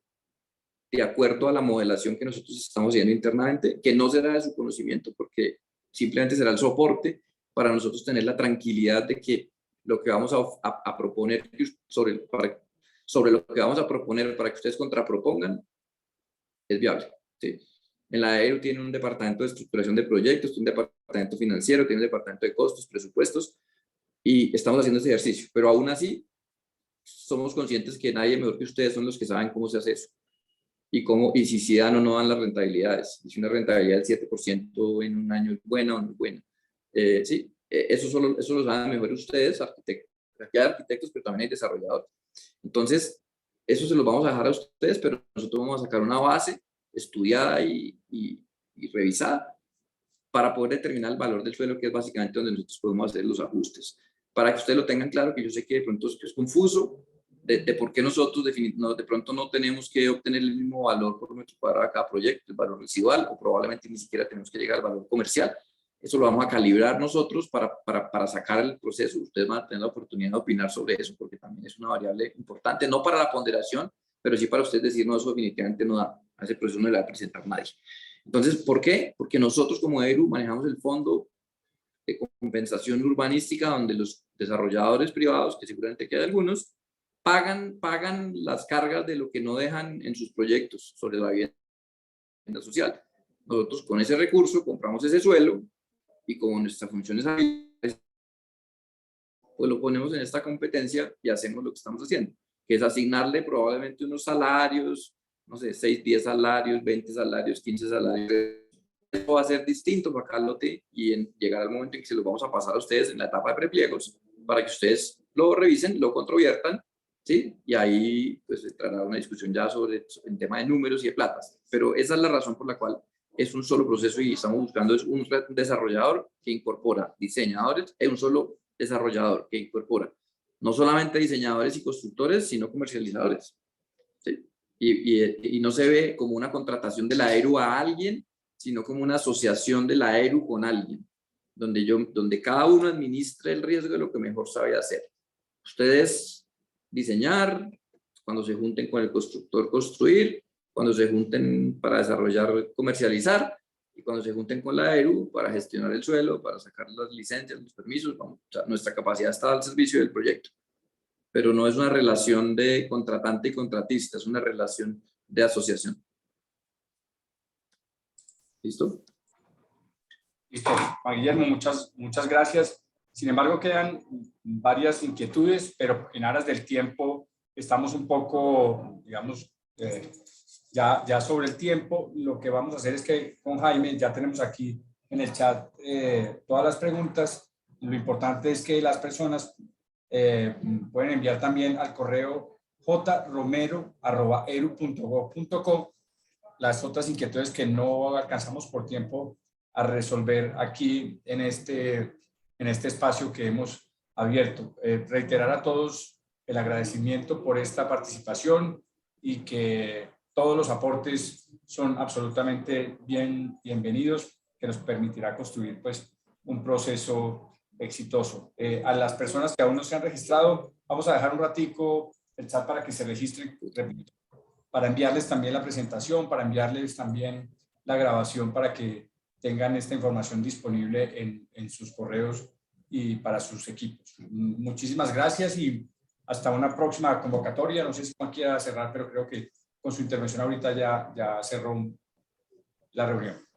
M: de acuerdo a la modelación que nosotros estamos haciendo internamente, que no será de su conocimiento, porque simplemente será el soporte para nosotros tener la tranquilidad de que lo que vamos a proponer sobre lo que vamos a proponer para que ustedes contrapropongan es viable. ¿Sí? En la AERU tiene un departamento de estructuración de proyectos, tiene un departamento financiero, tiene un departamento de costos, presupuestos, y estamos haciendo ese ejercicio. Pero aún así, somos conscientes que nadie mejor que ustedes son los que saben cómo se hace eso. Y si dan o no dan las rentabilidades. Y si una rentabilidad del 7% en un año es buena o no es buena. Sí, eso lo saben mejor ustedes, arquitectos. Aquí hay arquitectos, pero también hay desarrolladores. Entonces, eso se los vamos a dejar a ustedes, pero nosotros vamos a sacar una base estudiada y revisada para poder determinar el valor del suelo, que es básicamente donde nosotros podemos hacer los ajustes. Para que ustedes lo tengan claro, que yo sé que de pronto es confuso, de por qué nosotros de pronto no tenemos que obtener el mismo valor por metro cuadrado a cada proyecto, el valor residual, o probablemente ni siquiera tenemos que llegar al valor comercial. Eso lo vamos a calibrar nosotros para sacar el proceso. Ustedes van a tener la oportunidad de opinar sobre eso, porque también es una variable importante, no para la ponderación, pero sí para ustedes decir, no, eso definitivamente no da. A ese proceso no le va a presentar nadie. Entonces, ¿por qué? Porque nosotros como ERU manejamos el fondo de compensación urbanística donde los desarrolladores privados, que seguramente quedan algunos, pagan las cargas de lo que no dejan en sus proyectos sobre la vivienda social. Nosotros con ese recurso compramos ese suelo y como nuestra función es pues lo ponemos en esta competencia y hacemos lo que estamos haciendo, que es asignarle probablemente unos salarios, no sé, 6, 10 salarios, 20 salarios, 15 salarios. Esto va a ser distinto para cada lote y llegará el momento en que se los vamos a pasar a ustedes en la etapa de prepliegos para que ustedes lo revisen, lo controviertan, ¿sí? Y ahí pues entrará una discusión ya sobre el tema de números y de platas. Pero esa es la razón por la cual es un solo proceso y estamos buscando es un desarrollador que incorpora diseñadores, es un solo desarrollador que incorpora no solamente diseñadores y constructores, sino comercializadores, ¿sí? Y no se ve como una contratación de la ERU a alguien, sino como una asociación de la ERU con alguien, donde cada uno administre el riesgo de lo que mejor sabe hacer. Ustedes diseñar, cuando se junten con el constructor construir, cuando se junten para desarrollar, comercializar, y cuando se junten con la ERU para gestionar el suelo, para sacar las licencias, los permisos, o sea, nuestra capacidad está al servicio del proyecto. Pero no es una relación de contratante y contratista, es una relación de asociación. ¿Listo?
A: Listo, Juan Guillermo, muchas gracias. Sin embargo, quedan varias inquietudes, pero en aras del tiempo estamos un poco, digamos, ya sobre el tiempo. Lo que vamos a hacer es que con Jaime ya tenemos aquí en el chat todas las preguntas. Lo importante es que las personas pueden enviar también al correo jromero@eru.gov.co las otras inquietudes que no alcanzamos por tiempo a resolver aquí en este espacio que hemos abierto. Reiterar a todos el agradecimiento por esta participación y que todos los aportes son absolutamente bienvenidos, que nos permitirá construir pues un proceso exitoso. A las personas que aún no se han registrado, vamos a dejar un ratico el chat para que se registren, repito, para enviarles también la presentación, para enviarles también la grabación para que tengan esta información disponible en sus correos y para sus equipos. Muchísimas gracias y hasta una próxima convocatoria. No sé si Juan quiera cerrar, pero creo que con su intervención ahorita ya cerró la reunión.